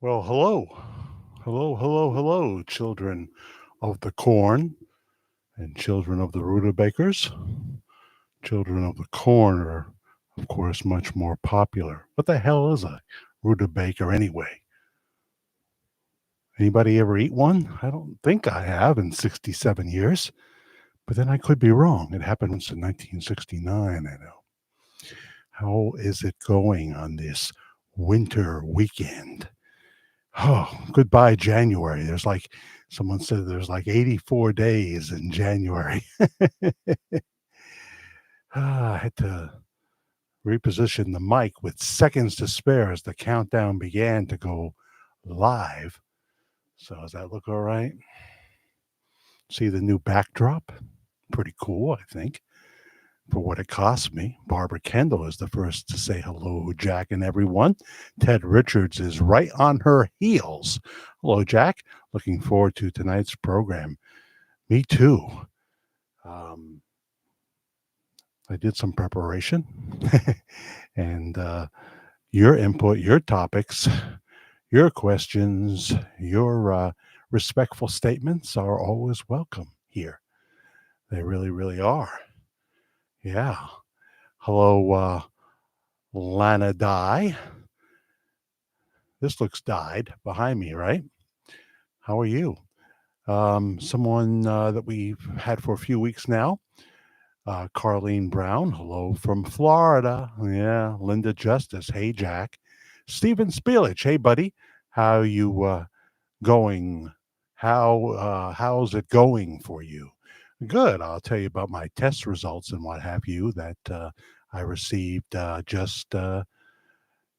Well, hello. Hello, hello, hello, children of the corn and children of the rudabakers. Children of the corn are, of course, much more popular. What the hell is a rutabaker anyway? Anybody ever eat one? I don't think I have in 67 years, but then I could be wrong. It happened once in 1969, I know. How is it going on this winter weekend? Oh, goodbye, January. Someone said there's like 84 days in January. I had to reposition the mic with seconds to spare as the countdown began to go live. So, does that look all right? See the new backdrop? Pretty cool, I think, for what it cost me. Barbara Kendall is the first to say hello, Jack and everyone. Ted Richards is right on her heels. Hello, Jack. Looking forward to tonight's program. Me too. Um, I did some preparation and your input, your topics, your questions, your respectful statements are always welcome here. They really, really are. Yeah. Hello, Lana Di. This looks dyed behind me, right? How are you? Someone that we've had for a few weeks now, Carlene Brown. Hello from Florida. Yeah. Linda Justice. Hey, Jack. Stephen Spielich. Hey, buddy. How you going? How's it going for you? Good. I'll tell you about my test results and what have you that I received just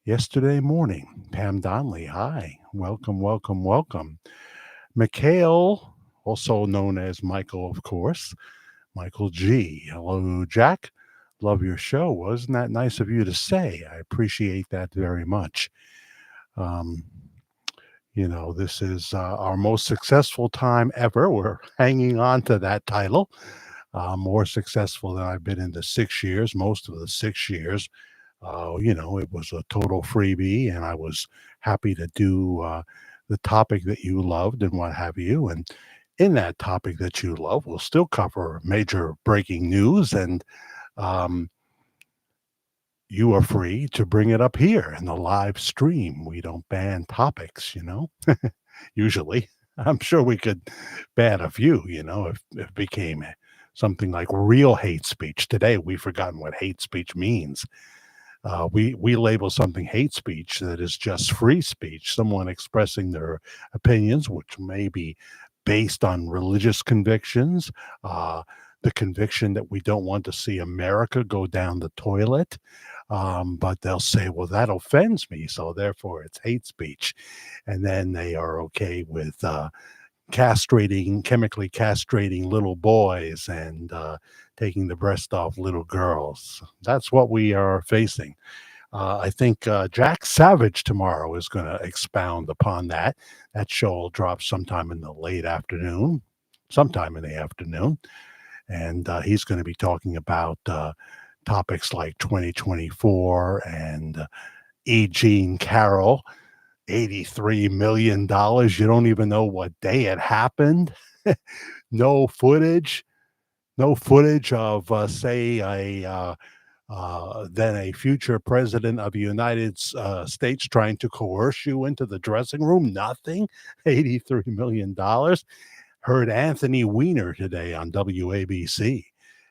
yesterday morning. Pam Donnelly, hi. Welcome, welcome, welcome. Mikhail, also known as Michael, of course. Michael G. Hello, Jack. Love your show. Wasn't that nice of you to say? I appreciate that very much. Um, this is our most successful time ever. We're hanging on to that title. More successful than I've been in the 6 years, most of the 6 years. It was a total freebie, and I was happy to do the topic that you loved and what have you. And in that topic that you love, we'll still cover major breaking news, and um, you are free to bring it up here in the live stream. We don't ban topics, usually. I'm sure we could ban a few, if it became something like real hate speech. Today, we've forgotten what hate speech means. We label something hate speech that is just free speech, someone expressing their opinions, which may be based on religious convictions, uh, the conviction that we don't want to see America go down the toilet. But they'll say, well, that offends me, so therefore it's hate speech. And then they are okay with chemically castrating little boys and taking the breast off little girls. That's what we are facing. I think Jack Savage tomorrow is going to expound upon that. That show will drop sometime in the late afternoon, sometime in the afternoon. And he's going to be talking about topics like 2024 and E. Jean Carroll, $83 million. You don't even know what day it happened. no footage, no footage of, say, then a future president of the United States trying to coerce you into the dressing room. Nothing. $83 million. Heard Anthony Weiner today on WABC,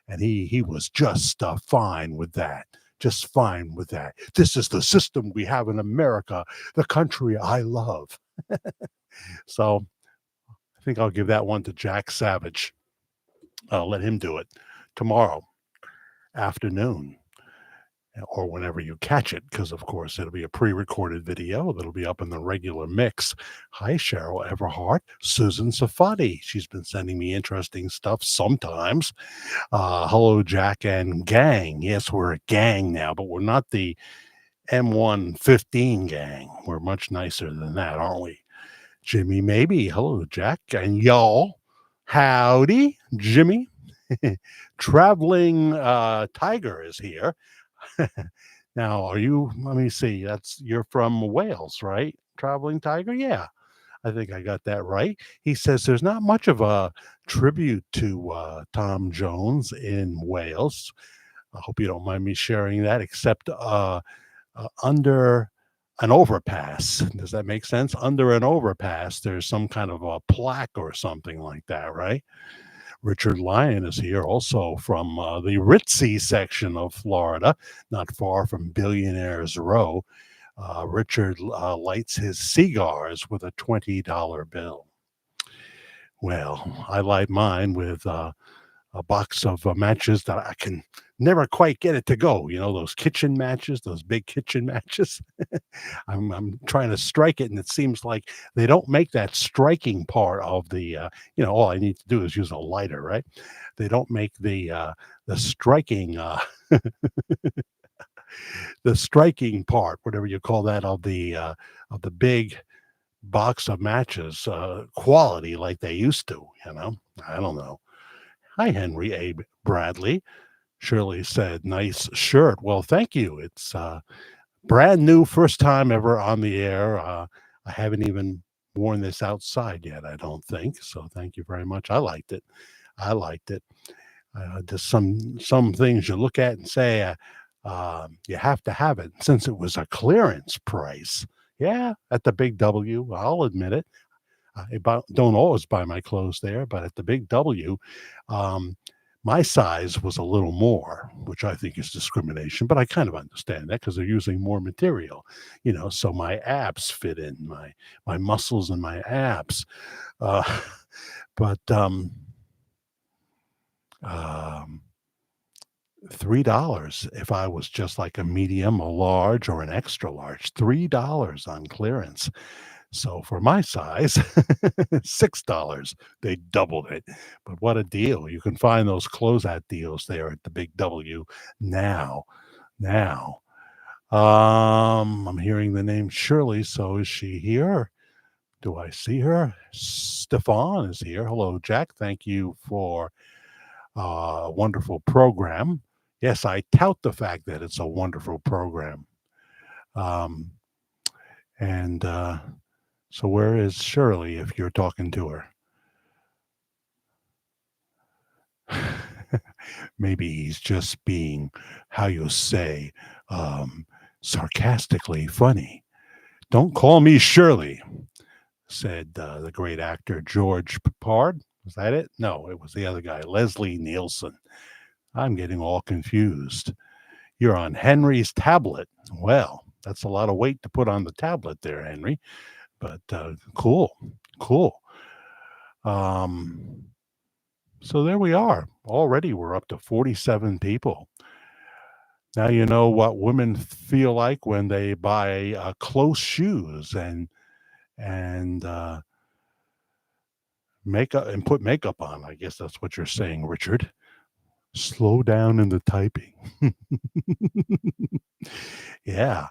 and he was just fine with that. Just fine with that. This is the system we have in America, the country I love. So I think I'll give that one to Jack Savage. I'll let him do it tomorrow afternoon or whenever you catch it, because of course it'll be a pre-recorded video that'll be up in the regular mix. Hi, Cheryl Everhart, Susan Safadi. She's been sending me interesting stuff sometimes. Hello, Jack and gang. Yes, we're a gang now, but we're not the M115 gang. We're much nicer than that, aren't we? Jimmy Maybe. Hello, Jack and y'all. Howdy, Jimmy. Traveling Tiger is here. Now, let me see, you're from Wales, right? traveling tiger? Yeah, I think I got that right. He says there's not much of a tribute to Tom Jones in Wales. I hope you don't mind me sharing that, except under an overpass. Does that make sense? Under an overpass, there's some kind of a plaque or something like that, right? Richard Lyon is here, also from the ritzy section of Florida, not far from Billionaires Row. Richard lights his cigars with a $20 bill. Well, I light mine with a box of matches that I can never quite get it to go. You know, those kitchen matches, those big kitchen matches. I'm trying to strike it, and it seems like they don't make that striking part of the. All I need to do is use a lighter, right? They don't make the striking the striking part, whatever you call that, of the big box of matches quality like they used to. I don't know. Hi, Henry A. Bradley. Shirley said, nice shirt. Well, thank you. It's brand new, first time ever on the air. I haven't even worn this outside yet, I don't think. So thank you very much. I liked it. I liked it. Just some things you look at and say, you have to have it. Since it was a clearance price, yeah, at the Big W, I'll admit it. Don't always buy my clothes there, but at the Big W, my size was a little more, which I think is discrimination, but I kind of understand that because they're using more material, so my abs fit in, my muscles and my abs. But $3 if I was just like a medium, a large, or an extra large. $3 on clearance. So for my size, $6. They doubled it. But what a deal. You can find those closeout deals there at the Big W now. I'm hearing the name Shirley. So is she here? Do I see her? Stefan is here. Hello, Jack. Thank you for a wonderful program. Yes, I tout the fact that it's a wonderful program. And so where is Shirley if you're talking to her? Maybe he's just being, how you say, sarcastically funny. Don't call me Shirley, said the great actor George Peppard. Was that it? No, it was the other guy, Leslie Nielsen. I'm getting all confused. You're on Henry's tablet. Well, that's a lot of weight to put on the tablet there, Henry. But cool. So there we are. Already we're up to 47 people. Now you know what women feel like when they buy close shoes and makeup and put makeup on. I guess that's what you're saying, Richard. Slow down in the typing. Yeah.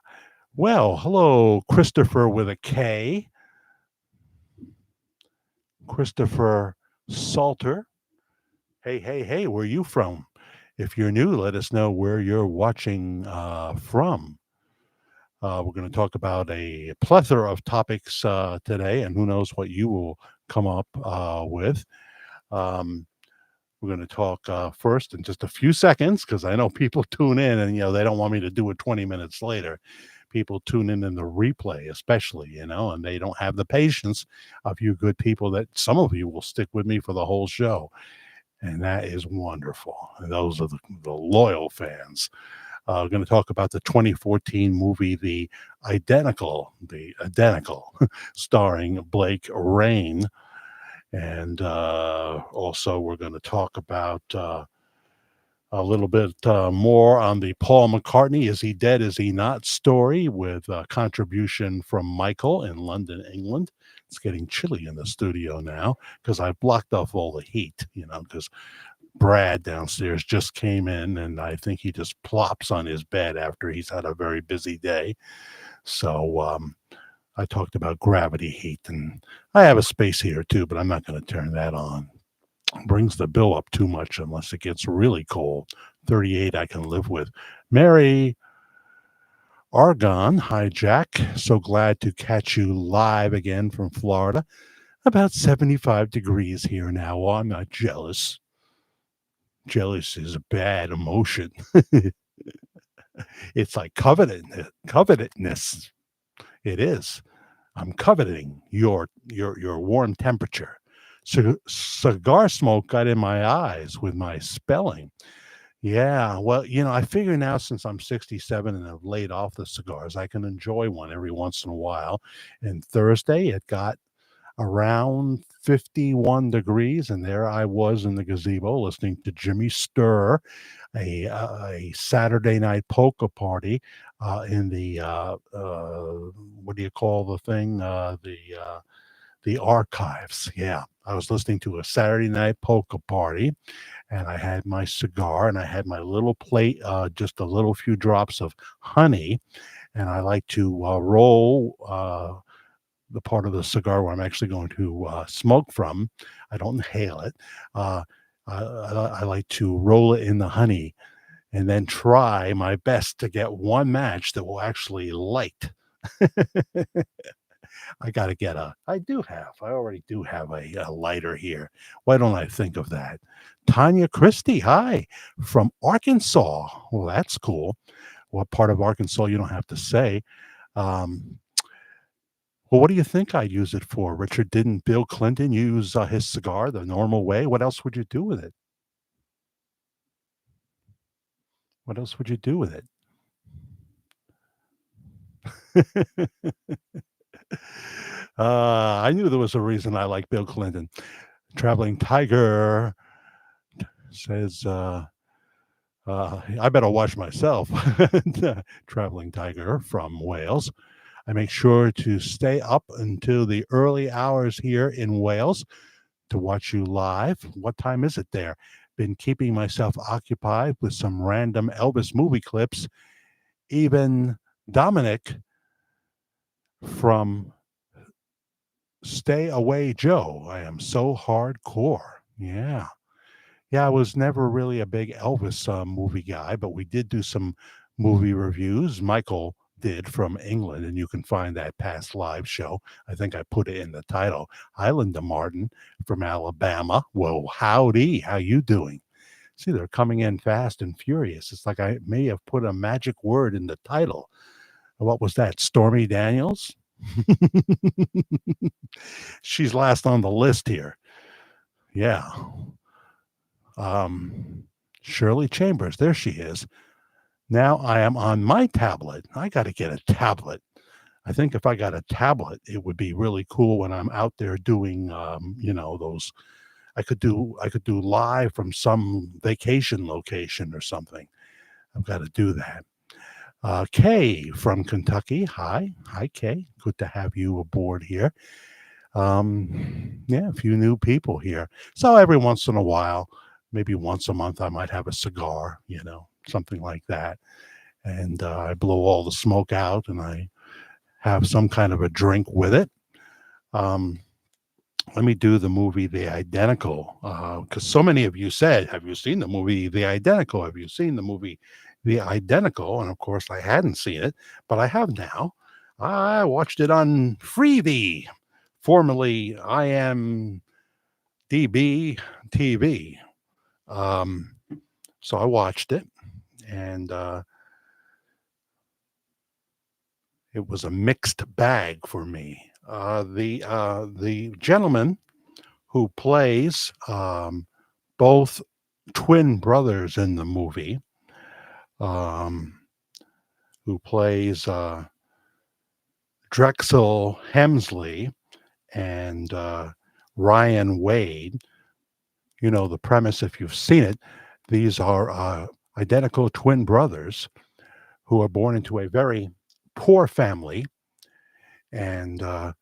Well, hello, Christopher with a K. Christopher Salter. Hey, where are you from? If you're new, let us know where you're watching from. We're going to talk about a plethora of topics today, and who knows what you will come up with. We're going to talk first in just a few seconds, because I know people tune in and, they don't want me to do it 20 minutes later. People tune in the replay, especially, and they don't have the patience of you good people that some of you will stick with me for the whole show. And that is wonderful. And those are the loyal fans. We're going to talk about the 2014 movie, The Identical, starring Blake Rain. And also we're going to talk about a little bit more on the Paul McCartney, Is He Dead, Is He Not story, with a contribution from Michael in London, England. It's getting chilly in the studio now because I've blocked off all the heat, because Brad downstairs just came in, and I think he just plops on his bed after he's had a very busy day. So I talked about gravity heat, and I have a space heater too, but I'm not going to turn that on. It brings the bill up too much unless it gets really cold. 38 I can live with. Mary Argon. Hi, Jack. So glad to catch you live again from Florida. About 75 degrees here now. Well, I'm not jealous. Jealous is a bad emotion. It's like covetousness. It is. I'm coveting your warm temperature. Cigar smoke got in my eyes with my spelling. Yeah, well, I figure now since I'm 67 and I've laid off the cigars, I can enjoy one every once in a while. And Thursday, it got around 51 degrees, and there I was in the gazebo listening to Jimmy Stir, a Saturday night polka party in the what do you call the thing? The archives. Yeah, I was listening to a Saturday night polka party, and I had my cigar, and I had my little plate, just a little few drops of honey, and I like to roll. The part of the cigar where I'm actually going to smoke from. I don't inhale it. Uh, I like to roll it in the honey and then try my best to get one match that will actually light. I got to get I already do have a lighter here. Why don't I think of that? Tanya Christie, hi, from Arkansas. Well, that's cool. What part of Arkansas you don't have to say. Um, well, what do you think I'd use it for, Richard? Didn't Bill Clinton use his cigar the normal way? What else would you do with it? What else would you do with it? I knew there was a reason I like Bill Clinton. Traveling Tiger says, I better watch myself. Traveling Tiger from Wales. I make sure to stay up until the early hours here in Wales to watch you live. What time is it there? Been keeping myself occupied with some random Elvis movie clips. Even Dominic from Stay Away Joe. I am so hardcore. Yeah. Yeah, I was never really a big Elvis movie guy, but we did do some movie reviews. Michael did from England, and you can find that past live show. I think I put it in the title. Highland Martin from Alabama. Well, howdy, how you doing? See, they're coming in fast and furious. It's like I may have put a magic word in the title. What was that? Stormy Daniels? She's last on the list here. Yeah. Um, Shirley Chambers. There she is. Now I am on my tablet. I got to get a tablet. I think if I got a tablet, it would be really cool when I'm out there doing, those. I could do live from some vacation location or something. I've got to do that. Kay from Kentucky. Hi, Kay. Good to have you aboard here. Yeah, a few new people here. So every once in a while, maybe once a month, I might have a cigar, something like that. And I blow all the smoke out and I have some kind of a drink with it. Um, Let me do the movie The Identical, because so many of you said, have you seen the movie The Identical? Have you seen the movie The Identical? And of course, I hadn't seen it, but I have now. I watched it on Freevee, formerly IMDb TV. Um, so I watched it, and it was a mixed bag for me. The gentleman who plays both twin brothers in the movie, um, who plays Drexel Hemsley and Ryan Wade. You know the premise if you've seen it. These are identical twin brothers who are born into a very poor family, and the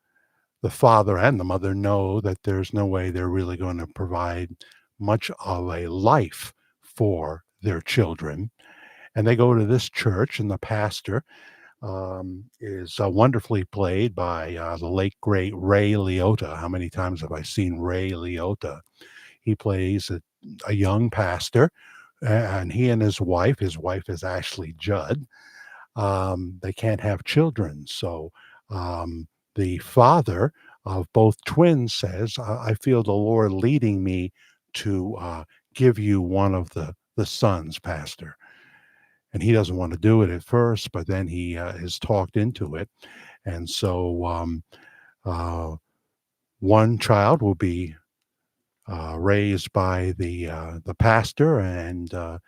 father and the mother know that there's no way they're really going to provide much of a life for their children. And they go to this church, and the pastor is wonderfully played by the late, great Ray Liotta. How many times have I seen Ray Liotta? He plays a young pastor, and he and his wife is Ashley Judd, They can't have children. So the father of both twins says, I feel the Lord leading me to give you one of the sons, Pastor. And he doesn't want to do it at first, but then he is talked into it. And so uh, one child will be raised by the pastor, and the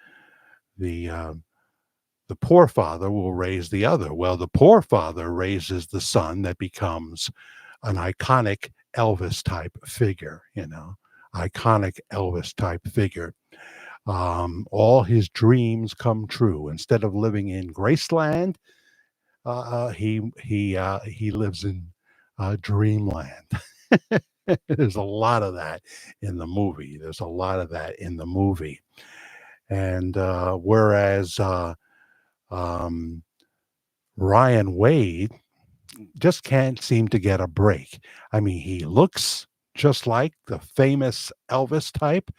the poor father will raise the other. Well, the poor father raises the son that becomes an iconic Elvis type figure, iconic Elvis type figure. All his dreams come true. Instead of living in Graceland, he lives in Dreamland. There's a lot of that in the movie. There's a lot of that in the movie. And whereas um, Ryan Wade just can't seem to get a break. I mean, he looks just like the famous Elvis type.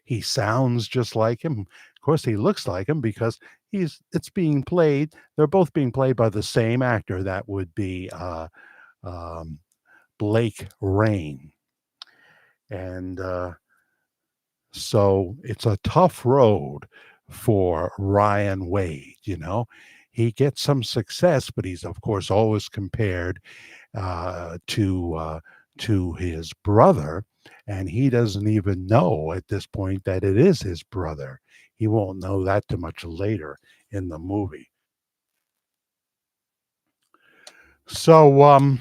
He sounds just like him. Of course, he looks like him because it's being played. They're both being played by the same actor. That would be um, Blake Rain. And so it's a tough road for Ryan Wade. He gets some success, but he's of course always compared uh, to uh, to his brother, and he doesn't even know at this point that it is his brother. He won't know that too much later in the movie. So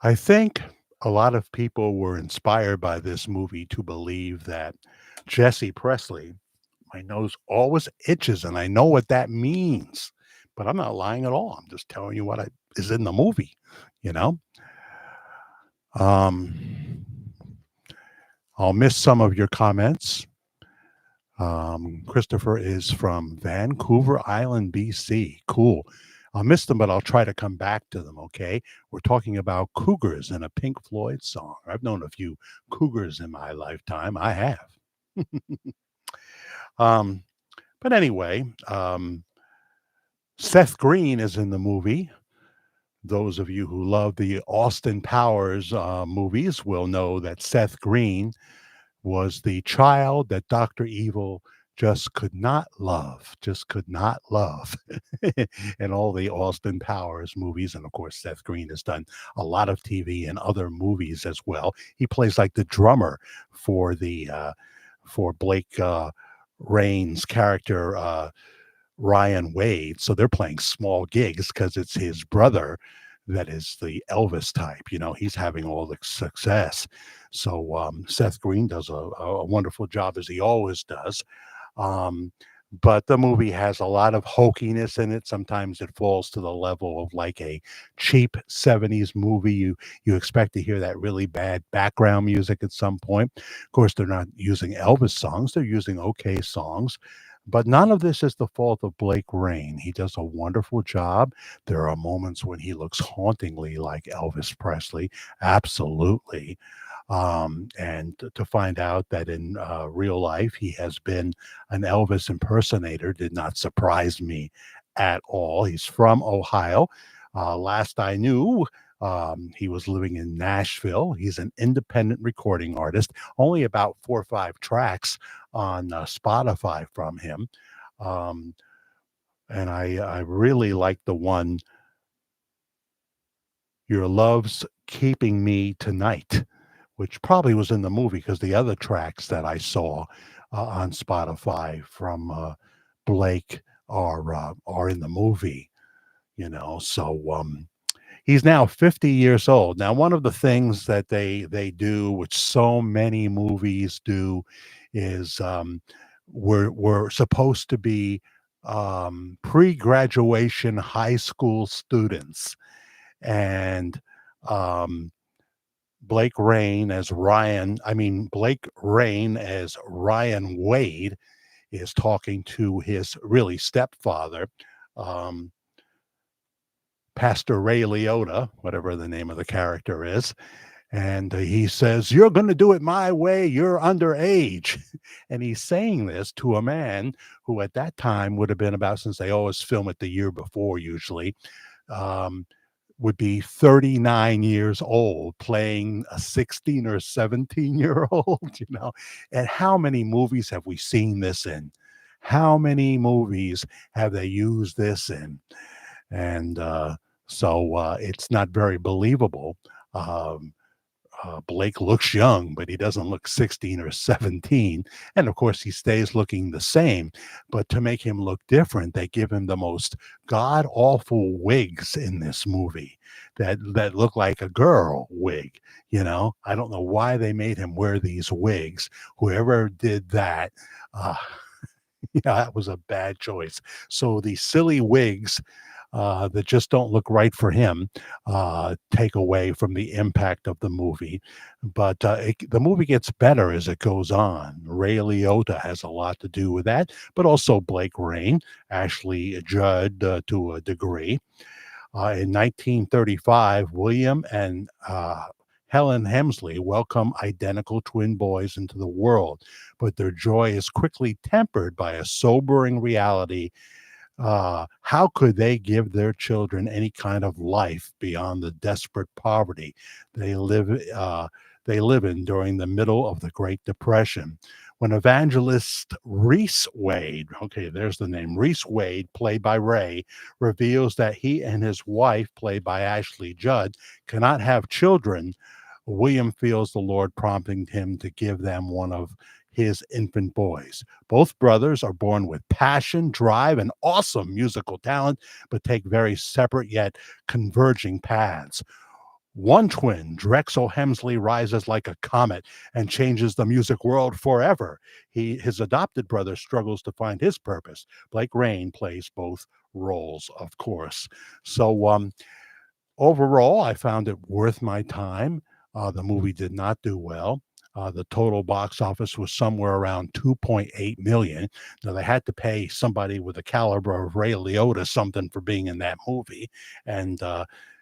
I think a lot of people were inspired by this movie to believe that Jesse Presley, my nose always itches, and I know what that means, but I'm not lying at all. I'm just telling you is in the movie, you know? Um, I'll miss some of your comments. Christopher is from Vancouver Island, BC. Cool. I'll miss them, but I'll try to come back to them, okay? We're talking about cougars in a Pink Floyd song. I've known a few cougars in my lifetime. I have. um, but anyway, Seth Green is in the movie. Those of you who love the Austin Powers movies will know that Seth Green was the child that Dr. Evil just could not love in all the Austin Powers movies. And of course, Seth Green has done a lot of TV and other movies as well. He plays like the drummer for for Blake Rain's character, Ryan Wade. So they're playing small gigs because it's his brother that is the Elvis type. He's having all the success. So Seth Green does a wonderful job, as he always does. Um, but the movie has a lot of hokiness in it. Sometimes it falls to the level of like a cheap 70s movie. You expect to hear that really bad background music at some point. Of course, they're not using Elvis songs, they're using okay songs. But none of this is the fault of Blake Rain. He does a wonderful job. There are moments when he looks hauntingly like Elvis Presley. Absolutely. And to find out that in real life he has been an Elvis impersonator did not surprise me at all. He's from Ohio. Last I knew, he was living in Nashville. He's an independent recording artist, only about 4 or 5 tracks on Spotify from him. Um, and I really like the one, Your Love's Keeping Me Tonight, which probably was in the movie because the other tracks that I saw on Spotify from Blake are in the movie. So he's now 50 years old. Now, one of the things that they do, which so many movies do, is we're supposed to be pre-graduation high school students, and um, Blake Rain as Ryan Wade is talking to his really stepfather, um, Pastor Ray Liotta, whatever the name of the character is. And he says, "You're going to do it my way. You're underage." And he's saying this to a man who at that time would have been about, since they always film it the year before, usually, um, would be 39 years old playing a 16 or 17-year old, you know. And how many movies have we seen this in? How many movies have they used this in? And it's not very believable. Um, Blake looks young, but he doesn't look 16 or 17. And of course, he stays looking the same. But to make him look different, they give him the most god awful wigs in this movie that look like a girl wig. You know, I don't know why they made him wear these wigs. Whoever did that, uh, yeah, that was a bad choice. So these silly wigs that just don't look right for him take away from the impact of the movie. But the movie gets better as it goes on. Ray Liotta has a lot to do with that, but also Blake Rain, Ashley Judd to a degree. In 1935, William and Helen Hemsley welcome identical twin boys into the world, but their joy is quickly tempered by a sobering reality. How could they give their children any kind of life beyond the desperate poverty they live uh, they live in during the middle of the Great Depression? When evangelist Reese Wade, okay, there's the name, Reese Wade, played by Ray, reveals that he and his wife, played by Ashley Judd, cannot have children, William feels the Lord prompting him to give them one of his infant boys. Both brothers are born with passion, drive, and awesome musical talent, but take very separate yet converging paths. One twin, Drexel Hemsley, rises like a comet and changes the music world forever. His adopted brother struggles to find his purpose. Blake Rain plays both roles, of course. So, overall, I found it worth my time. The movie did not do well. The total box office was somewhere around 2.8 million. Now they had to pay somebody with the caliber of Ray Liotta something for being in that movie, and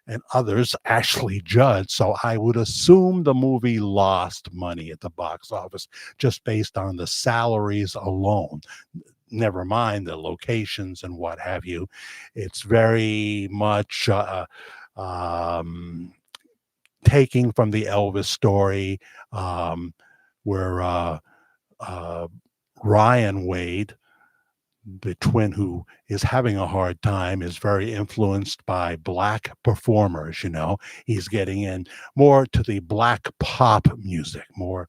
and others, Ashley Judd. So I would assume the movie lost money at the box office just based on the salaries alone. Never mind the locations and what have you. It's very much um, taking from the Elvis story, um, where uh, Ryan Wade, the twin who is having a hard time, is very influenced by black performers. You know, he's getting in more to the black pop music, more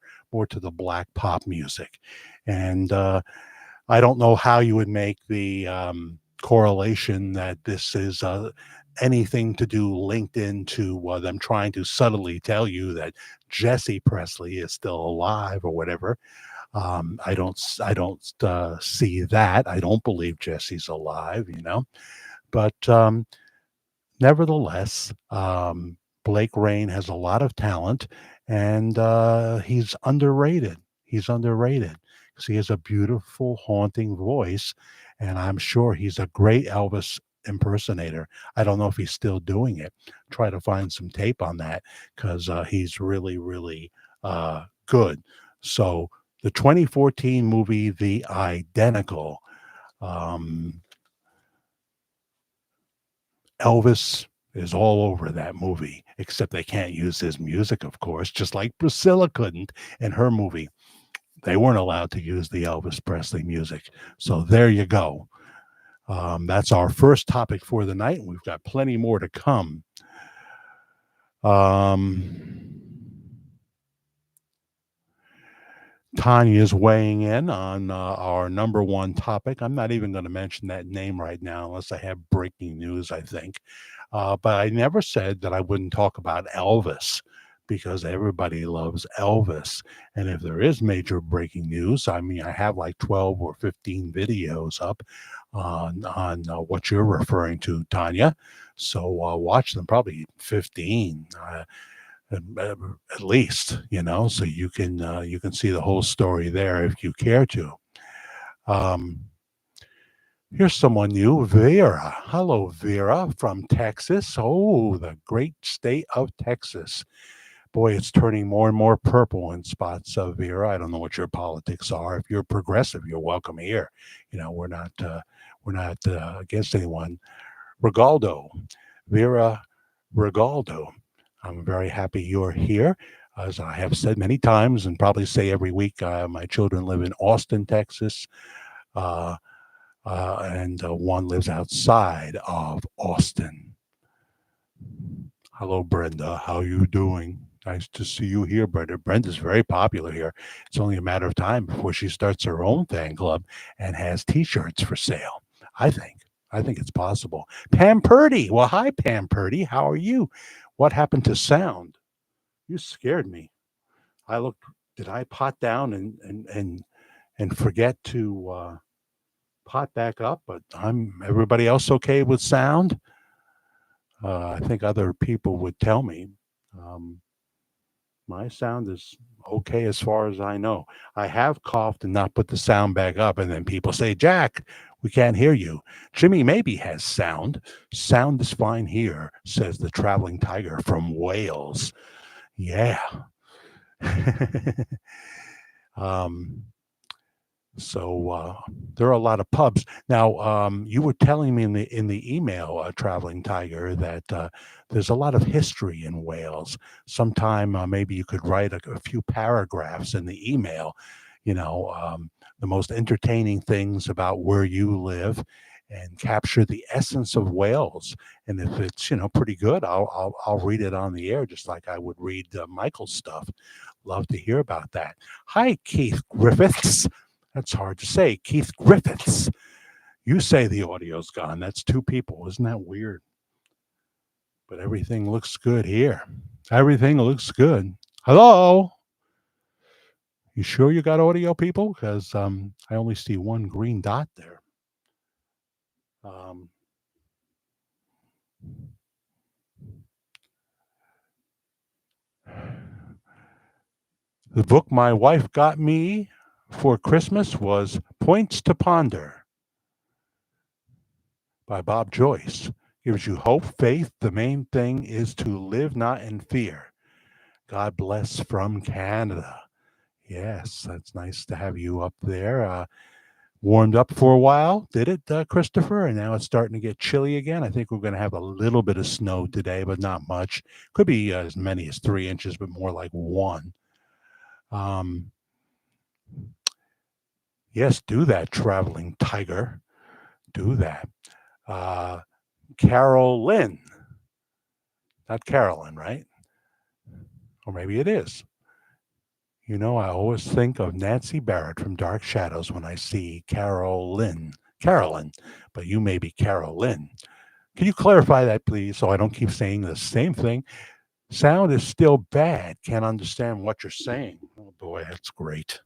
to the black pop music, and I don't know how you would make the correlation that this is anything to do linked into them trying to subtly tell you that Jesse Presley is still alive or whatever. I don't see that. I don't believe Jesse's alive, you know. But nevertheless, Blake Rain has a lot of talent, and he's underrated. He's underrated because he has a beautiful, haunting voice, and I'm sure he's a great Elvis impersonator. I don't know if he's still doing it. Try to find some tape on that because he's really, really good. So the 2014 movie, The Identical. Um, Elvis is all over that movie, except they can't use his music, of course, just like Priscilla couldn't in her movie. They weren't allowed to use the Elvis Presley music. So there you go. That's our first topic for the night. We've got plenty more to come. Um, Tanya is weighing in on our number one topic. I'm not even going to mention that name right now unless I have breaking news, I think. But I never said that I wouldn't talk about Elvis because everybody loves Elvis. And if there is major breaking news, I mean, I have like 12 or 15 videos up on what you're referring to, Tanya. So watch them, probably 15. At least, you know, so you can see the whole story there if you care to. Um, Here's someone new, Vera. Hello, Vera from Texas. Oh, the great state of Texas. Boy, it's turning more and more purple in spots, Vera. I don't know what your politics are. If you're progressive, you're welcome here. We're not against anyone. Regaldo, Vera Regaldo. I'm very happy you're here. As I have said many times and probably say every week, my children live in Austin, Texas, uh, and one lives outside of Austin. Hello, Brenda. How you doing? Nice to see you here, Brenda. Brenda's very popular here. It's only a matter of time before she starts her own fan club and has T-shirts for sale. I think. I think it's possible. Pam Purdy. Well, hi, Pam Purdy. How are you? What happened to sound? You scared me. I looked. Did I pot down and forget to pot back up? But I'm. Everybody else okay with sound? I think other people would tell me. Um, my sound is okay as far as I know. I have coughed and not put the sound back up, and then people say, Jack, we can't hear you. Jimmy maybe has sound. Sound is fine here, says the traveling tiger from Wales. Yeah. um, So there are a lot of pubs now. You were telling me in the email, traveling tiger, that there's a lot of history in Wales. Sometime maybe you could write a few paragraphs in the email. You know, the most entertaining things about where you live, and capture the essence of Wales. And if it's pretty good, I'll read it on the air just like I would read Michael's stuff. Love to hear about that. Hi, Keith Griffiths. That's hard to say. Keith Griffiths. You say the audio's gone. That's two people. Isn't that weird? But everything looks good here. Everything looks good. Hello? You sure you got audio, people? Because I only see one green dot there. The book my wife got me for Christmas was Points to Ponder by Bob Joyce. Gives you hope, faith. The main thing is to live not in fear. God bless from Canada. Yes, that's nice to have you up there. Warmed up for a while, did it, Christopher? And now it's starting to get chilly again. I think we're going to have a little bit of snow today, but not much. Could be as many as 3 inches, but more like 1. Yes, do that, traveling tiger. Do that. Carol Lynn. Not Carolyn, right? Or maybe it is. I always think of Nancy Barrett from Dark Shadows when I see Carolyn, but you may be Carolyn. Can you clarify that, please, so I don't keep saying the same thing? Sound is still bad. Can't understand what you're saying. Oh, boy, that's great.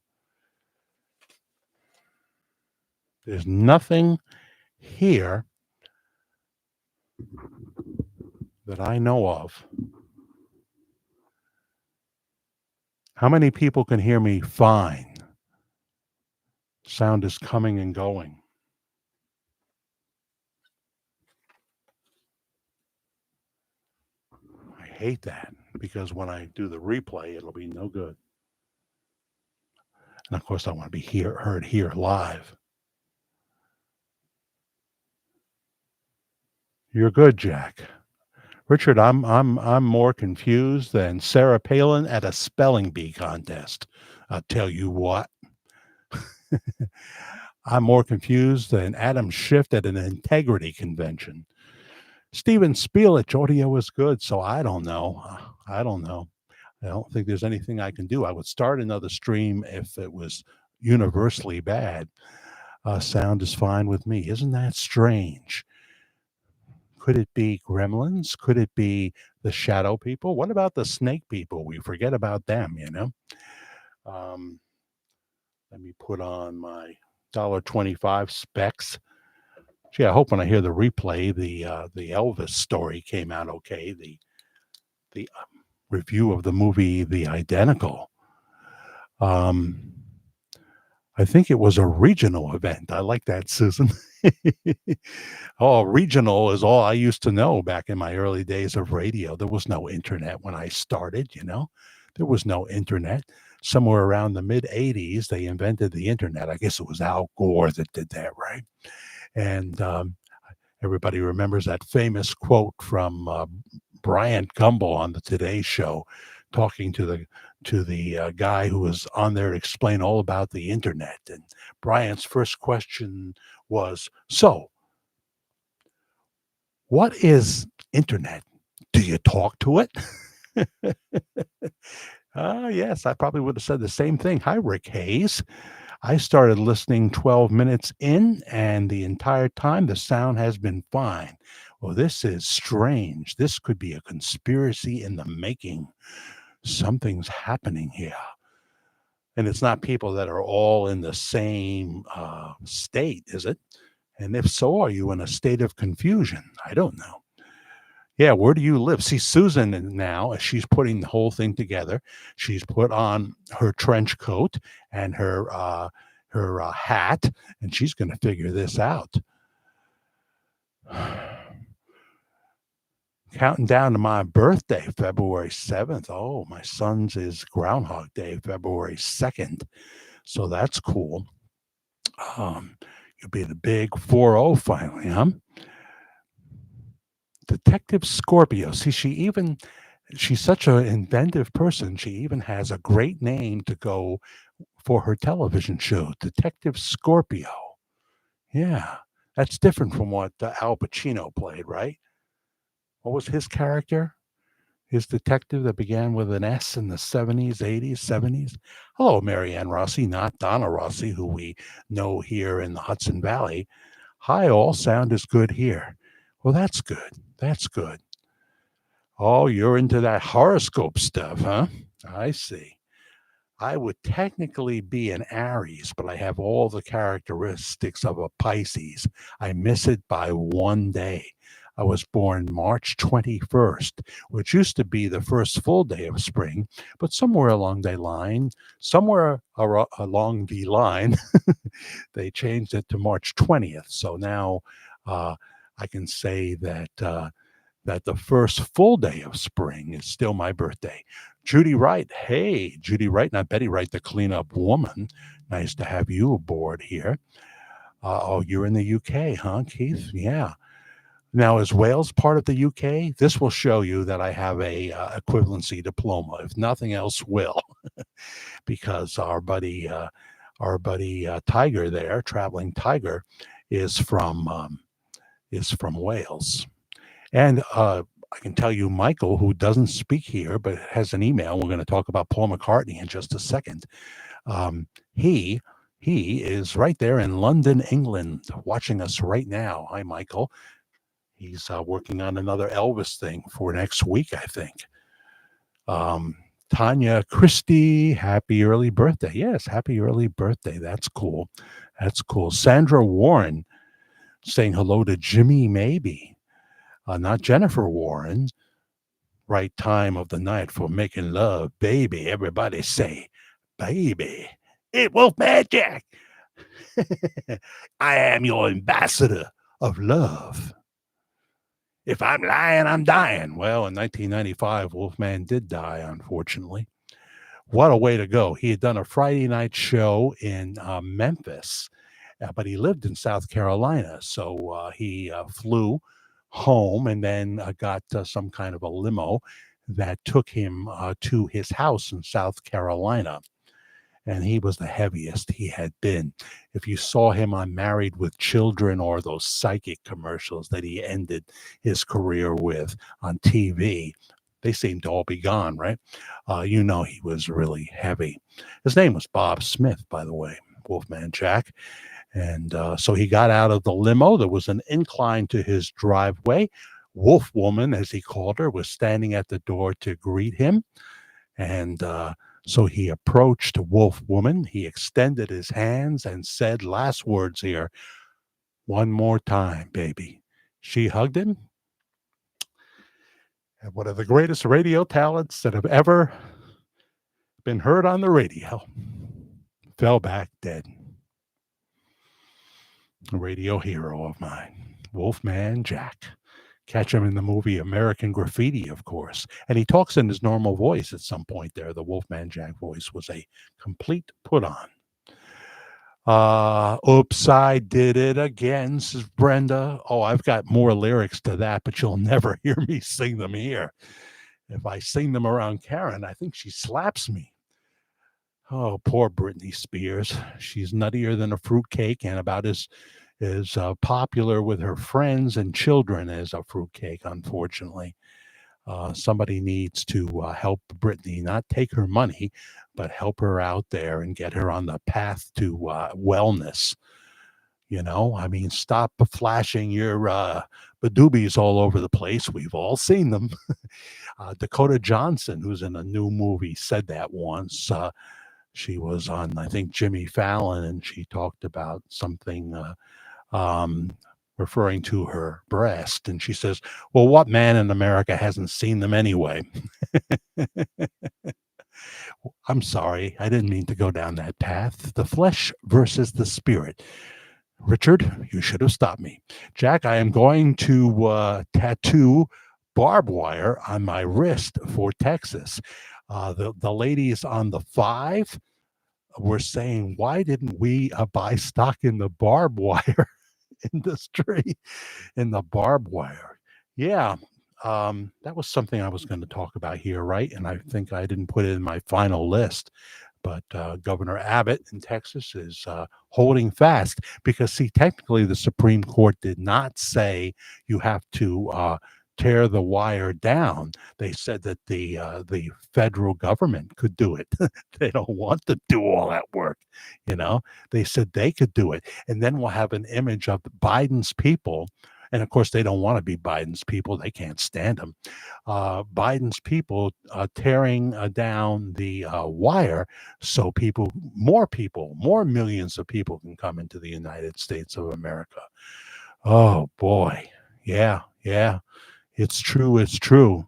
There's nothing here that I know of. How many people can hear me fine? Sound is coming and going. I hate that because when I do the replay, it'll be no good. And of course, I want to be heard here live. You're good, Jack. Richard, I'm more confused than Sarah Palin at a spelling bee contest. I'll tell you what. I'm more confused than Adam Schiff at an integrity convention. Steven Spielich, audio is good, so I don't know. I don't think there's anything I can do. I would start another stream if it was universally bad. Sound is fine with me. Isn't that strange? Could it be gremlins? Could it be the shadow people? What about the snake people? We forget about them, Let me put on my $1.25 specs. Gee, I hope when I hear the replay, the Elvis story came out okay. The review of the movie The Identical. I think it was a regional event. I like that, Susan. Oh, regional is all I used to know back in my early days of radio. There was no internet when I started, you know. There was no internet. Somewhere around the mid 80s, they invented the internet. I guess it was Al Gore that did that, right? And everybody remembers that famous quote from Bryant Gumbel on the Today Show, talking to the guy who was on there to explain all about the internet. And Bryant's first question was, "So, what is internet? Do you talk to it?" Yes, I probably would have said the same thing. Hi, Rick Hayes. I started listening 12 minutes in, and the entire time the sound has been fine. Well, this is strange. This could be a conspiracy in the making. Something's happening here. And it's not people that are all in the same state, is it? And if so, are you in a state of confusion? I don't know. Yeah, where do you live? See, Susan now, as she's putting the whole thing together, she's put on her trench coat and her hat, and she's going to figure this out. Counting down to my birthday, February 7th. Oh, my son's is Groundhog Day, February 2nd. So that's cool. You'll be the big 4-0 finally, huh? Detective Scorpio. See, she's such an inventive person. She even has a great name to go for her television show, Detective Scorpio. Yeah, that's different from what Al Pacino played, right? What was his character? His detective that began with an S in the 70s, 80s, 70s. Hello, Marianne Rossi, not Donna Rossi, who we know here in the Hudson Valley. Hi, all. Sound is good here. Well, that's good. That's good. Oh, you're into that horoscope stuff, huh? I see. I would technically be an Aries, but I have all the characteristics of a Pisces. I miss it by one day. I was born March 21st, which used to be the first full day of spring, but somewhere along the line, they changed it to March 20th. So now I can say that the first full day of spring is still my birthday. Judy Wright. Hey, Judy Wright, not Betty Wright, the cleanup woman. Nice to have you aboard here. Oh, you're in the UK, huh, Keith? Yeah. Now, is Wales part of the UK? This will show you that I have a equivalency diploma. If nothing else, will, because our buddy Tiger there, traveling Tiger, is from Wales. And I can tell you, Michael, who doesn't speak here but has an email. We're going to talk about Paul McCartney in just a second. He is right there in London, England, watching us right now. Hi, Michael. He's working on another Elvis thing for next week, I think. Tanya Christie, happy early birthday. Yes, happy early birthday. That's cool. That's cool. Sandra Warren saying hello to Jimmy Maybe. Not Jennifer Warren. Right time of the night for making love, baby. Everybody say, baby. It Wolfman Jack. I am your ambassador of love. If I'm lying, I'm dying. Well, in 1995, Wolfman did die, unfortunately. What a way to go. He had done a Friday night show in Memphis, but he lived in South Carolina. So he flew home and then got some kind of a limo that took him to his house in South Carolina. And he was the heaviest he had been. If you saw him on Married with Children or those psychic commercials that he ended his career with on TV, they seemed to all be gone, right? You know he was really heavy. His name was Bob Smith, by the way, Wolfman Jack. And so he got out of the limo. There was an incline to his driveway. Wolf Woman, as he called her, was standing at the door to greet him. And so he approached Wolf Woman. He extended his hands and said, last words here, one more time, baby. She hugged him. And one of the greatest radio talents that have ever been heard on the radio fell back dead. a radio hero of mine, Wolfman Jack. Catch him in the movie American Graffiti, of course. And he talks in his normal voice at some point there. The Wolfman Jack voice was a complete put on. Oops, I did it again, says Brenda. Oh, I've got more lyrics to that, but you'll never hear me sing them here. If I sing them around Karen, I think she slaps me. Oh, poor Britney Spears. She's nuttier than a fruitcake and about as popular with her friends and children as a fruitcake, unfortunately. Somebody needs to help Britney, not take her money, but help her out there and get her on the path to wellness. You know, I mean, stop flashing your badoobies all over the place. We've all seen them. Dakota Johnson, who's in a new movie, said that once. She was on, I think, Jimmy Fallon, and she talked about something um, referring to her breast. And she says, well, what man in America hasn't seen them anyway? I'm sorry. I didn't mean to go down that path. The flesh versus the spirit. Richard, you should have stopped me. Jack, I am going to tattoo barbed wire on my wrist for Texas. The ladies on the 5 were saying, why didn't we buy stock in the barbed wire industry? In the barbed wire. Yeah, that was something I was going to talk about here, right? And I think I didn't put it in my final list. But Governor Abbott in Texas is holding fast because, see, technically the Supreme Court did not say you have to tear the wire down. They said that the federal government could do it. They don't want to do all that work, you know. They said they could do it, and then we'll have an image of Biden's people. And of course, they don't want to be Biden's people. They can't stand them. Biden's people tearing down the wire so more millions of people can come into the United States of America. Oh, boy. Yeah, yeah. It's true. It's true.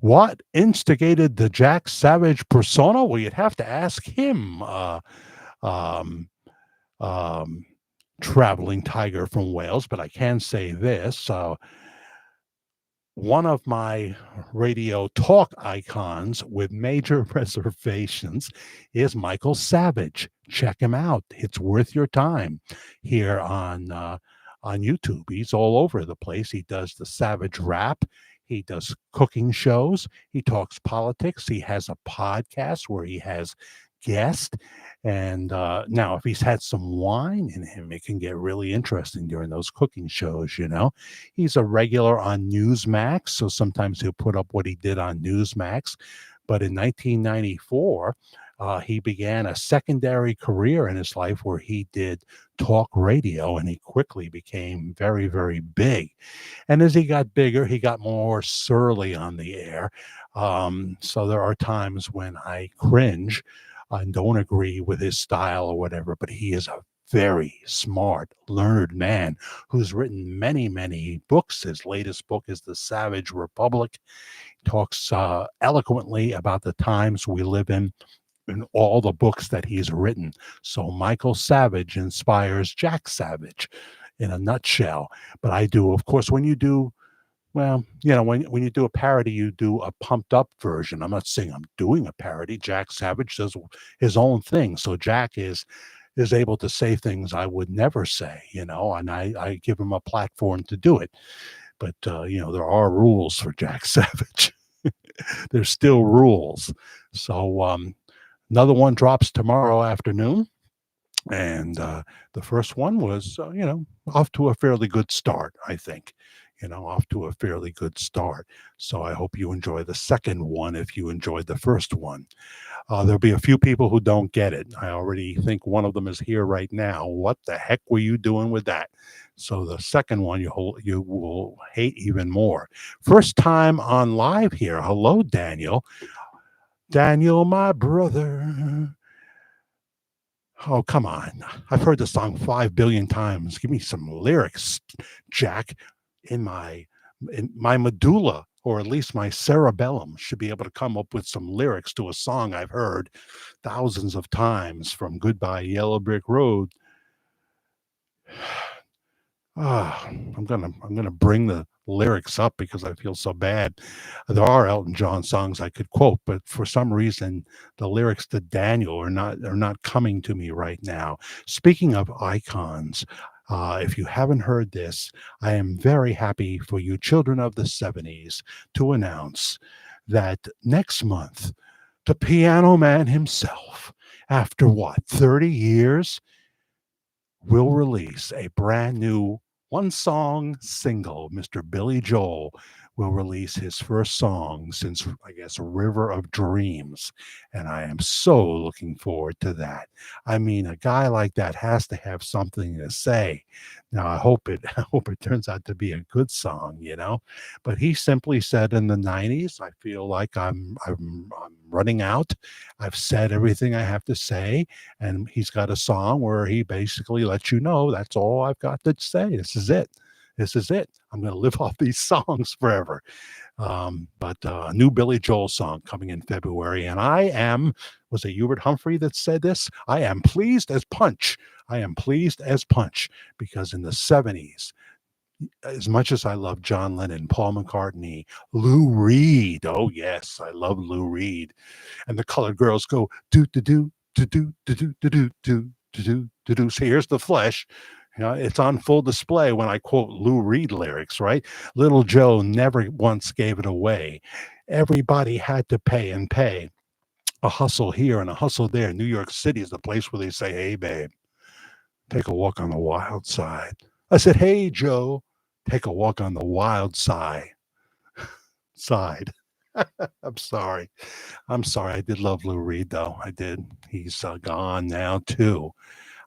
What instigated the Jack Savage persona? Well, you'd have to ask him. Um, um, Traveling tiger from Wales, but I can say this. One of my radio talk icons with major reservations is Michael Savage. Check him out. It's worth your time here on YouTube. He's all over the place. He does the Savage rap. He does cooking shows. He talks politics. He has a podcast where he has guests. And now, if he's had some wine in him, it can get really interesting during those cooking shows, you know. He's a regular on Newsmax, so sometimes he'll put up what he did on Newsmax. But in 1994, he began a secondary career in his life where he did talk radio, and he quickly became very, very big. And as he got bigger, he got more surly on the air. So there are times when I cringe and don't agree with his style or whatever, but he is a very smart, learned man who's written many, many books. His latest book is The Savage Republic. He talks eloquently about the times we live in all the books that he's written. So Michael Savage inspires Jack Savage in a nutshell. But I do, of course, when you do, well, you know, when you do a parody, you do a pumped up version. I'm not saying I'm doing a parody. Jack Savage does his own thing. So Jack is able to say things I would never say, you know, and I give him a platform to do it. But, you know, there are rules for Jack Savage. There's still rules. So another one drops tomorrow afternoon. And the first one was, you know, off to a fairly good start, I think. You know, off to a fairly good start. So I hope you enjoy the second one if you enjoyed the first one. There'll be a few people who don't get it. I already think one of them is here right now. What the heck were you doing with that? So the second one you will hate even more. First time on live here. Hello, Daniel. Daniel, my brother. Oh, come on. I've heard the song 5 billion times. Give me some lyrics, Jack. In my medulla or at least my cerebellum should be able to come up with some lyrics to a song I've heard thousands of times, from Goodbye Yellow Brick Road. I'm gonna bring the lyrics up because I feel so bad. There are Elton John songs I could quote, but for some reason the lyrics to Daniel are not coming to me right now. Speaking of icons, if you haven't heard this, I am very happy for you children of the '70s to announce that next month the Piano Man himself, after what, 30 years, will release a brand new one song single. Mr. Billy Joel will release his first song since, I guess, River of Dreams. And I am so looking forward to that. I mean, a guy like that has to have something to say. Now, I hope it turns out to be a good song. But he simply said in the '90s, I feel like I'm running out. I've said everything I have to say, and he's got a song where he basically lets you know that's all I've got to say. This is it. This is it. I'm going to live off these songs forever. But a new Billy Joel song coming in February, and was it Hubert Humphrey that said this? I am pleased as punch. I am pleased as punch, because in the '70s, as much as I love John Lennon, Paul McCartney, Lou Reed. Oh yes, I love Lou Reed. And the colored girls go do do do do do do do do do do do do do. So here's the flesh. It's on full display when I quote Lou Reed lyrics, right? Little Joe never once gave it away. Everybody had to pay and pay. A hustle here and a hustle there. New York City is the place where they say, "Hey, babe, take a walk on the wild side." I said, "Hey, Joe, take a walk on the wild side." I'm sorry. I'm sorry. I did love Lou Reed, though. I did. He's gone now too.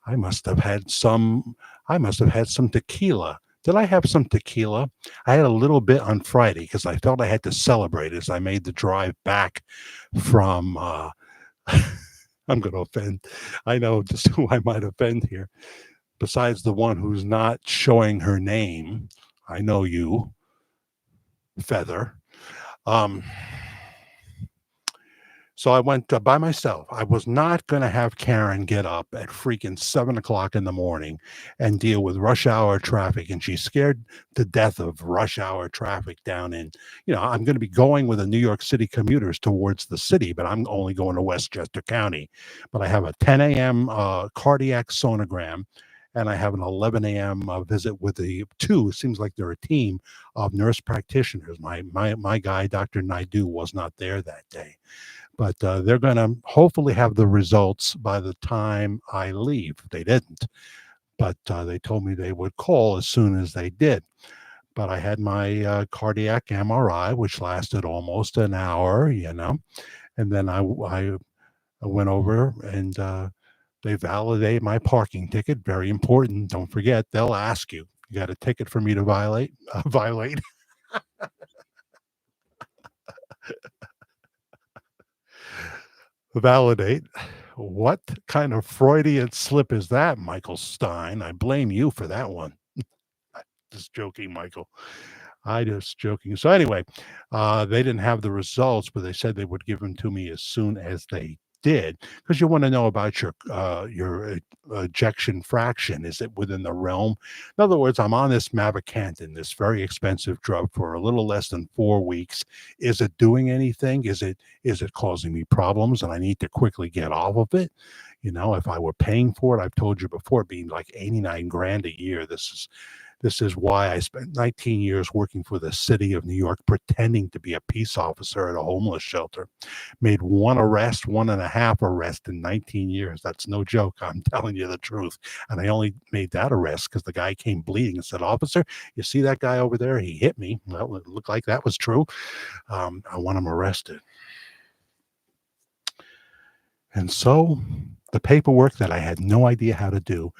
I must have had some. I must have had some tequila. Did I have some tequila? I had a little bit on Friday because I felt I had to celebrate as I made the drive back from. I'm going to offend. I know just who I might offend here. Besides the one who's not showing her name, I know you, Feather. Um, So I went by myself. I was not going to have Karen get up at freaking 7 o'clock in the morning and deal with rush hour traffic. And she's scared to death of rush hour traffic down in, I'm going to be going with the New York City commuters towards the city, but I'm only going to Westchester County. But I have a 10 a.m. Cardiac sonogram. And I have an 11 a.m. Visit with the two. It seems like they're a team of nurse practitioners. My guy, Dr. Naidu, was not there that day, but they're going to hopefully have the results by the time I leave. They didn't, but they told me they would call as soon as they did. But I had my cardiac MRI, which lasted almost an hour, and then I went over and they validate my parking ticket. Very important. Don't forget, they'll ask you. You got a ticket for me to violate? Violate. Validate. What kind of Freudian slip is that, Michael Stein? I blame you for that one. Just joking, Michael. I just joking. So anyway, they didn't have the results, but they said they would give them to me as soon as they did, because you want to know about your ejection fraction. Is it within the realm? In other words, I'm on this mavacamten, this very expensive drug, for a little less than 4 weeks. Is it doing anything? Is it causing me problems, and I need to quickly get off of it? If I were paying for it, I've told you before, being like 89 grand a year. This is why I spent 19 years working for the city of New York, pretending to be a peace officer at a homeless shelter. Made one arrest, 1.5 arrests in 19 years. That's no joke. I'm telling you the truth. And I only made that arrest because the guy came bleeding and said, "Officer, you see that guy over there? He hit me." Well, it looked like that was true. I want him arrested. And so the paperwork that I had no idea how to do,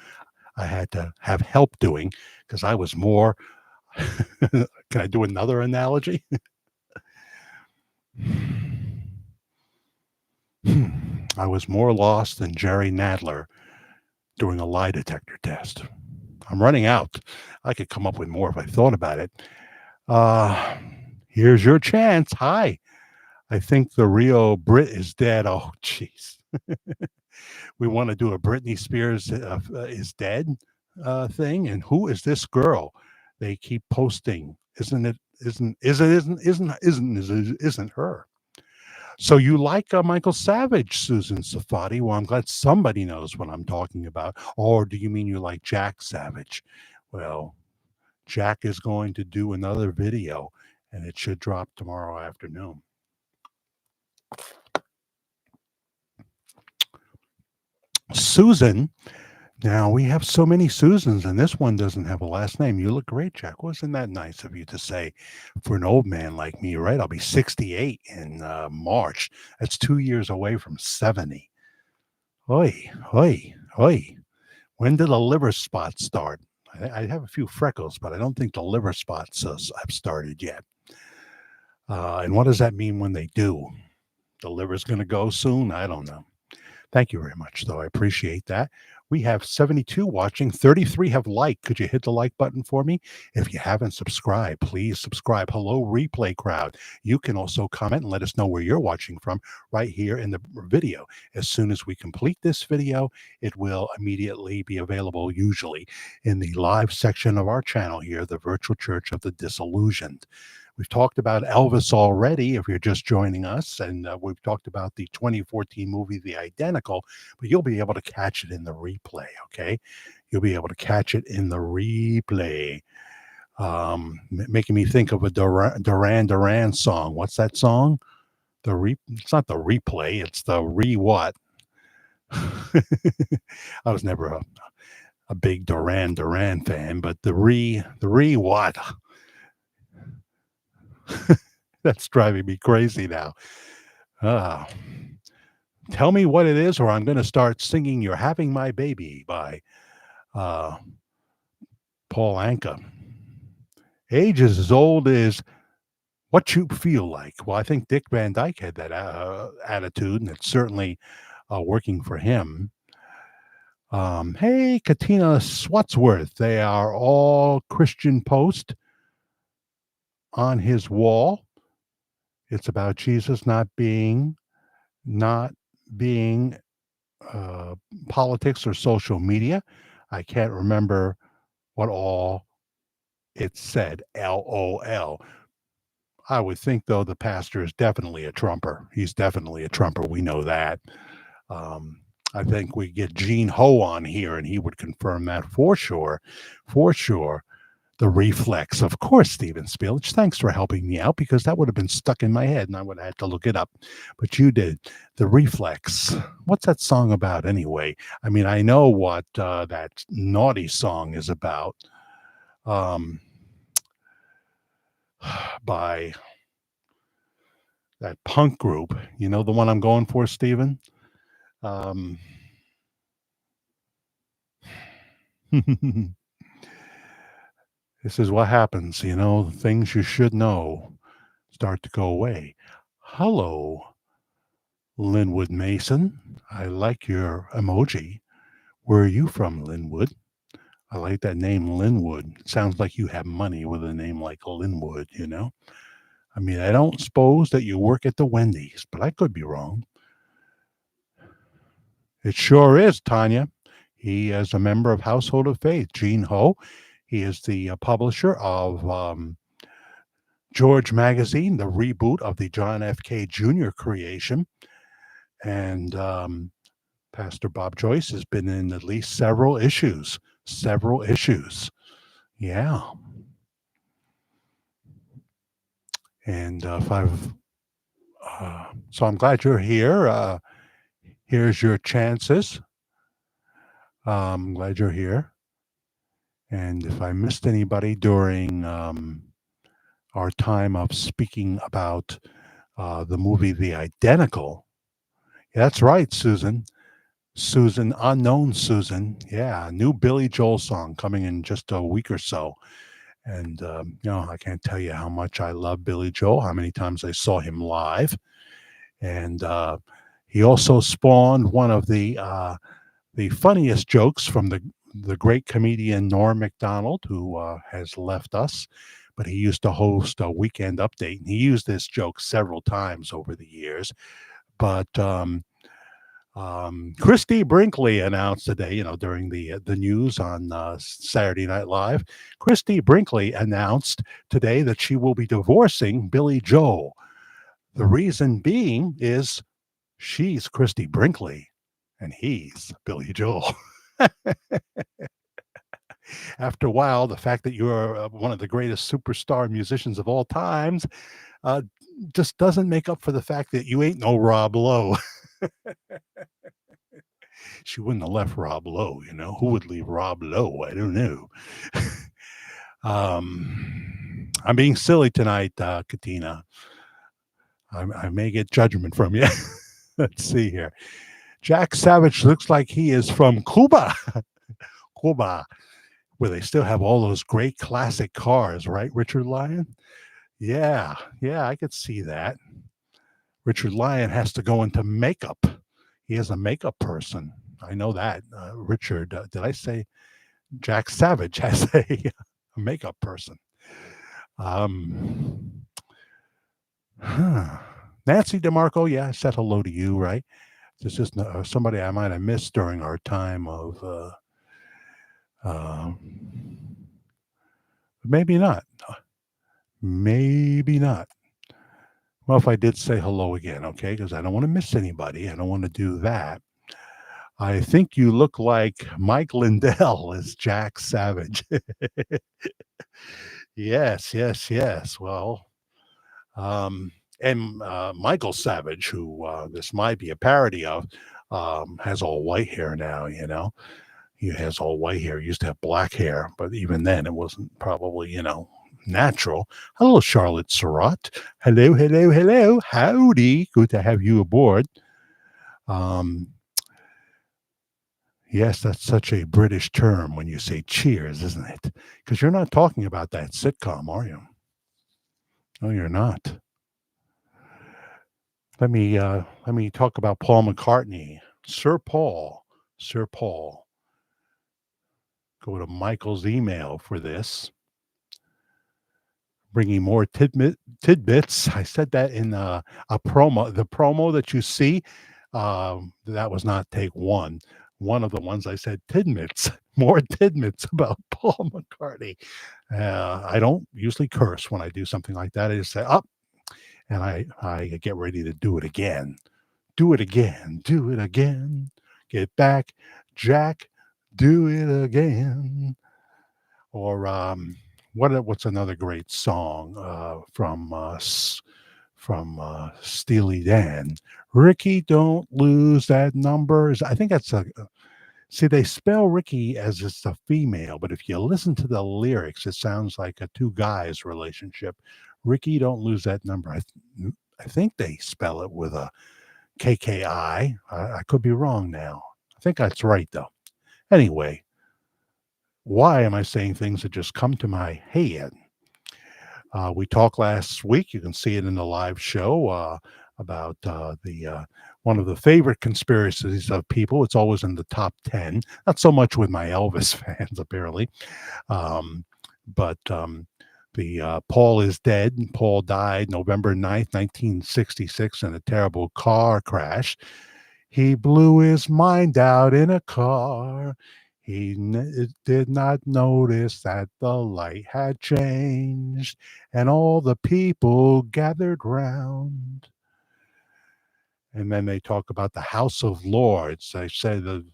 I had to have help doing, because I was more. Can I do another analogy? I was more lost than Jerry Nadler doing a lie detector test. I'm running out. I could come up with more if I thought about it. Uh, Here's your chance. Hi. I think the Rio Brit is dead. Oh, jeez. We want to do a Britney Spears is dead thing. And who is this girl? They keep posting. Isn't her? So you like Michael Savage, Susan Safadi? Well, I'm glad somebody knows what I'm talking about. Or do you mean you like Jack Savage? Well, Jack is going to do another video, and it should drop tomorrow afternoon. Susan. Now we have so many Susans, and this one doesn't have a last name. You look great, Jack. Wasn't that nice of you to say for an old man like me, right? I'll be 68 in March. That's 2 years away from 70. Oi, oi, oi. When did the liver spots start? I have a few freckles, but I don't think the liver spots have started yet. And what does that mean when they do? The liver's going to go soon? I don't know. Thank you very much, though. I appreciate that. We have 72 watching. 33 have liked. Could you hit the like button for me? If you haven't subscribed, please subscribe. Hello, replay crowd. You can also comment and let us know where you're watching from right here in the video. As soon as we complete this video, it will immediately be available, usually in the live section of our channel here, the Virtual Church of the Disillusioned. We've talked about Elvis already, if you're just joining us, and we've talked about the 2014 movie, The Identical, but you'll be able to catch it in the replay, okay? You'll be able to catch it in the replay. Making me think of a Duran Duran song. What's that song? It's not the replay, it's the what? I was never a big Duran Duran fan, but the what? That's driving me crazy now. Tell me what it is, or I'm going to start singing You're Having My Baby by Paul Anka. Age is as old as what you feel like. Well, I think Dick Van Dyke had that attitude, and it's certainly working for him. Hey, Katina Swatsworth. They are all Christian Post on his wall. It's about Jesus not being politics or social media. I can't remember what all it said. LOL. I would think, though, the pastor is definitely a Trumper. He's definitely a Trumper. We know that. I think we get Gene Ho on here, and he would confirm that for sure. For sure. The reflex. Of course, Steven Spielich. Thanks for helping me out, because that would have been stuck in my head and I would have had to look it up. But you did. The reflex. What's that song about anyway? I mean, I know what that naughty song is about by that punk group. You know the one I'm going for, Steven? This is what happens, things you should know start to go away. Hello, Linwood Mason. I like your emoji. Where are you from, Linwood? I like that name, Linwood. It sounds like you have money with a name like Linwood, I mean, I don't suppose that you work at the Wendy's, but I could be wrong. It sure is, Tanya. He is a member of Household of Faith. Gene Ho. He is the publisher of George Magazine, the reboot of the John F. K. Jr. creation. And Pastor Bob Joyce has been in at least several issues. Yeah. And so I'm glad you're here. Here's your chances. I'm glad you're here. And if I missed anybody during our time of speaking about the movie The Identical, that's right, Susan. Unknown Susan. Yeah, new Billy Joel song coming in just a week or so. And, I can't tell you how much I love Billy Joel, how many times I saw him live. And he also spawned one of the funniest jokes from the great comedian Norm Macdonald, who has left us. but he used to host a Weekend Update, and he used this joke several times over the years. But Christy Brinkley announced today, during the news on Saturday Night Live, Christy Brinkley announced today that she will be divorcing Billy Joel. The reason being is she's Christy Brinkley and he's Billy Joel. After a while, the fact that you're one of the greatest superstar musicians of all times uh, just doesn't make up for the fact that you ain't no Rob Lowe. She wouldn't have left Rob Lowe, Who would leave Rob Lowe? I don't know. I'm being silly tonight, Katina. I may get judgment from you. Let's see here. Jack Savage looks like he is from Cuba. Cuba, where they still have all those great classic cars, right, Richard Lyon? Yeah, I could see that. Richard Lyon has to go into makeup. He is a makeup person. I know that. Richard, did I say Jack Savage has a makeup person? Nancy DeMarco, yeah, I said hello to you, right? This is somebody I might have missed during our time of maybe not. Maybe not. Well, if I did say hello again, okay, because I don't want to miss anybody. I don't want to do that. I think you look like Mike Lindell as Jack Savage. Yes. Well, and Michael Savage, who this might be a parody of, has all white hair now, He has all white hair. He used to have black hair, but even then it wasn't probably, natural. Hello, Charlotte Surratt. Hello. Howdy. Good to have you aboard. Yes, that's such a British term when you say cheers, isn't it? Because you're not talking about that sitcom, are you? No, you're not. Let me talk about Paul McCartney. Sir Paul. Go to Michael's email for this. Bringing more tidbits. I said that in a promo. The promo that you see, that was not take one. One of the ones I said tidbits, more tidbits about Paul McCartney. I don't usually curse when I do something like that. I just say up, and I get ready to do it again. Do it again. Get back, Jack. Do it again. Or what's another great song from Steely Dan? Ricky, don't lose that number. I think that's see, they spell Ricky as it's a female, but if you listen to the lyrics, it sounds like a two guys relationship. Ricky, don't lose that number. I think they spell it with a KKI. I could be wrong now. I think that's right though. Anyway, why am I saying things that just come to my head? We talked last week. You can see it in the live show about the one of the favorite conspiracies of people. It's always in the top 10. Not so much with my Elvis fans, apparently. But Paul is dead. Paul died November 9th, 1966 in a terrible car crash. He blew his mind out in a car. He did not notice that the light had changed and all the people gathered round. And then they talk about the House of Lords. They say that,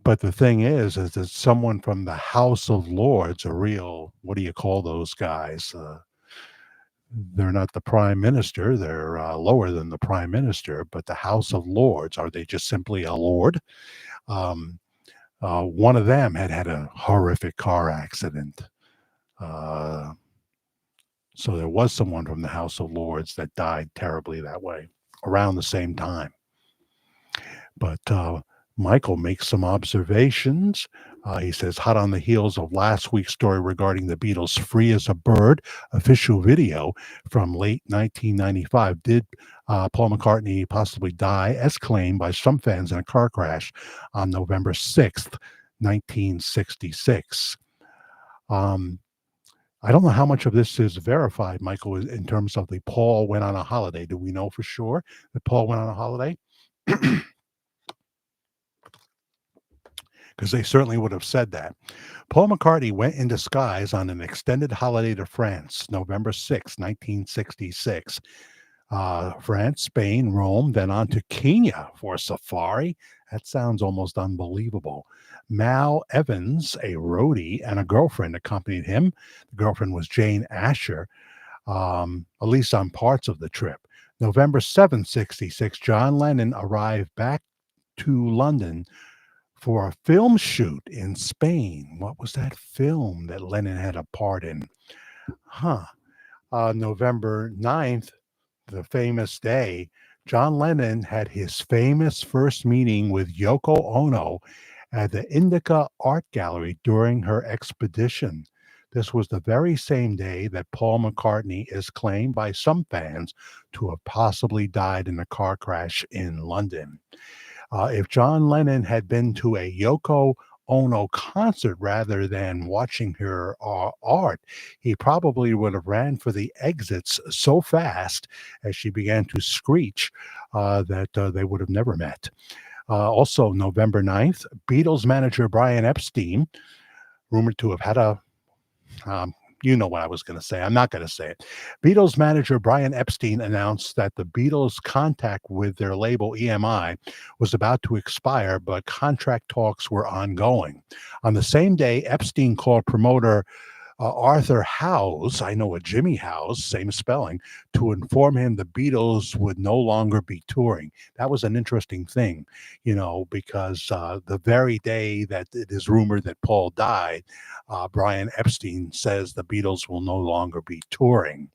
but the thing is that someone from the House of Lords, a real, what do you call those guys? They're not the prime minister. They're lower than the prime minister, but the House of Lords, are they just simply a lord? One of them had a horrific car accident. So there was someone from the House of Lords that died terribly that way around the same time. But Michael makes some observations. He says, hot on the heels of last week's story regarding the Beatles' Free as a Bird official video from late 1995, did Paul McCartney possibly die, as claimed by some fans, in a car crash on November 6th, 1966? I don't know how much of this is verified, Michael, in terms of the Paul went on a holiday. Do we know for sure that Paul went on a holiday? Because they certainly would have said that. Paul McCartney went in disguise on an extended holiday to France, November 6, 1966. France, Spain, Rome, then on to Kenya for a safari. That sounds almost unbelievable. Mal Evans, a roadie, and a girlfriend accompanied him. The girlfriend was Jane Asher, at least on parts of the trip. November 7, 1966, John Lennon arrived back to London for a film shoot in Spain. What was that film that Lennon had a part in? Huh. November 9th, the famous day, John Lennon had his famous first meeting with Yoko Ono at the Indica Art Gallery during her expedition. This was the very same day that Paul McCartney is claimed by some fans to have possibly died in a car crash in London. If John Lennon had been to a Yoko Ono concert rather than watching her art, he probably would have ran for the exits so fast as she began to screech that they would have never met. Also, November 9th, Beatles manager Brian Epstein, rumored to have had a you know what I was going to say. I'm not going to say it. Beatles manager Brian Epstein announced that the Beatles' contact with their label EMI was about to expire, but contract talks were ongoing. On the same day, Epstein called promoter Arthur Howes, I know a Jimmy Howes, same spelling, to inform him the Beatles would no longer be touring. That was an interesting thing, because the very day that it is rumored that Paul died, Brian Epstein says the Beatles will no longer be touring.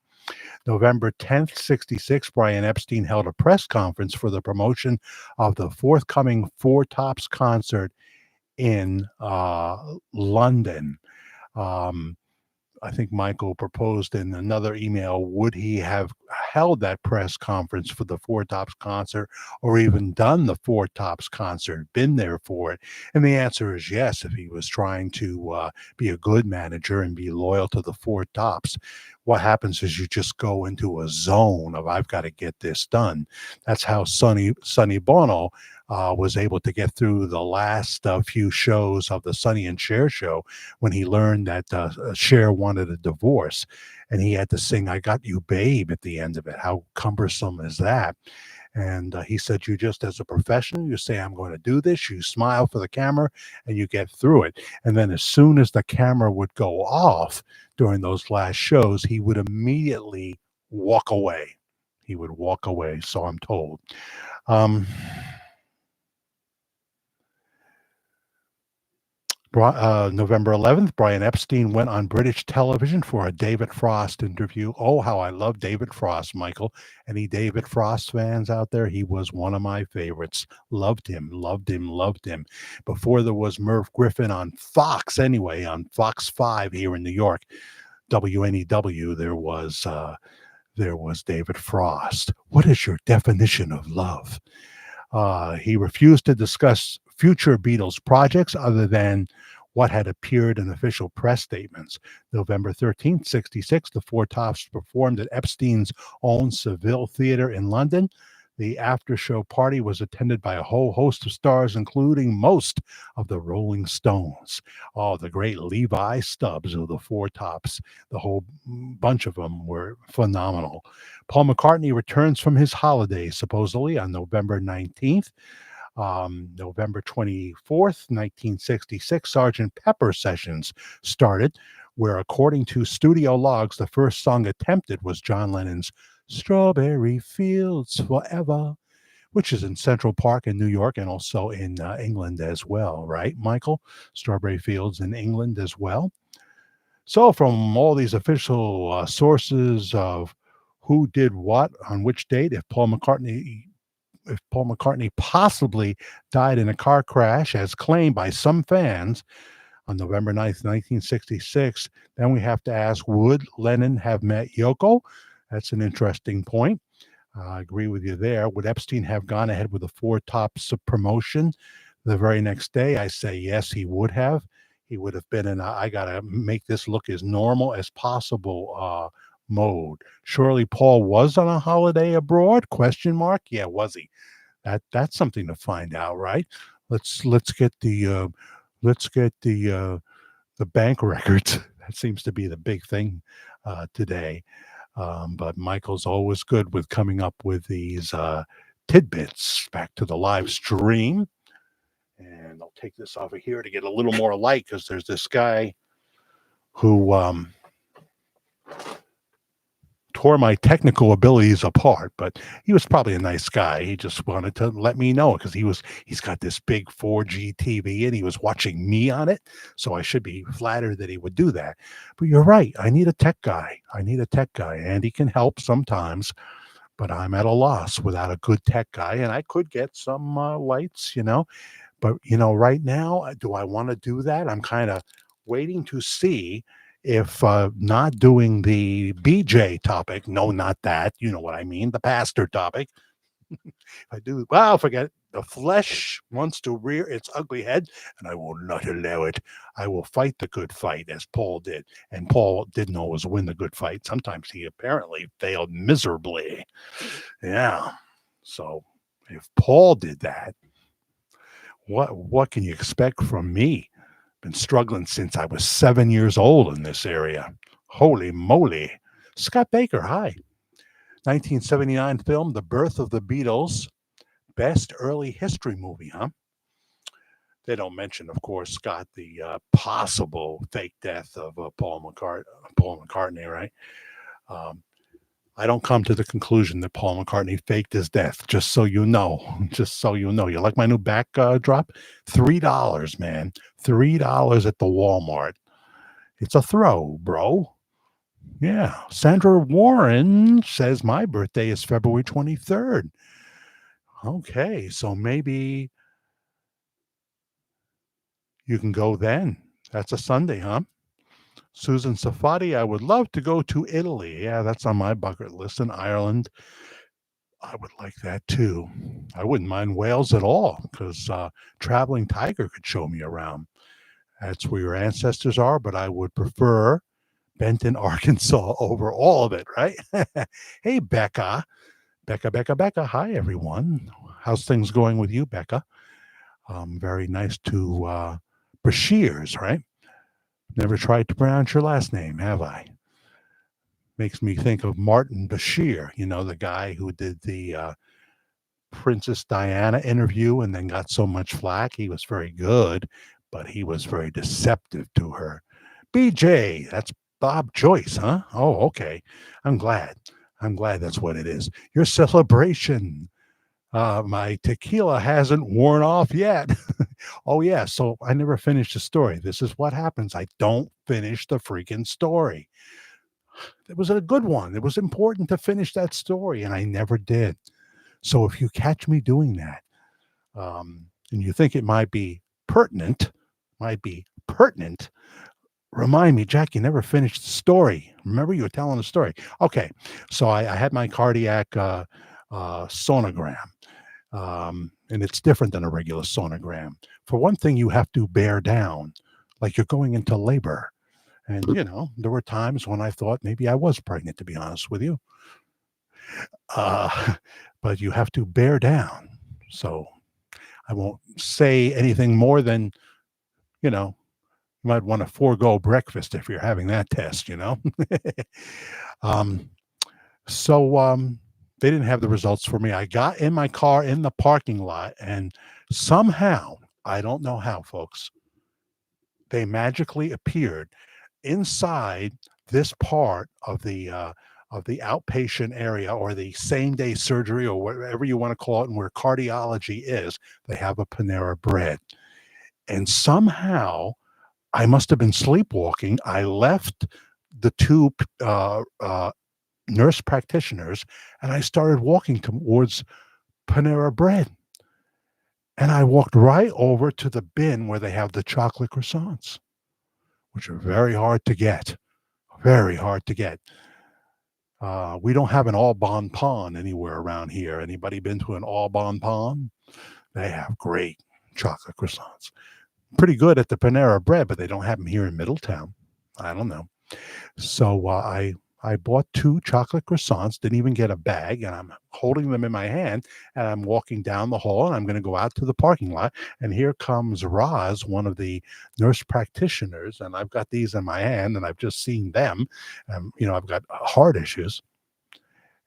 November 10th, 66, Brian Epstein held a press conference for the promotion of the forthcoming Four Tops concert in London. Um, I think Michael proposed in another email, would he have held that press conference for the Four Tops concert or even done the Four Tops concert, been there for it? And the answer is yes, if he was trying to be a good manager and be loyal to the Four Tops. What happens is you just go into a zone of, I've got to get this done. That's how Sonny Bono was able to get through the last few shows of the Sonny and Cher show when he learned that Cher wanted a divorce, and he had to sing "I Got You, Babe" at the end of it. How cumbersome is that? And he said, you just, as a professional, you say, I'm going to do this. You smile for the camera and you get through it. And then as soon as the camera would go off during those last shows, he would immediately walk away. He would walk away, so I'm told. Um, November 11th, Brian Epstein went on British television for a David Frost interview. Oh, how I love David Frost, Michael. Any David Frost fans out there? He was one of my favorites. Loved him, loved him, loved him. Before there was Merv Griffin on Fox, anyway, on Fox 5 here in New York, WNEW, there was David Frost. What is your definition of love? He refused to discuss future Beatles projects other than what had appeared in official press statements. November 13th, 1966, the Four Tops performed at Epstein's own Seville Theatre in London. The after-show party was attended by a whole host of stars, including most of the Rolling Stones. Oh, the great Levi Stubbs of the Four Tops. The whole bunch of them were phenomenal. Paul McCartney returns from his holiday, supposedly on November 19th. November 24th, 1966, Sgt. Pepper sessions started, where, according to studio logs, the first song attempted was John Lennon's Strawberry Fields Forever, which is in Central Park in New York and also in England as well, right, Michael? Strawberry Fields in England as well. So, from all these official sources of who did what on which date, if Paul McCartney possibly died in a car crash, as claimed by some fans on November 9th, 1966, then we have to ask, would Lennon have met Yoko? That's an interesting point. I agree with you there. Would Epstein have gone ahead with the Four Tops promotion the very next day? I say yes, he would have. he would have been in a, I got to make this look as normal as possible mode. Surely Paul was on a holiday abroad? Question mark. Yeah, was he? That's something to find out, right? Let's get the bank records. That seems to be the big thing today. But Michael's always good with coming up with these tidbits. Back to the live stream. And I'll take this off of here to get a little more light because there's this guy who tore my technical abilities apart, but he was probably a nice guy. He just wanted to let me know because he's got this big 4G TV and he was watching me on it. So I should be flattered that he would do that. But you're right. I need a tech guy. Andy can help sometimes, but I'm at a loss without a good tech guy. And I could get some lights, But, right now, do I want to do that? I'm kind of waiting to see if not doing the BJ topic, no, not that, you know what I mean, the pastor topic. I do, well, forget it. The flesh wants to rear its ugly head, and I will not allow it. I will fight the good fight, as Paul did. And Paul didn't always win the good fight. Sometimes he apparently failed miserably. Yeah. So if Paul did that, what can you expect from me? Been struggling since I was 7 years old in this area. Holy moly. Scott Baker, hi. 1979 film, The Birth of the Beatles. Best early history movie, huh? They don't mention, of course, Scott, the possible fake death of Paul McCartney, right? I don't come to the conclusion that Paul McCartney faked his death, just so you know. Just so you know. You like my new back drop? $3, man. $3 at the Walmart. It's a throw, bro. Yeah. Sandra Warren says my birthday is February 23rd. Okay, so maybe you can go then. That's a Sunday, huh? Susan Safadi, I would love to go to Italy. Yeah, that's on my bucket list. In Ireland, I would like that too. I wouldn't mind Wales at all because Traveling Tiger could show me around. That's where your ancestors are, but I would prefer Benton, Arkansas over all of it, right? Hey, Becca. Becca. Hi, everyone. How's things going with you, Becca? Very nice to Brashears, right? Never tried to pronounce your last name, have I? Makes me think of Martin Bashir, the guy who did the Princess Diana interview and then got so much flack. He was very good, but he was very deceptive to her. BJ, that's Bob Joyce, huh? Oh, okay. I'm glad. That's what it is. Your celebration. My tequila hasn't worn off yet. Oh, yeah. So I never finished the story. This is what happens. I don't finish the freaking story. It was a good one. It was important to finish that story, and I never did. So if you catch me doing that, and you think it might be pertinent, remind me, Jack, you never finished the story. Remember, you were telling the story. Okay, so I had my cardiac sonogram, and it's different than a regular sonogram. For one thing, you have to bear down, like you're going into labor. And, there were times when I thought maybe I was pregnant, to be honest with you. But you have to bear down. So I won't say anything more than, you might want to forego breakfast if you're having that test, So they didn't have the results for me. I got in my car in the parking lot, and somehow, I don't know how, folks, they magically appeared inside this part of the outpatient area, or the same day surgery, or whatever you want to call it, and where cardiology is. They have a Panera Bread, and somehow I must have been sleepwalking. I left the two nurse practitioners, and I started walking towards Panera Bread. And I walked right over to the bin where they have the chocolate croissants, which are very hard to get. Very hard to get. We don't have an All Bon Pon anywhere around here. Anybody been to an All Bon Pon? They have great chocolate croissants. pretty good at the Panera Bread, but they don't have them here in Middletown. I don't know. So I bought two chocolate croissants, didn't even get a bag, and I'm holding them in my hand, and I'm walking down the hall, and I'm going to go out to the parking lot, and here comes Roz, one of the nurse practitioners, and I've got these in my hand, and I've just seen them, I've got heart issues,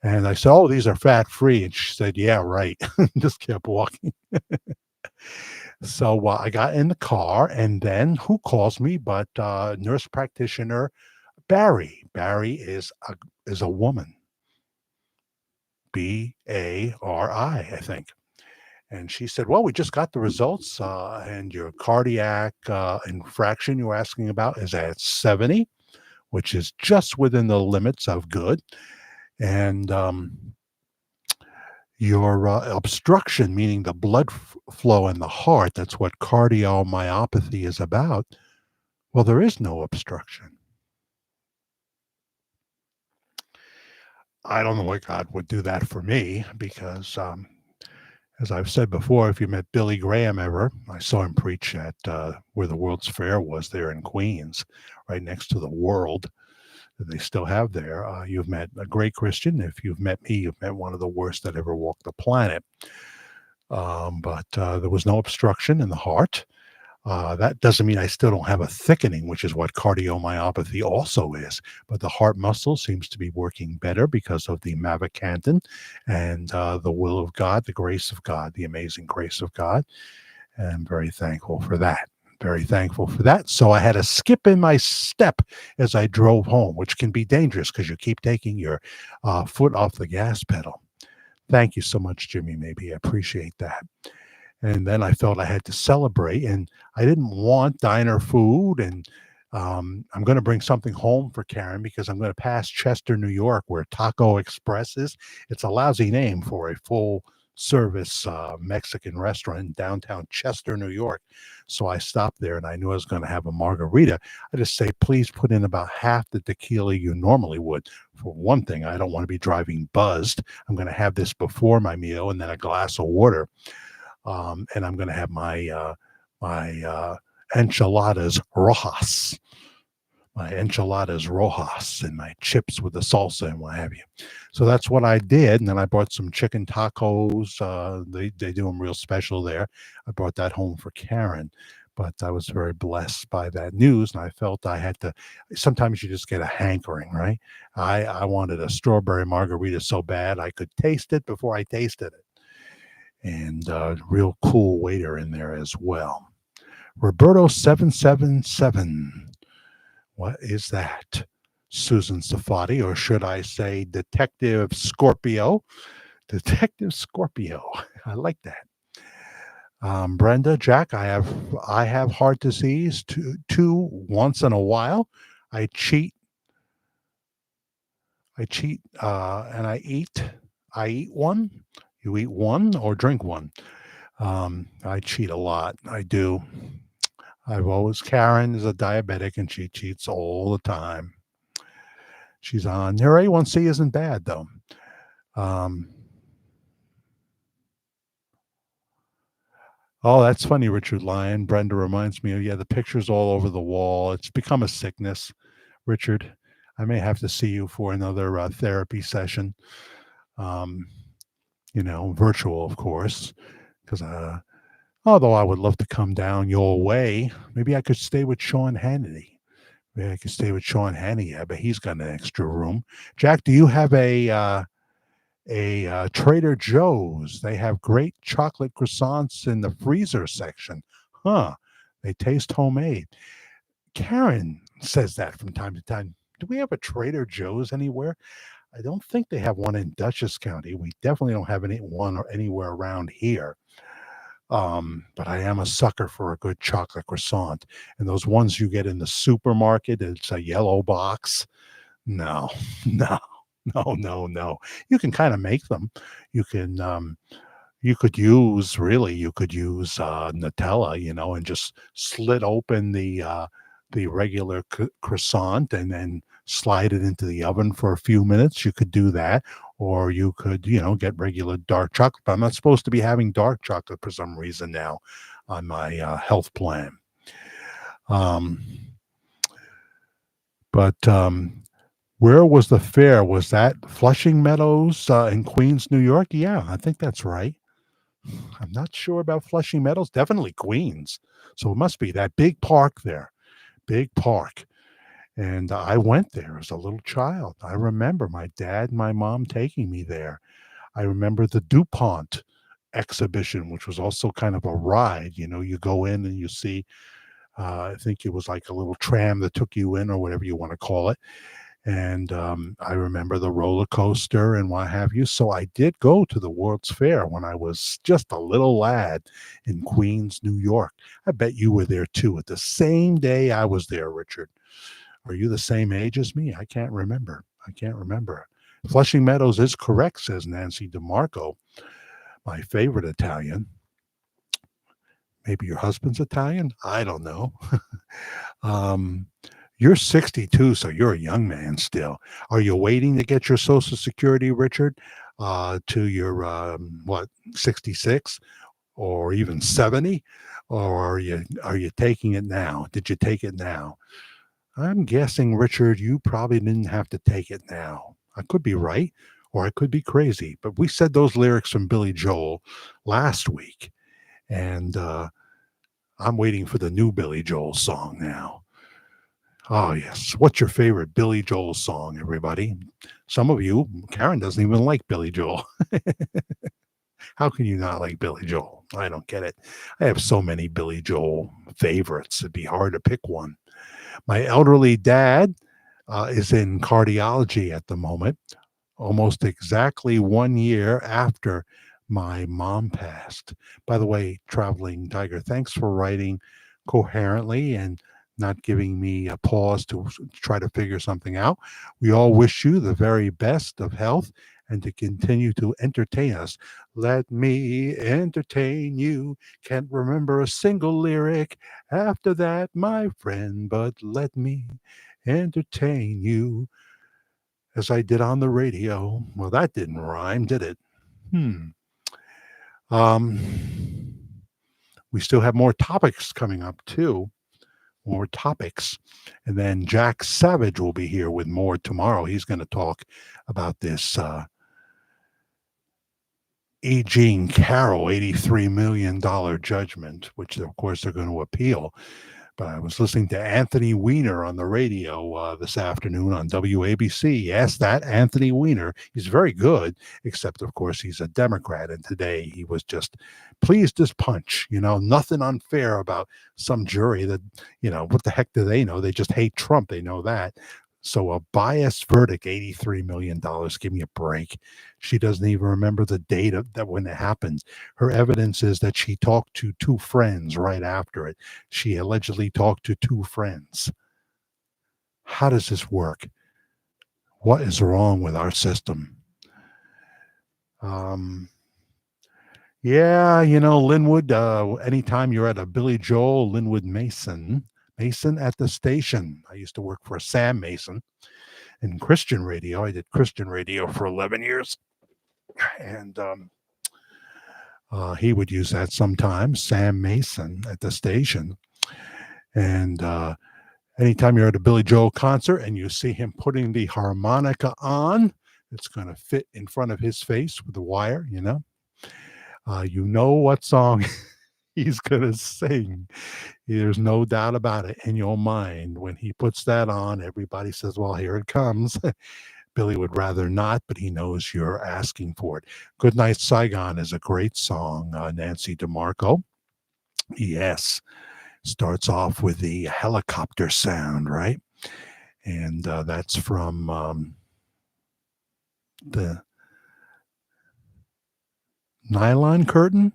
and I said, "Oh, these are fat free," and she said, "Yeah, right." Just kept walking. So I got in the car, and then who calls me but nurse practitioner Barry. Barry is a woman. Bari, I think. And she said, "Well, we just got the results, and your cardiac infraction you were asking about is at 70, which is just within the limits of good. And your obstruction, meaning the blood flow in the heart, that's what cardiomyopathy is about. Well, there is no obstruction." I don't know why God would do that for me because, as I've said before, if you met Billy Graham ever, I saw him preach at where the World's Fair was there in Queens, right next to the World that they still have there. You've met a great Christian. If you've met me, you've met one of the worst that ever walked the planet. But there was no obstruction in the heart. That doesn't mean I still don't have a thickening, which is what cardiomyopathy also is. But the heart muscle seems to be working better because of the mavacamten and the will of God, the grace of God, the amazing grace of God. And I'm very thankful for that. Very thankful for that. So I had a skip in my step as I drove home, which can be dangerous because you keep taking your foot off the gas pedal. Thank you so much, Jimmy. Maybe I appreciate that. And then I felt I had to celebrate, and I didn't want diner food. And I'm going to bring something home for Karen because I'm going to pass Chester, New York, where Taco Express is. It's a lousy name for a full service Mexican restaurant in downtown Chester, New York. So I stopped there, and I knew I was going to have a margarita. I just say, please put in about half the tequila you normally would. For one thing, I don't want to be driving buzzed. I'm going to have this before my meal and then a glass of water. And I'm going to have my enchiladas rojas, and my chips with the salsa and what have you. So that's what I did. And then I brought some chicken tacos. They do them real special there. I brought that home for Karen. But I was very blessed by that news, and I felt I had to. Sometimes you just get a hankering, right? I wanted a strawberry margarita so bad I could taste it before I tasted it. And real cool waiter in there as well. Roberto 777. What is that? Susan Safati, or should I say Detective Scorpio? Detective Scorpio. I like that. Brenda, Jack, I have heart disease two once in a while. I cheat, and I eat one. You eat one or drink one. I cheat a lot. I do. Karen is a diabetic and she cheats all the time. She's on. Her A1C isn't bad though. Oh, that's funny, Richard Lyon. Brenda reminds me of, yeah, the pictures all over the wall. It's become a sickness, Richard. I may have to see you for another therapy session. Virtual, of course, because although I would love to come down your way, maybe I could stay with Sean Hannity. Maybe I could stay with Sean Hannity. Yeah, but he's got an extra room. Jack, do you have a Trader Joe's? They have great chocolate croissants in the freezer section. Huh? They taste homemade. Karen says that from time to time. Do we have a Trader Joe's anywhere? I don't think they have one in Dutchess County. We definitely don't have one or anywhere around here. But I am a sucker for a good chocolate croissant. And those ones you get in the supermarket, it's a yellow box. No, no, no. You can kind of make them. You can, you could use Nutella, and just slit open the regular croissant and then slide it into the oven for a few minutes. You could do that. Or you could, get regular dark chocolate. But I'm not supposed to be having dark chocolate for some reason now on my health plan. Um, but where was the fair? Was that Flushing Meadows in Queens, New York? Yeah, I think that's right. I'm not sure about Flushing Meadows. Definitely Queens. So it must be that big park there. Big park. And I went there as a little child. I remember my dad and my mom taking me there. I remember the DuPont exhibition, which was also kind of a ride. You know, you go in and you see, I think it was like a little tram that took you in or whatever you want to call it. And I remember the roller coaster and what have you. So I did go to the World's Fair when I was just a little lad in Queens, New York. I bet you were there too at the same day I was there, Richard. Are you the same age as me? I can't remember. I can't remember. Flushing Meadows is correct, says Nancy DeMarco, my favorite Italian. Maybe your husband's Italian? I don't know. um, you're 62, so you're a young man still. Are you waiting to get your Social Security, Richard, to your, what, 66 or even 70? Or are you taking it now? Did you take it now? I'm guessing, Richard, you probably didn't have to take it now. I could be right, or I could be crazy. But we said those lyrics from Billy Joel last week, and I'm waiting for the new Billy Joel song now. Oh, yes. What's your favorite Billy Joel song, everybody? Some of you, Karen doesn't even like Billy Joel. How can you not like Billy Joel? I don't get it. I have so many Billy Joel favorites. It'd be hard to pick one. My elderly dad is in cardiology at the moment, almost exactly 1 year after my mom passed. By the way, Traveling Tiger, thanks for writing coherently and not giving me a pause to try to figure something out. We all wish you the very best of health and to continue to entertain us. Let me entertain you. Can't remember a single lyric after that, my friend, but let me entertain you as I did on the radio. Well, that didn't rhyme, did it? Hmm. Um, we still have more topics coming up, too. More topics. And then Jack Savage will be here with more tomorrow. He's going to talk about this E. Jean Carroll $83 million judgment, which, of course, they're going to appeal. But I was listening to Anthony Weiner on the radio this afternoon on WABC. Yes, that Anthony Weiner. He's very good, except, of course, he's a Democrat. And today he was just pleased as punch. You know, nothing unfair about some jury that, what the heck do they know? They just hate Trump. They know that. So a biased verdict, $83 million. Give me a break. She doesn't even remember the date of that when it happened. Her evidence is that she talked to two friends right after it. She allegedly talked to two friends. How does this work? What is wrong with our system? Um, yeah, Linwood, anytime you're at a Billy Joel, Linwood Mason at the station. I used to work for Sam Mason in Christian radio. I did Christian radio for 11 years. And he would use that sometimes, Sam Mason at the station. And anytime you're at a Billy Joel concert and you see him putting the harmonica on, it's going to fit in front of his face with the wire, you know what song he's going to sing. There's no doubt about it in your mind. When he puts that on, everybody says, well, here it comes. Billy would rather not, but he knows you're asking for it. Good Night Saigon is a great song, Nancy DeMarco. Yes. Starts off with the helicopter sound, right? And that's from the nylon curtain,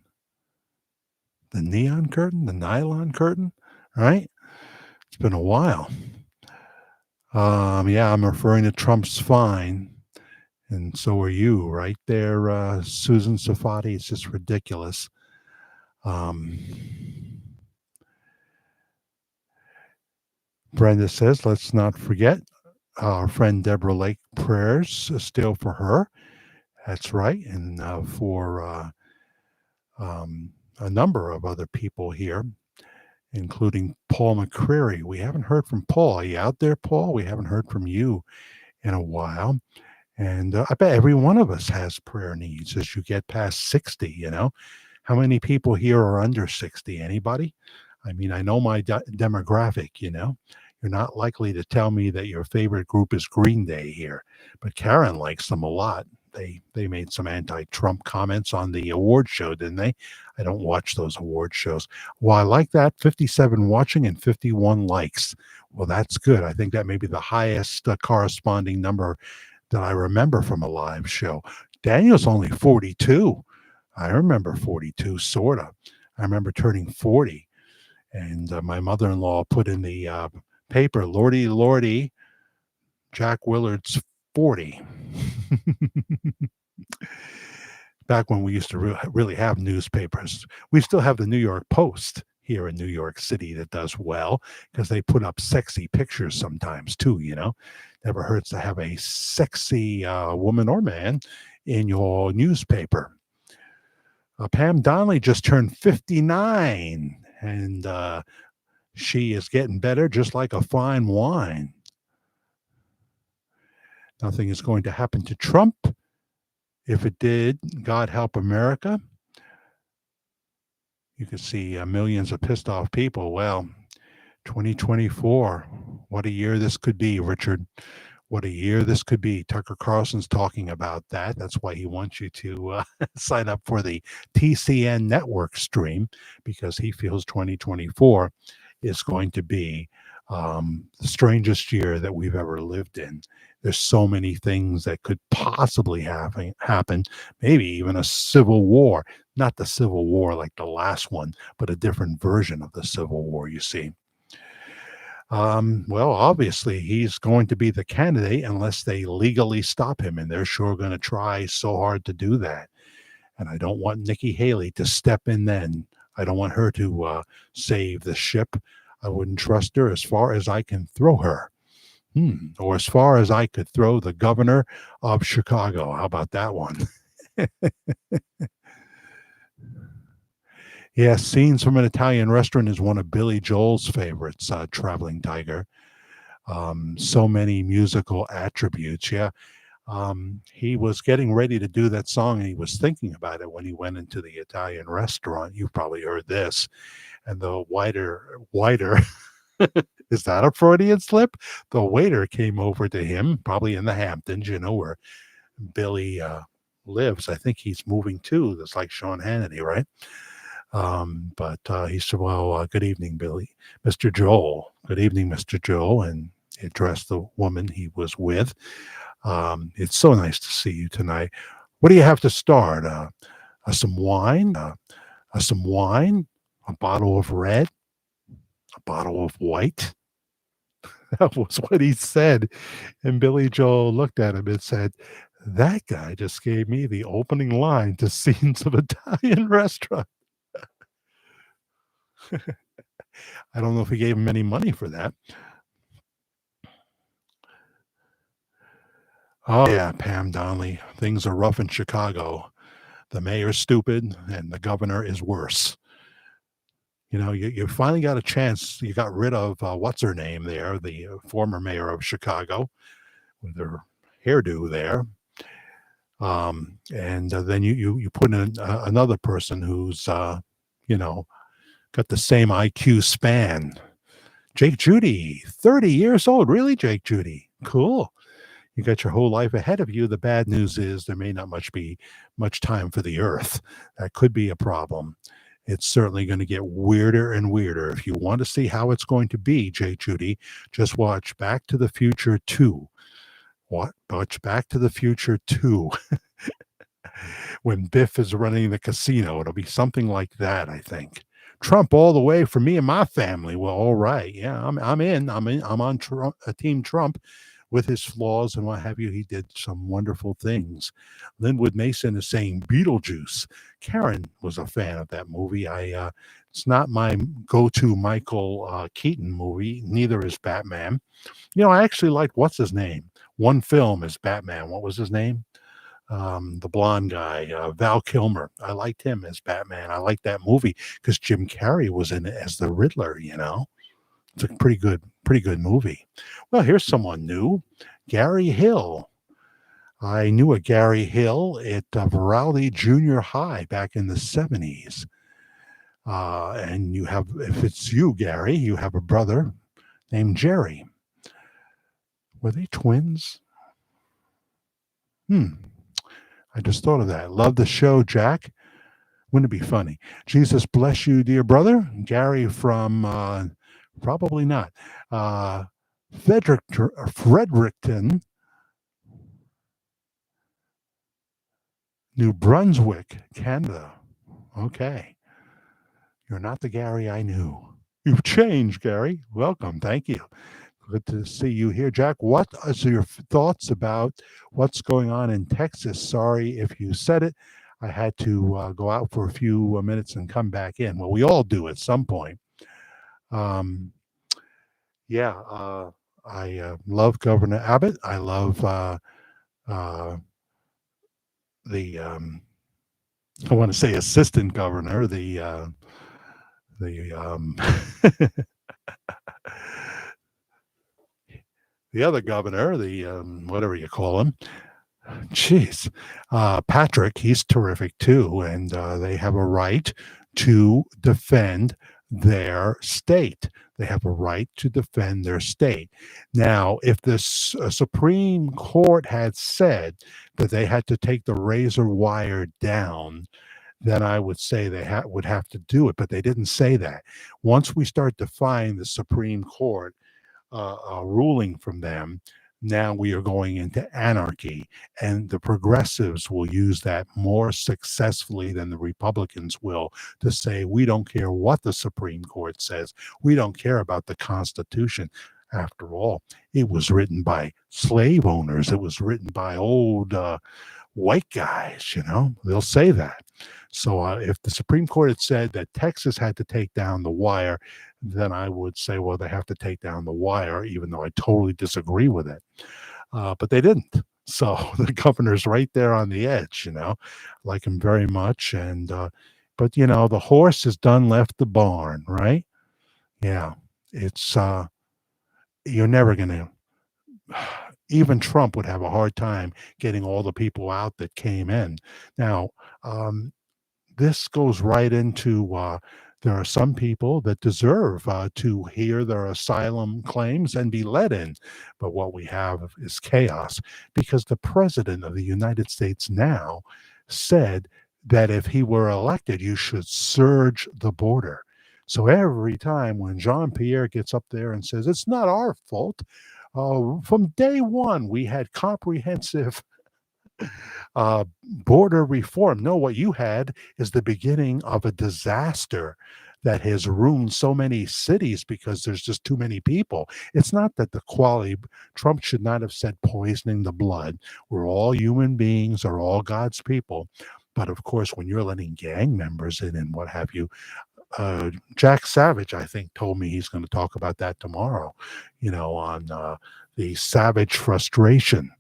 the neon curtain, the nylon curtain, right? It's been a while. Yeah, I'm referring to Trump's fine. And so are you, right there, Susan Safati. It's just ridiculous. Brenda says, let's not forget our friend Deborah Lake prayers still for her. That's right. And for a number of other people here. including Paul McCreary. We haven't heard from Paul. Are you out there, Paul? We haven't heard from you in a while. And I bet every one of us has prayer needs as you get past 60, you know. How many people here are under 60? Anybody? I mean, I know my demographic, you know. You're not likely to tell me that your favorite group is Green Day here, but Karen likes them a lot. They made some anti-Trump comments on the award show, didn't they? I don't watch those award shows. Well, I like that. 57 watching and 51 likes. Well, that's good. I think that may be the highest corresponding number that I remember from a live show. Daniel's only 42. I remember 42, sort of. I remember turning 40, and my mother-in-law put in the paper, Lordy, Lordy, Jack Willard's 40. Back when we used to really have newspapers. We still have the New York Post here in New York City that does well because they put up sexy pictures sometimes too, you know. Never hurts to have a sexy woman or man in your newspaper. Pam Donnelly just turned 59, and she is getting better just like a fine wine. Nothing is going to happen to Trump. If it did, God help America. You could see millions of pissed off people. Well, 2024, what a year this could be, Richard. What a year this could be. Tucker Carlson's talking about that. That's why he wants you to sign up for the TCN network stream, because he feels 2024 is going to be the strangest year that we've ever lived in. There's so many things that could possibly happen, maybe even a civil war. Not the Civil War like the last one, but a different version of the Civil War, you see. Well, obviously, he's going to be the candidate unless they legally stop him, and they're sure going to try so hard to do that. And I don't want Nikki Haley to step in then. I don't want her to save the ship. I wouldn't trust her as far as I can throw her. Or as far as I could throw the governor of Chicago. How about that one? Yeah, Scenes from an Italian Restaurant is one of Billy Joel's favorites, Traveling Tiger. So many musical attributes. Yeah. He was getting ready to do that song, and he was thinking about it when he went into the Italian restaurant. You've probably heard this. And the waiter, is that a Freudian slip? The waiter came over to him, probably in the Hamptons, you know, where Billy lives. I think he's moving too. That's like Sean Hannity, right? But he said, well, good evening, Billy. Mr. Joel. Good evening, Mr. Joel. And he addressed the woman he was with. It's so nice to see you tonight. What do you have to start? Some wine? Some wine? A bottle of red? A bottle of white? That was what he said. And Billy Joel looked at him and said, that guy just gave me the opening line to Scenes of Italian Restaurant. I don't know if he gave him any money for that. Oh, yeah, Pam Donnelly. Things are rough in Chicago. The mayor's stupid and the governor is worse. You know, you finally got a chance. You got rid of, what's her name there, the former mayor of Chicago, with her hairdo there. And then you put in another person who's, you know, got the same IQ span. Jake Judy, 30 years old. Really, Jake Judy? Cool. You got your whole life ahead of you. The bad news is there may not be much time for the earth. That could be a problem. It's certainly going to get weirder and weirder. If you want to see how it's going to be, Jake Judy, just watch Back to the Future 2. Watch Back to the Future 2. When Biff is running the casino, it'll be something like that, I think. Trump all the way for me and my family. Well, all right. Yeah, I'm in. I'm on Trump, Team Trump. With his flaws and what have you, he did some wonderful things. Linwood Mason is saying Beetlejuice. Karen was a fan of that movie. It's not my go-to Michael Keaton movie. Neither is Batman. You know, I actually liked, what's his name? One film is Batman. What was his name? the blonde guy, Val Kilmer. I liked him as Batman. I liked that movie because Jim Carrey was in it as the Riddler. It's a pretty good movie. Well, here's someone new, Gary Hill. I knew a Gary Hill at Virali Junior High back in the 70s. And if it's you, Gary, you have a brother named Jerry. Were they twins? I just thought of that. Love the show, Jack. Wouldn't it be funny? Jesus bless you, dear brother. Gary from, probably not, Fredericton, New Brunswick, Canada. Okay. You're not the Gary I knew. You've changed, Gary. Welcome. Thank you. Good to see you here, Jack. What are your thoughts about what's going on in Texas? Sorry if you said it. I had to go out for a few minutes and come back in. Well, we all do at some point. I love Governor Abbott. I love the I want to say assistant governor, the the other governor, the whatever you call him. Jeez, Patrick, he's terrific too, and they have a right to defend their state. They have a right to defend their state. Now, if the Supreme Court had said that they had to take the razor wire down, then I would say they would have to do it, but they didn't say that. Once we start defying the Supreme Court ruling from them, now we are going into anarchy, and the progressives will use that more successfully than the Republicans will to say, we don't care what the Supreme Court says. We don't care about the Constitution. After all, it was written by slave owners. It was written by old white guys, they'll say that. So if the Supreme Court had said that Texas had to take down the wire, then I would say, well, they have to take down the wire, even though I totally disagree with it. But they didn't. So the governor's right there on the edge, like him very much. And but the horse has done left the barn, right? Yeah, it's you're never gonna. Even Trump would have a hard time getting all the people out that came in. Now, this goes right into there are some people that deserve to hear their asylum claims and be let in. But what we have is chaos because the president of the United States now said that if he were elected, you should surge the border. So every time when Jean-Pierre gets up there and says, it's not our fault, from day one, we had comprehensive border reform. No, what you had is the beginning of a disaster that has ruined so many cities because there's just too many people. It's not that the quality, Trump should not have said poisoning the blood. We're all human beings, are all God's people. But of course, when you're letting gang members in and what have you, Jack Savage, I think, told me he's going to talk about that tomorrow, on the savage frustration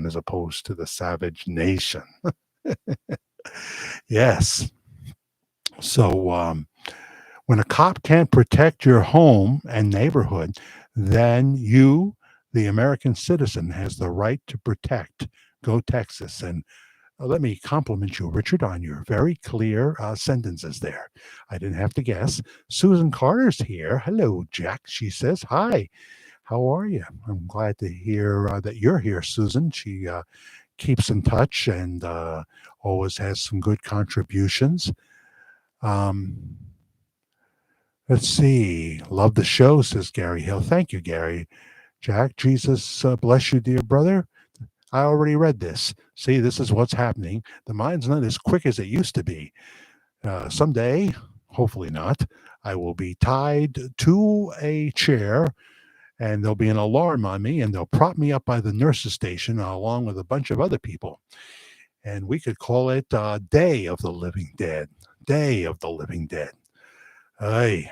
as opposed to the savage nation. Yes. So when a cop can't protect your home and neighborhood, then you, the American citizen, has the right to protect. Go Texas. And let me compliment you, Richard, on your very clear sentences there. I didn't have to guess. Susan Carter's here. Hello, Jack. She says, hi. How are you? I'm glad to hear that you're here, Susan. She keeps in touch and always has some good contributions. Let's see. Love the show, says Gary Hill. Thank you, Gary. Jack, Jesus bless you, dear brother. I already read this. See, this is what's happening. The mind's not as quick as it used to be. Someday, hopefully not, I will be tied to a chair and there'll be an alarm on me and they'll prop me up by the nurse's station along with a bunch of other people. And we could call it Day of the Living Dead. Day of the Living Dead. Hey.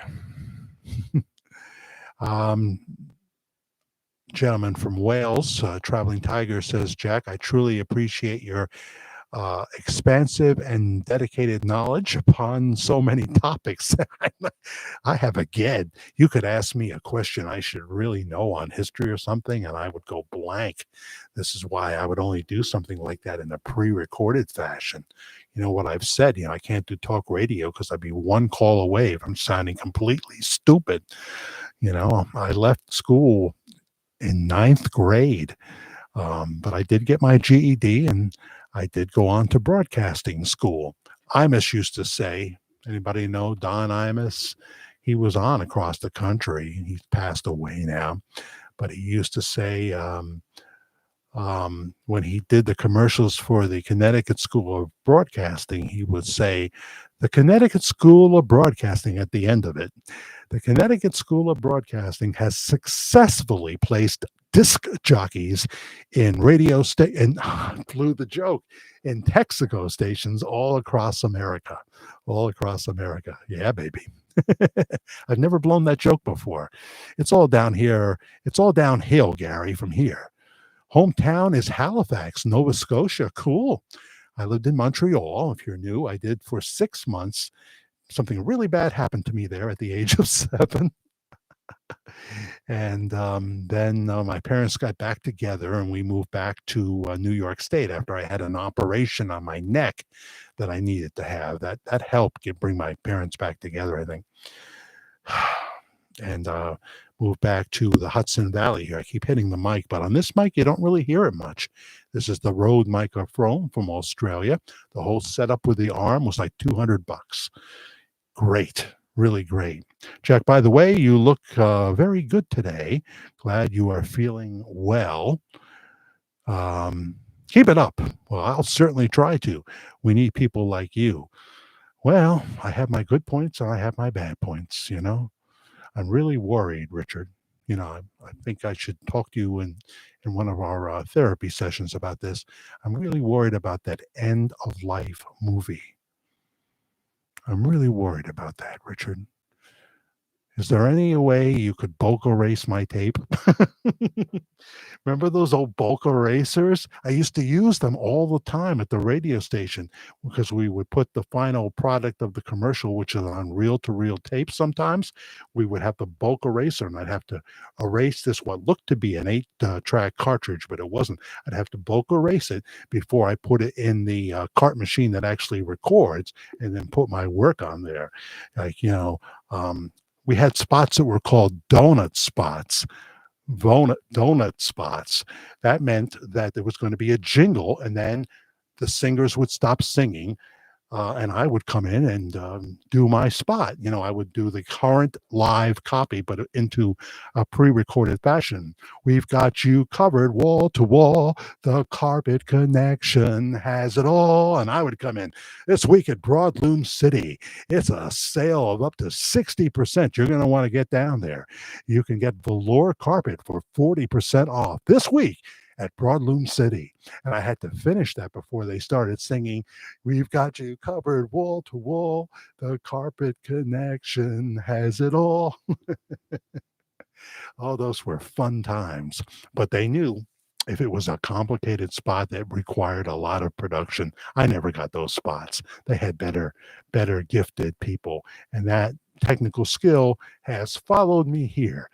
Gentleman from Wales, Traveling Tiger, says, Jack, I truly appreciate your expansive and dedicated knowledge upon so many topics. I have a ged. You could ask me a question I should really know on history or something, and I would go blank. This is why I would only do something like that in a pre-recorded fashion. You know what I've said, I can't do talk radio because I'd be one call away from sounding completely stupid. I left school in ninth grade, but I did get my GED, and I did go on to broadcasting school. Imus used to say, anybody know Don Imus? He was on across the country. He's passed away now, but he used to say, when he did the commercials for the Connecticut School of Broadcasting, he would say, the Connecticut School of Broadcasting at the end of it. The Connecticut School of Broadcasting has successfully placed disc jockeys in radio and blew the joke, in Texaco stations all across America. All across America. Yeah, baby. I've never blown that joke before. It's all down here. It's all downhill, Gary, from here. Hometown is Halifax, Nova Scotia. Cool. I lived in Montreal. If you're new, I did for 6 months. Something really bad happened to me there at the age of 7. And then my parents got back together, and we moved back to New York State after I had an operation on my neck that I needed to have. That helped bring my parents back together, I think. And moved back to the Hudson Valley here. I keep hitting the mic, but on this mic, you don't really hear it much. This is the Rode microphone from Australia. The whole setup with the arm was like $200. Great. Really great. Jack, by the way, you look very good today. Glad you are feeling well. Keep it up. Well, I'll certainly try to. We need people like you. Well, I have my good points and I have my bad points, I'm really worried, Richard. I think I should talk to you in one of our therapy sessions about this. I'm really worried about that end of life movie. I'm really worried about that, Richard. Is there any way you could bulk erase my tape? Remember those old bulk erasers? I used to use them all the time at the radio station because we would put the final product of the commercial, which is on reel-to-reel tape sometimes. We would have the bulk eraser, and I'd have to erase this, what looked to be an 8-track cartridge, but it wasn't. I'd have to bulk erase it before I put it in the cart machine that actually records, and then put my work on there. We had spots that were called donut spots. Donut spots. That meant that there was going to be a jingle, and then the singers would stop singing, and I would come in and do my spot. I would do the current live copy, but into a pre-recorded fashion. We've got you covered wall to wall. The Carpet Connection has it all. And I would come in this week at Broadloom City. It's a sale of up to 60%. You're going to want to get down there. You can get velour carpet for 40% off this week at Broadloom City. And I had to finish that before they started singing, we've got you covered wall to wall. The Carpet Connection has it all. Oh, those were fun times. But they knew if it was a complicated spot that required a lot of production, I never got those spots. They had better gifted people. And that technical skill has followed me here,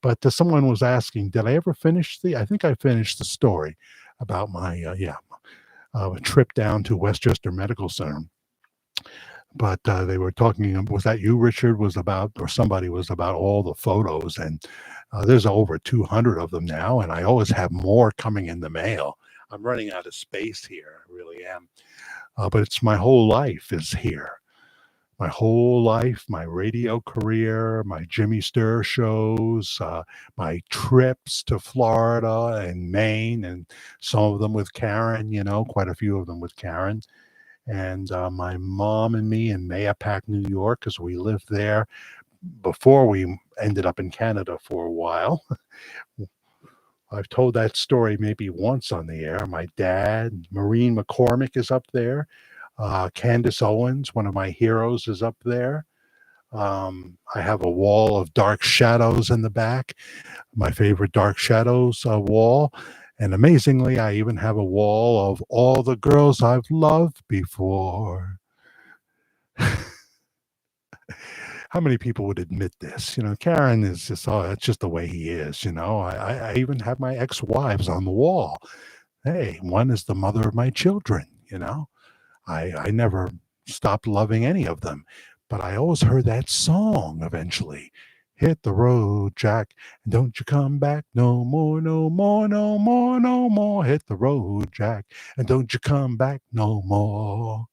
But someone was asking, did I ever finish I think I finished the story about my, trip down to Westchester Medical Center. But they were talking, was that you, Richard, or somebody was about all the photos. And there's over 200 of them now. And I always have more coming in the mail. I'm running out of space here. I really am. But it's my whole life is here. My whole life, my radio career, my Jimmy Sturr shows, my trips to Florida and Maine, and some of them with Karen, quite a few of them with Karen. And my mom and me in Mayapack, New York, because we lived there before we ended up in Canada for a while. I've told that story maybe once on the air. My dad, Maureen McCormick, is up there. Candace Owens, one of my heroes, is up there. I have a wall of dark shadows in the back, my favorite dark shadows wall. And amazingly, I even have a wall of all the girls I've loved before. How many people would admit this? Karen is just, oh, that's just the way he is. I even have my ex-wives on the wall. Hey, one is the mother of my children. I never stopped loving any of them, but I always heard that song eventually. Hit the road, Jack, and don't you come back no more, no more, no more, no more. Hit the road, Jack, and don't you come back no more.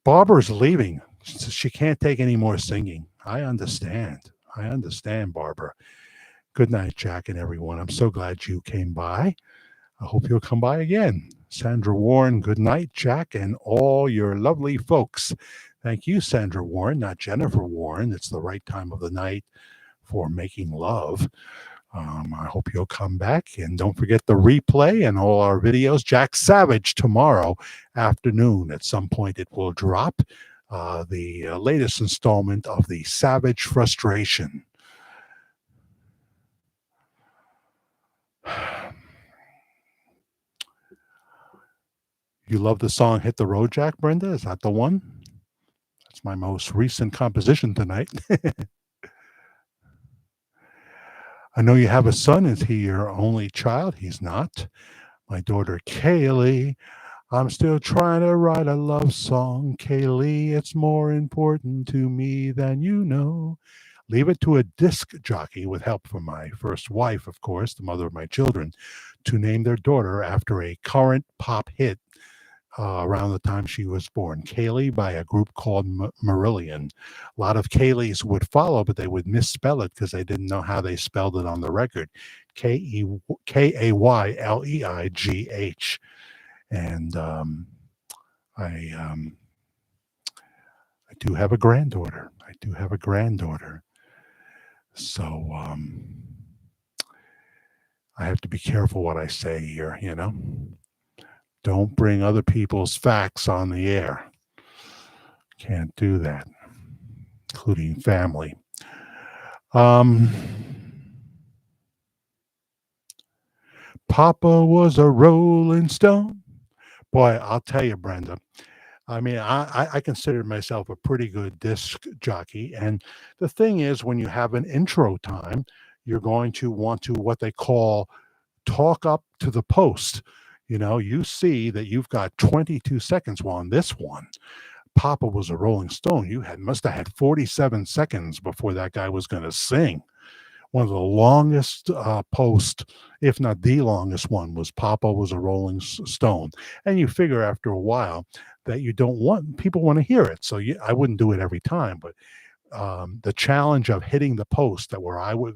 Barbara's leaving. She can't take any more singing. I understand. Barbara. Good night, Jack and everyone. I'm so glad you came by. I hope you'll come by again. Sandra Warren, good night, Jack, and all your lovely folks. Thank you, Sandra Warren, not Jennifer Warren. It's the right time of the night for making love. I hope you'll come back, and don't forget the replay and all our videos. Jack Savage tomorrow afternoon. At some point it will drop the latest installment of the Savage Frustration. You love the song Hit the Road, Jack, Brenda? Is that the one? That's my most recent composition tonight. I know you have a son. Is he your only child? He's not. My daughter, Kaylee. I'm still trying to write a love song, Kaylee. It's more important to me than you know. Leave it to a disc jockey with help from my first wife, of course, the mother of my children, to name their daughter after a current pop hit around the time she was born. Kaylee by a group called Marillion. A lot of Kayleys would follow, but they would misspell it because they didn't know how they spelled it on the record. Kayleigh. And I do have a granddaughter. So I have to be careful what I say here, Don't bring other people's facts on the air. Can't do that, including family. Papa was a Rolling Stone. Boy, I'll tell you, Brenda. I mean, I consider myself a pretty good disc jockey. And the thing is, when you have an intro time, you're going to want to what they call talk up to the post. You see that you've got 22 seconds. Well, on this one, Papa was a Rolling Stone. Must have had 47 seconds before that guy was going to sing. One of the longest posts, if not the longest one, was Papa was a Rolling Stone. And you figure after a while that people want to hear it. So I wouldn't do it every time, but the challenge of hitting the post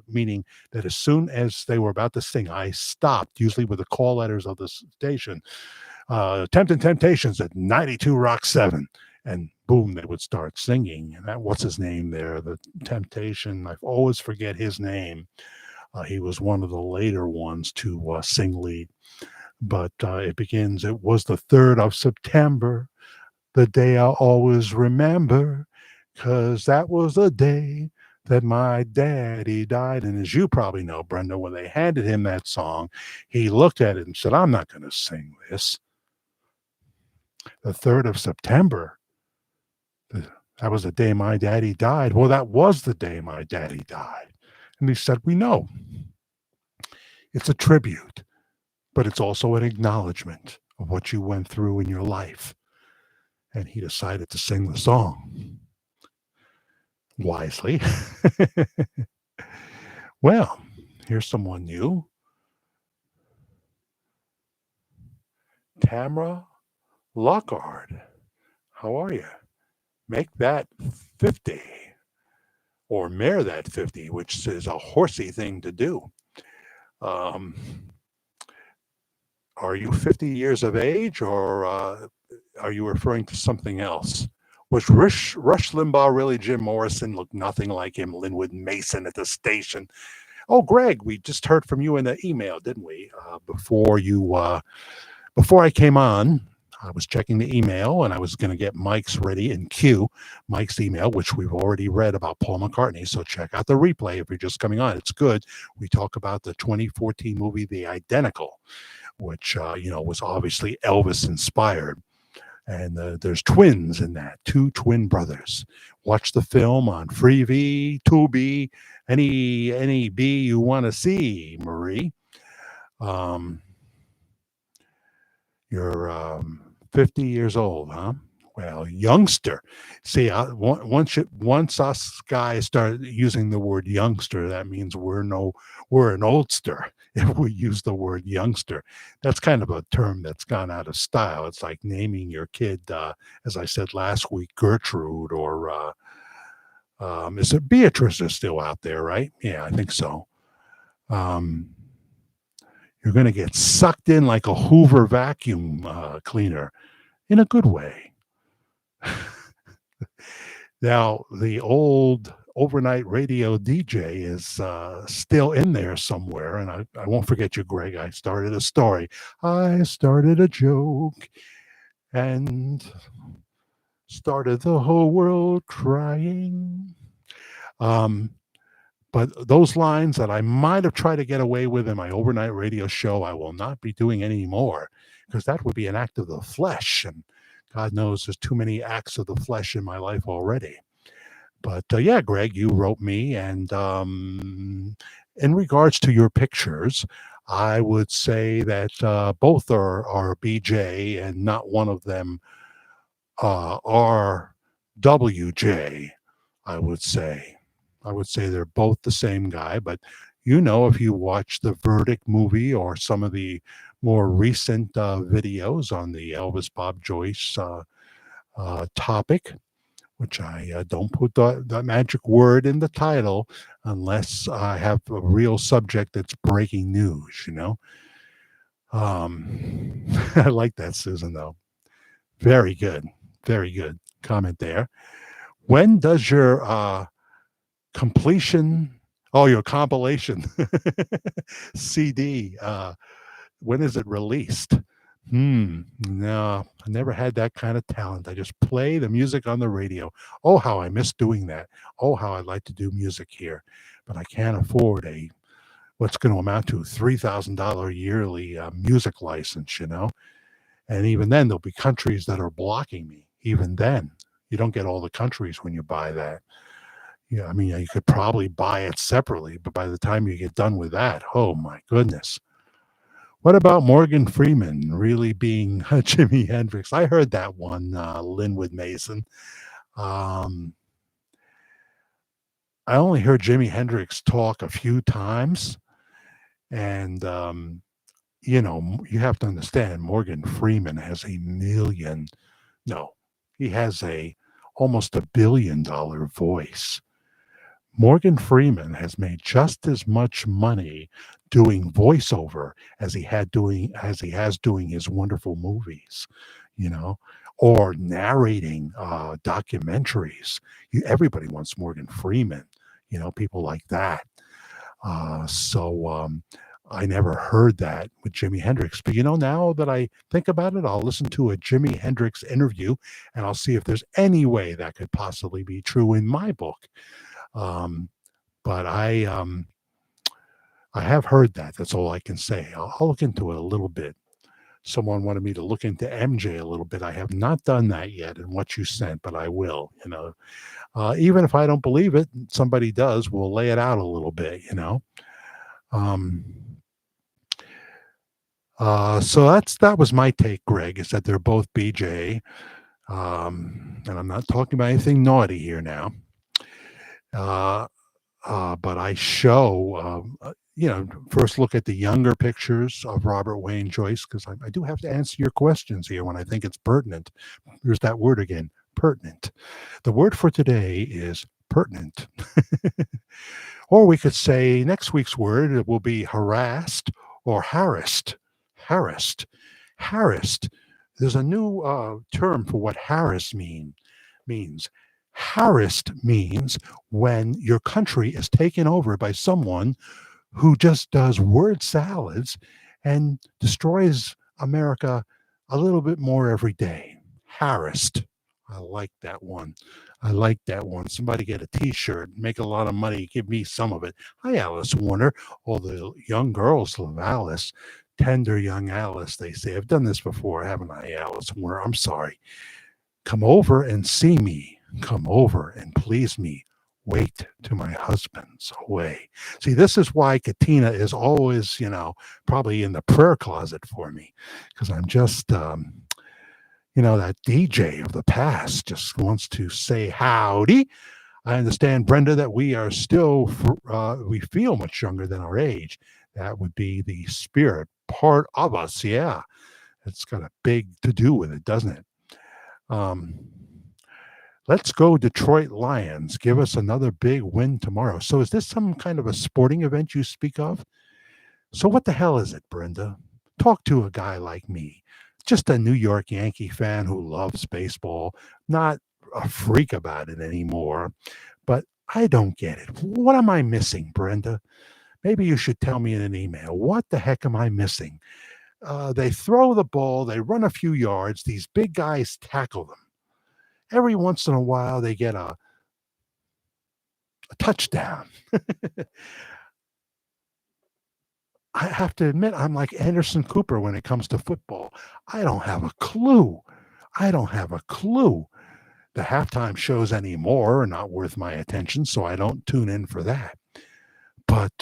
meaning that as soon as they were about to sing, I stopped, usually with the call letters of the station, Temptations at 92 Rock 7. And boom, they would start singing. And what's his name there? The Temptation. I always forget his name. He was one of the later ones to sing lead. But it begins, it was the 3rd of September, the day I'll always remember, because that was the day that my daddy died. And as you probably know, Brenda, when they handed him that song, he looked at it and said, I'm not going to sing this. The 3rd of September. That was the day my daddy died. Well, that was the day my daddy died. And he said, we know. It's a tribute, but it's also an acknowledgement of what you went through in your life. And he decided to sing the song. Wisely. Well, here's someone new. Tamara Lockhart. How are you? Make that 50 or mayor that 50, which is a horsey thing to do. Are you 50 years of age, or are you referring to something else? Was Rush Limbaugh really Jim Morrison? Looked nothing like him. Linwood Mason at the station. Oh, Greg, we just heard from you in the email, didn't we? Before I came on, I was checking the email and I was going to get Mike's ready and cue Mike's email, which we've already read about Paul McCartney. So check out the replay if you're just coming on. It's good. We talk about the 2014 movie, The Identical, which, was obviously Elvis inspired. And there's twins in that, two twin brothers. Watch the film on Freevee, Tubi, any B you want to see, Marie. You're 50 years old, huh? Well, youngster. See, once us guys start using the word youngster, that means we're an oldster. If we use the word youngster, that's kind of a term that's gone out of style. It's like naming your kid, as I said last week, Gertrude, or is it Beatrice is still out there, right? Yeah, I think so. You're going to get sucked in like a Hoover vacuum cleaner in a good way. Now, the old overnight radio DJ is still in there somewhere. And I won't forget you, Greg. I started a story. I started a joke and started the whole world crying. But those lines that I might have tried to get away with in my overnight radio show, I will not be doing anymore, because that would be an act of the flesh. And God knows there's too many acts of the flesh in my life already. But yeah, Greg, you wrote me. And in regards to your pictures, I would say that both are BJ and not one of them are WJ, I would say. I would say they're both the same guy, but if you watch the Verdict movie or some of the more recent videos on the Elvis Bob Joyce topic, which I don't put the magic word in the title unless I have a real subject that's breaking news, I like that, Susan, though. Very good. Very good comment there. When does your your compilation CD, when is it released? No, I never had that kind of talent. I just play the music on the radio. Oh, how I miss doing that. Oh, how I'd like to do music here, but I can't afford what's going to amount to $3,000 yearly music license, and even then there'll be countries that are blocking me. Even then, you don't get all the countries when you buy that. Yeah, I mean, you could probably buy it separately, but by the time you get done with that, oh my goodness. What about Morgan Freeman really being Jimi Hendrix? I heard that one, Linwood Mason. I only heard Jimi Hendrix talk a few times, and you have to understand, Morgan Freeman has he has almost $1 billion voice. Morgan Freeman has made just as much money doing voiceover as he has doing his wonderful movies, or narrating documentaries. Everybody wants Morgan Freeman, people like that. So I never heard that with Jimi Hendrix. But now that I think about it, I'll listen to a Jimi Hendrix interview and I'll see if there's any way that could possibly be true in my book. But I have heard that. That's all I can say. I'll look into it a little bit. Someone wanted me to look into MJ a little bit. I have not done that yet in what you sent, but I will. Even if I don't believe it, somebody does. We'll lay it out a little bit. So that was my take, Greg. Is that they're both BJ, and I'm not talking about anything naughty here now. But I show, first look at the younger pictures of Robert Wayne Joyce, because I do have to answer your questions here when I think it's pertinent. There's that word again, pertinent. The word for today is pertinent. Or we could say next week's word, it will be harassed or harassed. Harassed. Harassed. There's a new term for what harass means. Harassed means when your country is taken over by someone who just does word salads and destroys America a little bit more every day. Harassed. I like that one. I like that one. Somebody get a T-shirt, make a lot of money, give me some of it. Hi, Alice Warner. All the young girls love Alice. Tender young Alice, they say. I've done this before, haven't I, Alice Warner? I'm sorry. Come over and see me. Come over and please me. Wait till my husband's away. See, this is why Katina is always, probably in the prayer closet for me, because I'm just, that DJ of the past just wants to say howdy. I understand, Brenda, that we are still, we feel much younger than our age. That would be the spirit part of us. Yeah, it's got a big to do with it, doesn't it? Um, let's go Detroit Lions. Give us another big win tomorrow. So is this some kind of a sporting event you speak of? So what the hell is it, Brenda? Talk to a guy like me, just a New York Yankee fan who loves baseball, not a freak about it anymore. But I don't get it. What am I missing, Brenda? Maybe you should tell me in an email. What the heck am I missing? They throw the ball, they run a few yards, these big guys tackle them. Every once in a while, they get a touchdown. I have to admit, I'm like Anderson Cooper when it comes to football. I don't have a clue. I don't have a clue. The halftime shows anymore are not worth my attention, so I don't tune in for that. But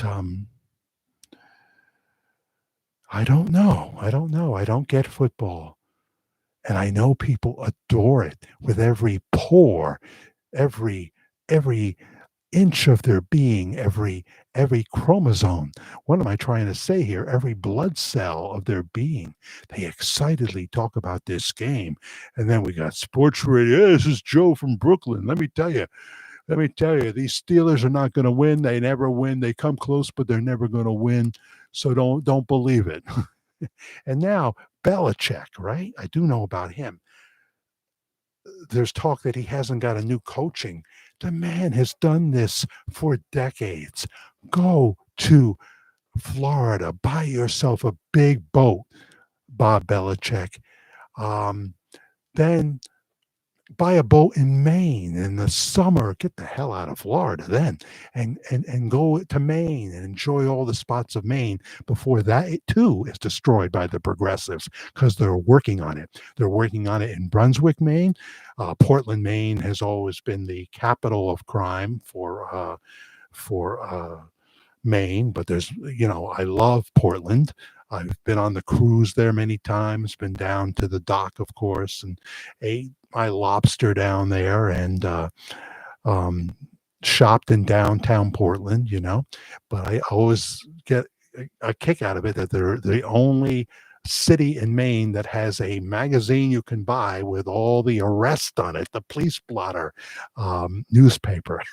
I don't know. I don't get football. And I know people adore it with every pore, every inch of their being, every chromosome. What am I trying to say here? Every blood cell of their being. They excitedly talk about this game. And then we got sports radio. Hey, this is Joe from Brooklyn. Let me tell you, these Steelers are not going to win. They never win. They come close, but they're never going to win. So don't believe it. And now Belichick, right? I do know about him. There's talk that he hasn't got a new coaching. The man has done this for decades. Go to Florida, buy yourself a big boat, Bob Belichick. Then buy a boat in Maine in the summer. Get the hell out of Florida then, and go to Maine and enjoy all the spots of Maine before that it too is destroyed by the progressives, because they're working on it. They're working on it in Brunswick, Maine. Portland, Maine has always been the capital of crime for Maine, but there's, I love Portland. I've been on the cruise there many times, been down to the dock, of course, and ate my lobster down there, and shopped in downtown Portland, but I always get a kick out of it that they're the only city in Maine that has a magazine you can buy with all the arrests on it, the police blotter newspaper.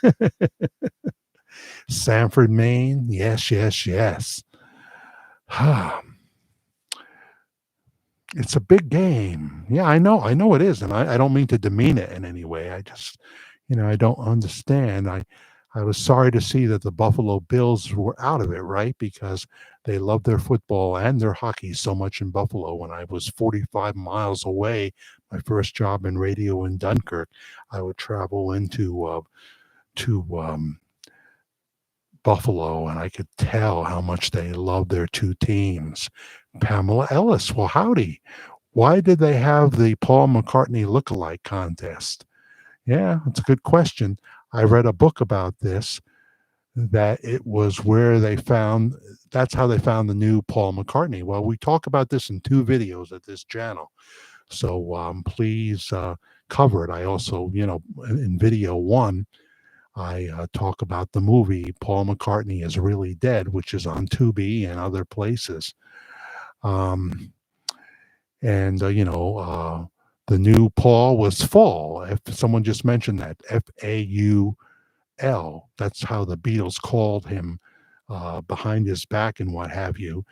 Sanford, Maine. Yes. It's a big game. Yeah, I know it is. And I don't mean to demean it in any way. I just, I don't understand. I was sorry to see that the Buffalo Bills were out of it, right? Because they love their football and their hockey so much in Buffalo. When I was 45 miles away, my first job in radio in Dunkirk, I would travel into Buffalo, and I could tell how much they love their two teams. Pamela Ellis, well, howdy. Why did they have the Paul McCartney lookalike contest? Yeah, that's a good question. I read a book about this, that it was where that's how they found the new Paul McCartney. Well, we talk about this in 2 videos at this channel. So please cover it. I also, in video 1, I talk about the movie Paul McCartney Is Really Dead, which is on Tubi and other places. The new Paul was Fall. If someone just mentioned that, Faul. That's how the Beatles called him, behind his back and what have you.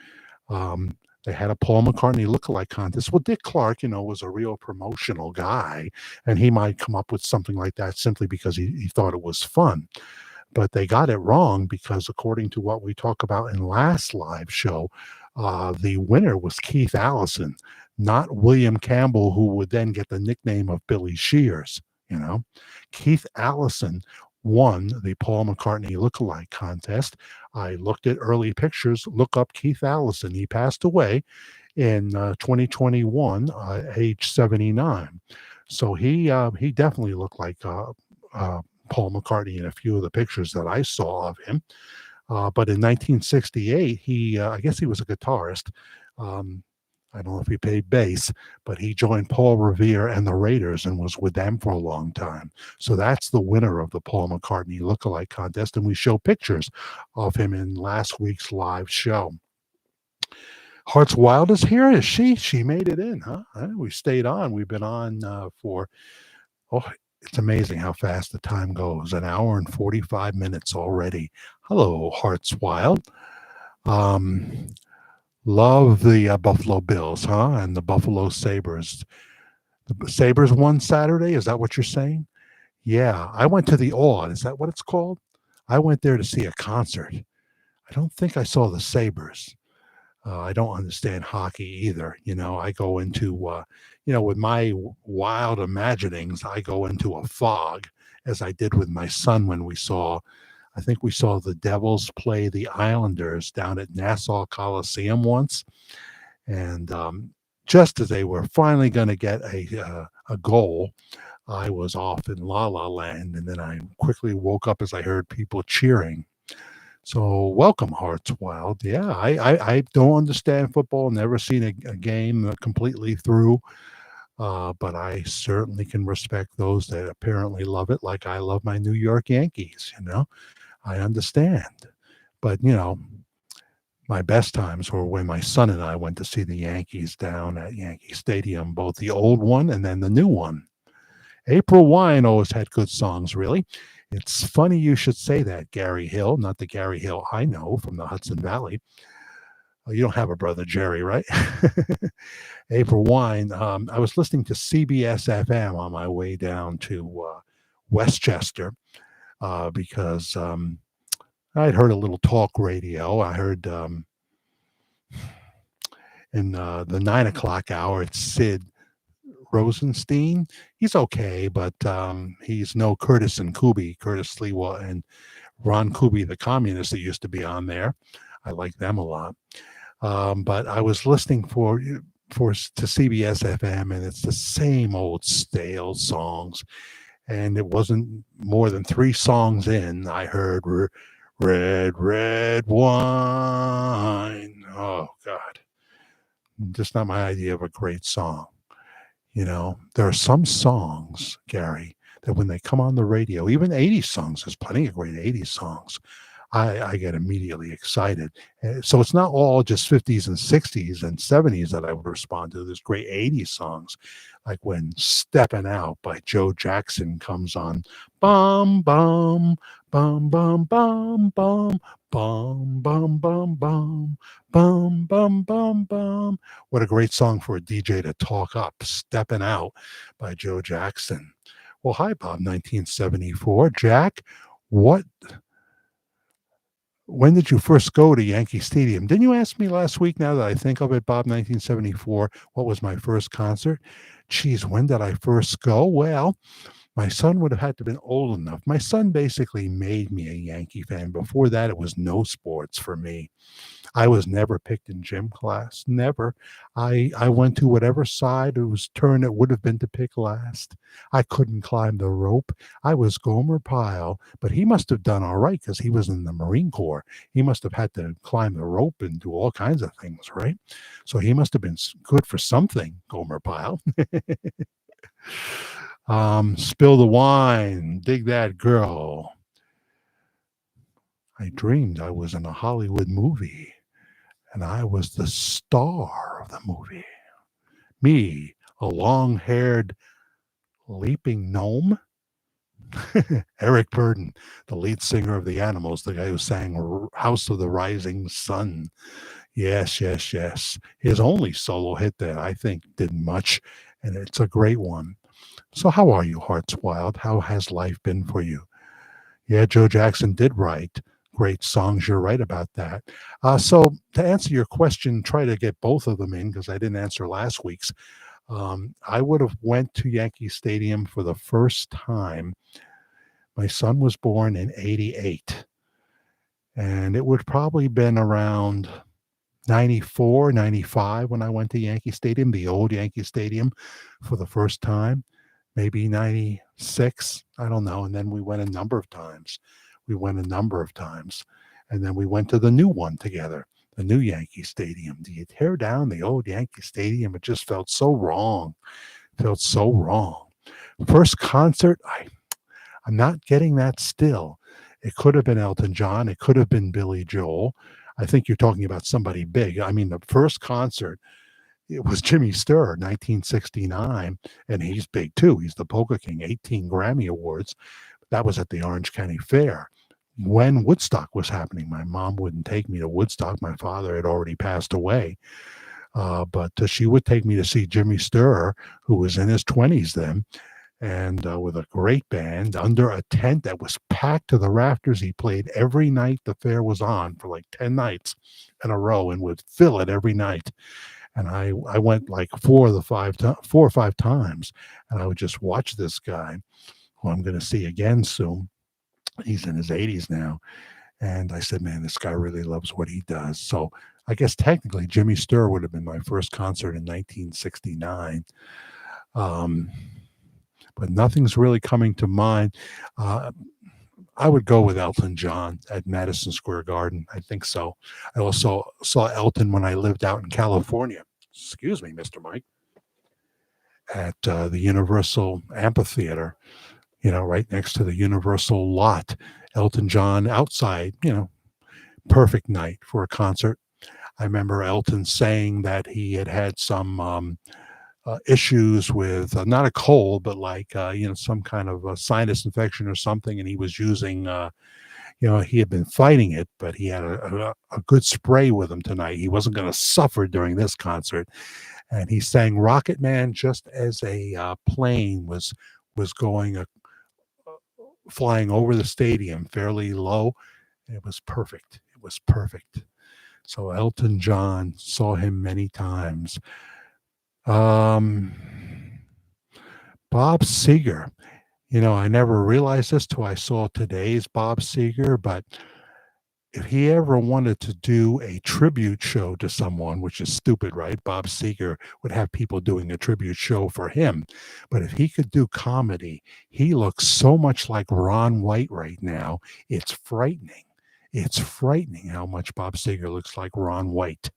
They had a Paul McCartney lookalike contest. Well, Dick Clark, was a real promotional guy, and he might come up with something like that simply because he thought it was fun. But they got it wrong, because according to what we talk about in last live show, the winner was Keith Allison. not William Campbell, who would then get the nickname of Billy Shears. You know, Keith Allison won the Paul McCartney lookalike contest. I looked at early pictures. Look up Keith Allison. He passed away in 2021, age 79. So he definitely looked like Paul McCartney in a few of the pictures that I saw of him. But in 1968, I guess he was a guitarist. Um, I don't know if he played bass, but he joined Paul Revere and the Raiders and was with them for a long time. So that's the winner of the Paul McCartney lookalike contest, and we show pictures of him in last week's live show. Hearts Wild is here. Is she? She made it in, huh? We stayed on. We've been on for, oh, it's amazing how fast the time goes. An hour and 45 minutes already. Hello, Hearts Wild. Love the Buffalo Bills, huh? And the Buffalo Sabres. The Sabres won Saturday. Is that what you're saying? Yeah, I went to the Aud. Is that what it's called? I went there to see a concert. I don't think I saw the Sabres. I don't understand hockey either. I go into, with my wild imaginings, I go into a fog, as I did with my son when I think we saw the Devils play the Islanders down at Nassau Coliseum once. And just as they were finally going to get a goal, I was off in La La Land. And then I quickly woke up as I heard people cheering. So welcome, Hearts Wild. Yeah, I don't understand football, never seen a game completely through, but I certainly can respect those that apparently love it like I love my New York Yankees, I understand. But, my best times were when my son and I went to see the Yankees down at Yankee Stadium, both the old one and then the new one. April Wine always had good songs, really. It's funny you should say that, Gary Hill, not the Gary Hill I know from the Hudson Valley. You don't have a brother, Jerry, right? April Wine. I was listening to CBS FM on my way down to Westchester because I'd heard a little talk radio. I heard in the 9 o'clock hour, it's Sid Rosenstein. He's okay, but he's no Curtis and Kubi, Curtis Lewa and Ron Kubi, the communist that used to be on there. I like them a lot. But I was listening to CBS FM, and it's the same old stale songs. And it wasn't more than 3 songs in, I heard Red, Red Wine. Oh, God. Just not my idea of a great song. There are some songs, Gary, that when they come on the radio, even 80s songs, there's plenty of great 80s songs, I get immediately excited. So it's not all just 50s and 60s and 70s that I would respond to. There's great 80s songs, like when Steppin' Out by Joe Jackson comes on. Bum, bum, bum, bum, bum, bum, bum, bum, bum, bum, bum, bum, bum, bum. What a great song for a DJ to talk up. Steppin' Out by Joe Jackson. Well, hi, Bob, 1974. Jack, when did you first go to Yankee Stadium? Didn't you ask me last week, now that I think of it, Bob, 1974, what was my first concert? Geez, when did I first go? Well, my son would have had to have been old enough. My son basically made me a Yankee fan. Before that, it was no sports for me. I was never picked in gym class. Never. I went to whatever side whose turn it would have been to pick last. I couldn't climb the rope. I was Gomer Pyle, but he must have done all right because he was in the Marine Corps. He must have had to climb the rope and do all kinds of things, right? So he must have been good for something, Gomer Pyle. Spill the wine. Dig that girl. I dreamed I was in a Hollywood movie, and I was the star of the movie. Me, a long-haired leaping gnome. Eric Burdon, the lead singer of the Animals, the guy who sang House of the Rising Sun. Yes, yes, yes. His only solo hit that I think didn't much, and it's a great one. So how are you, Hearts Wild? How has life been for you? Yeah, Joe Jackson did write great songs. You're right about that. So to answer your question, try to get both of them in because I didn't answer last week's. I would have went to Yankee Stadium for the first time. My son was born in '88, and it would probably been around 94, 95 when I went to Yankee Stadium, the old Yankee Stadium, for the first time. Maybe 96, I don't know. And then we went a number of times. We went a number of times. And then we went to the new one together, the new Yankee Stadium. Do you tear down the old Yankee Stadium? It just felt so wrong. Felt so wrong. First concert, I'm not getting that still. It could have been Elton John. It could have been Billy Joel. I think you're talking about somebody big. I mean, the first concert, it was Jimmy Sturr, 1969, and he's big too. He's the Polka King, 18 Grammy Awards. That was at the Orange County Fair. When Woodstock was happening, my mom wouldn't take me to Woodstock. My father had already passed away. But she would take me to see Jimmy Sturr, who was in his 20s then, and with a great band under a tent that was packed to the rafters. He played every night the fair was on for like 10 nights in a row and would fill it every night. And I went like 4 or 5 times, and I would just watch this guy, who I'm going to see again soon. He's in his 80s now. And I said, man, this guy really loves what he does. So I guess technically Jimmy Sturr would have been my first concert in 1969. But nothing's really coming to mind. I would go with Elton John at Madison Square Garden. I think so. I also saw Elton when I lived out in California. Excuse me, Mr. Mike. At the Universal Amphitheater, right next to the Universal lot. Elton John outside, perfect night for a concert. I remember Elton saying that he had some issues with not a cold, but like some kind of a sinus infection or something, and he was using he had been fighting it, but he had a good spray with him tonight. He wasn't going to suffer during this concert, and he sang "Rocket Man" just as a plane was going flying over the stadium fairly low. It was perfect. It was perfect. So Elton John, saw him many times. Bob Seger. I never realized this till I saw today's Bob Seger, but if he ever wanted to do a tribute show to someone, which is stupid, right? Bob Seger would have people doing a tribute show for him. But if he could do comedy, he looks so much like Ron White right now. It's frightening. It's frightening how much Bob Seger looks like Ron White.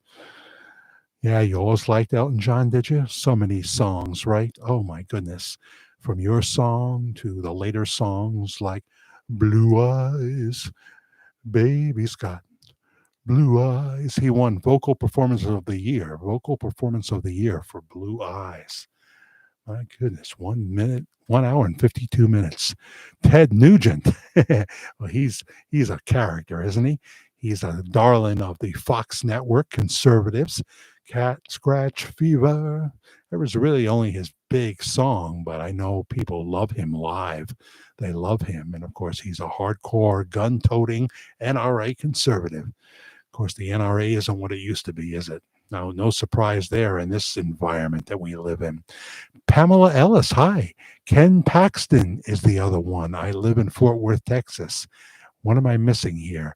Yeah, you always liked Elton John, did you? So many songs, right? Oh, my goodness. From your song to the later songs like Blue Eyes, Baby's Got Blue Eyes. He won Vocal Performance of the Year. Vocal Performance of the Year for Blue Eyes. My goodness, 1 hour and 52 minutes. Ted Nugent. Well, he's a character, isn't he? He's a darling of the Fox Network conservatives. Cat Scratch Fever. That was really only his big song, but I know people love him live. They love him. And of course, he's a hardcore, gun-toting NRA conservative. Of course, the NRA isn't what it used to be, is it? No surprise there in this environment that we live in. Pamela Ellis, hi. Ken Paxton is the other one. I live in Fort Worth, Texas. What am I missing here?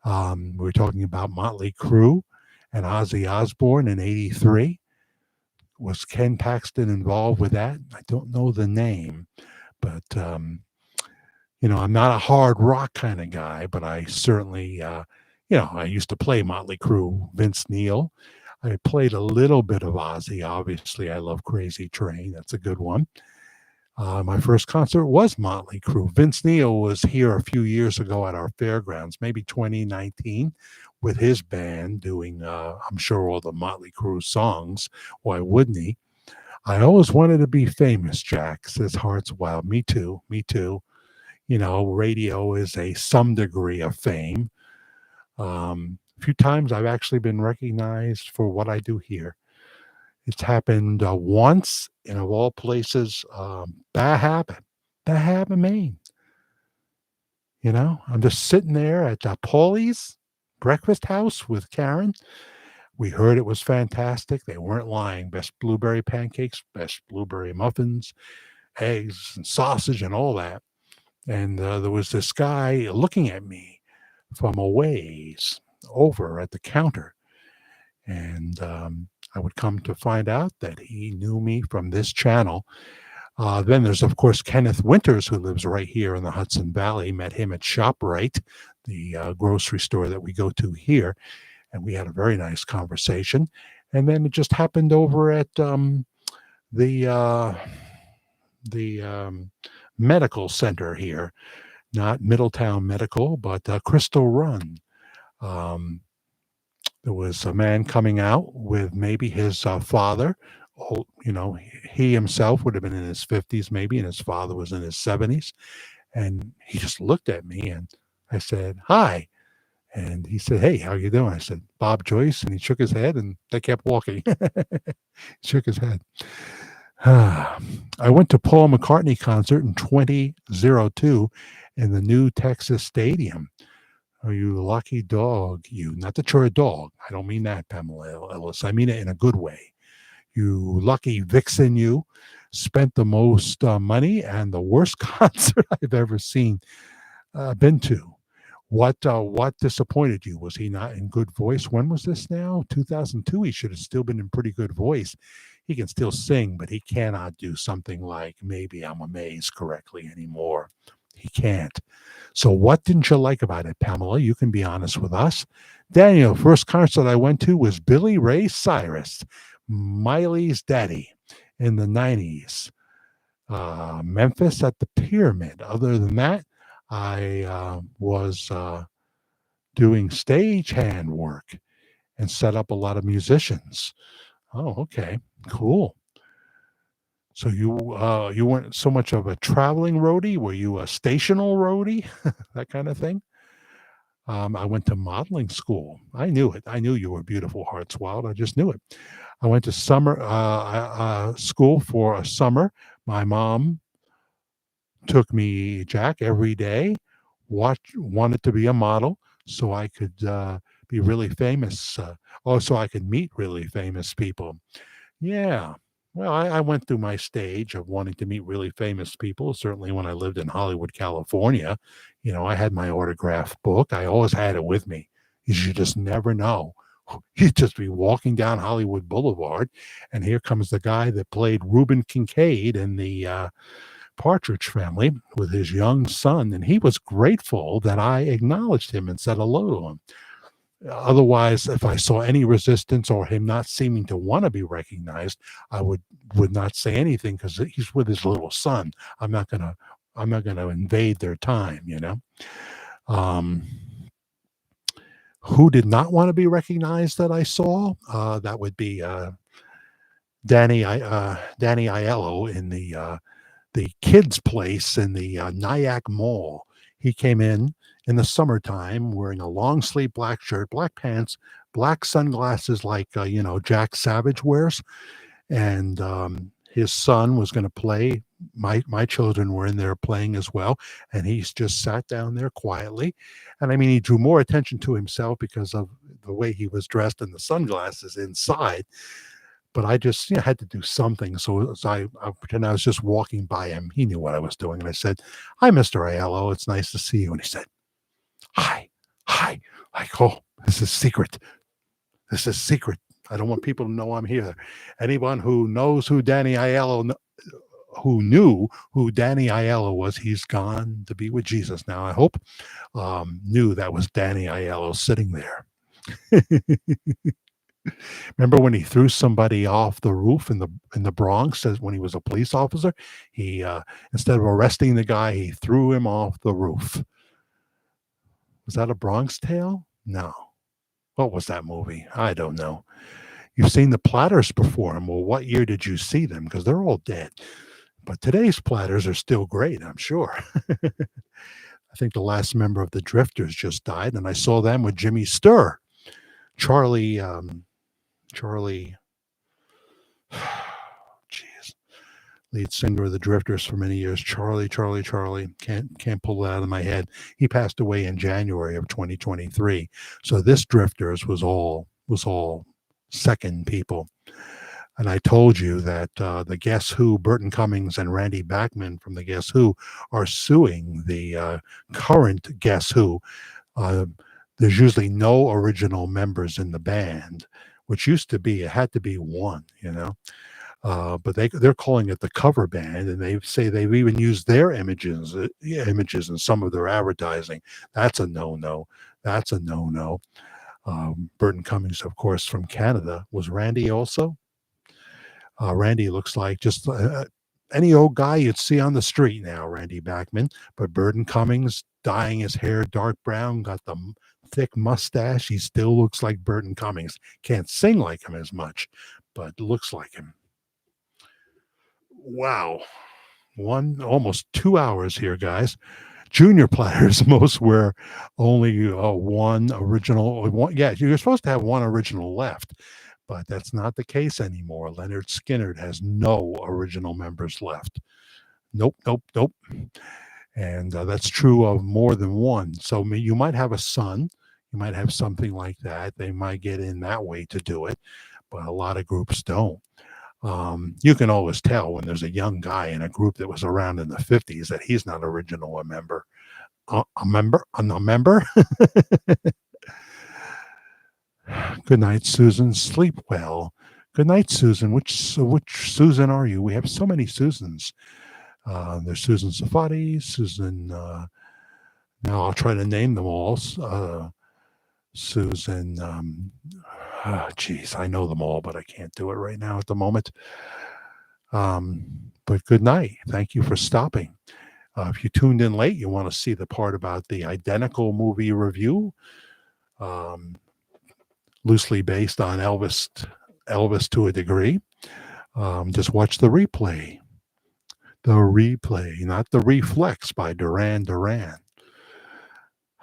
We're talking about Motley Crue and Ozzy Osbourne in '83. Was Ken Paxton involved with that? I don't know the name, but I'm not a hard rock kind of guy, but I certainly, I used to play Motley Crue, Vince Neil. I played a little bit of Ozzy. Obviously, I love Crazy Train. That's a good one. My first concert was Motley Crue. Vince Neil was here a few years ago at our fairgrounds, maybe 2019, with his band doing, I'm sure, all the Motley Crue songs. Why wouldn't he? I always wanted to be famous, Jack, says Hearts Wild. Me too. Me too. Radio is some degree of fame. A few times I've actually been recognized for what I do here. It's happened once, and of all places, Bahab, Maine. I'm just sitting there at Paulie's breakfast house with Karen. We heard it was fantastic. They weren't lying. Best blueberry pancakes, best blueberry muffins, eggs and sausage and all that. And there was this guy looking at me from a ways over at the counter. And I would come to find out that he knew me from this channel. Then there's, of course, Kenneth Winters, who lives right here in the Hudson Valley. Met him at ShopRite, the grocery store that we go to here. And we had a very nice conversation. And then it just happened over at the medical center here, not Middletown Medical, but Crystal Run. There was a man coming out with maybe his father. He himself would have been in his 50s maybe, and his father was in his 70s. And he just looked at me, and I said, "Hi." And he said, "Hey, how you doing?" I said, "Bob Joyce." And he shook his head, and they kept walking. He shook his head. I went to Paul McCartney concert in 2002 in the new Texas Stadium. Oh, you lucky dog, you. Not that you're a dog. I don't mean that, Pamela Ellis. I mean it in a good way. You lucky vixen, you. Spent the most money and the worst concert I've ever been to. What disappointed you? Was he not in good voice? When was this now? 2002. He should have still been in pretty good voice. He can still sing, but he cannot do something like Maybe I'm Amazed correctly anymore. He can't. So what didn't you like about it, Pamela? You can be honest with us. Daniel, first concert I went to was Billy Ray Cyrus, Miley's daddy, in the 90s. Memphis at the Pyramid. Other than that, I was doing stagehand work and set up a lot of musicians. Oh, okay, cool. So you weren't so much of a traveling roadie. Were you a stational roadie? That kind of thing. I went to modeling school. I knew it. I knew you were beautiful, Hearts Wild. I just knew it. I went to summer school for a summer. My mom took me, Jack, every day. Wanted to be a model so I could be really famous. So I could meet really famous people. Yeah. Well, I went through my stage of wanting to meet really famous people. Certainly when I lived in Hollywood, California, I had my autograph book. I always had it with me. You just never know. You'd just be walking down Hollywood Boulevard, and here comes the guy that played Reuben Kincaid in the Partridge Family with his young son, and he was grateful that I acknowledged him and said hello to him. Otherwise, if I saw any resistance or him not seeming to want to be recognized, I would not say anything because he's with his little son. I'm not gonna invade their time. Who did not want to be recognized that I saw? That would be Danny Aiello in the kids' place in the Nyack Mall. He came in the summertime wearing a long sleeve black shirt, black pants, black sunglasses like Jack Savage wears, and his son was going to play. My children were in there playing as well, and he's just sat down there quietly. And I mean, he drew more attention to himself because of the way he was dressed and the sunglasses inside. But I just had to do something. So I pretend I was just walking by him. He knew what I was doing. And I said, "Hi, Mr. Aiello. It's nice to see you." And he said, "Hi. Like, oh, this is secret. This is secret. I don't want people to know I'm here." Anyone who knows who Danny Aiello, who knew who Danny Aiello was, he's gone to be with Jesus now, I hope, knew that was Danny Aiello sitting there. Remember when he threw somebody off the roof in the Bronx when he was a police officer? He instead of arresting the guy, he threw him off the roof. Was that a Bronx Tale? No. What was that movie? I don't know. You've seen the Platters perform. Well, what year did you see them? Because they're all dead. But today's Platters are still great, I'm sure. I think the last member of the Drifters just died, and I saw them with Jimmy Sturr. Charlie, jeez, lead singer of the Drifters for many years. Charlie. Can't pull it out of my head. He passed away in January of 2023. So this Drifters was all second people. And I told you that the Guess Who, Burton Cummings and Randy Bachman from the Guess Who, are suing the current Guess Who. Uh, there's usually no original members in the band, which used to be, it had to be one, but they're calling it the cover band, and they say they've even used their images in some of their advertising. That's a no-no. That's a no-no. Burton Cummings, of course, from Canada. Was Randy also? Randy looks like just any old guy you'd see on the street now, Randy Bachman. But Burton Cummings, dyeing his hair dark brown, got the thick mustache. He still looks like Burton Cummings. Can't sing like him as much, but looks like him. Wow. Almost 2 hours here, guys. Junior platters, most were only one original. Yeah, you're supposed to have one original left, but that's not the case anymore. Leonard Skinner has no original members left. Nope. And that's true of more than one. So you might have a son, you might have something like that. They might get in that way to do it, but a lot of groups don't. You can always tell when there's a young guy in a group that was around in the 50s that he's not original a member. A member? Good night, Susan. Sleep well. Good night, Susan. Which Susan are you? We have so many Susans. There's Susan Safati, Susan. Now I'll try to name them all. Susan. I know them all, but I can't do it right now at the moment. But good night. Thank you for stopping. If you tuned in late, you want to see the part about the Identical movie review, loosely based on Elvis to a degree. Just watch the replay. The replay, not the reflex by Duran Duran.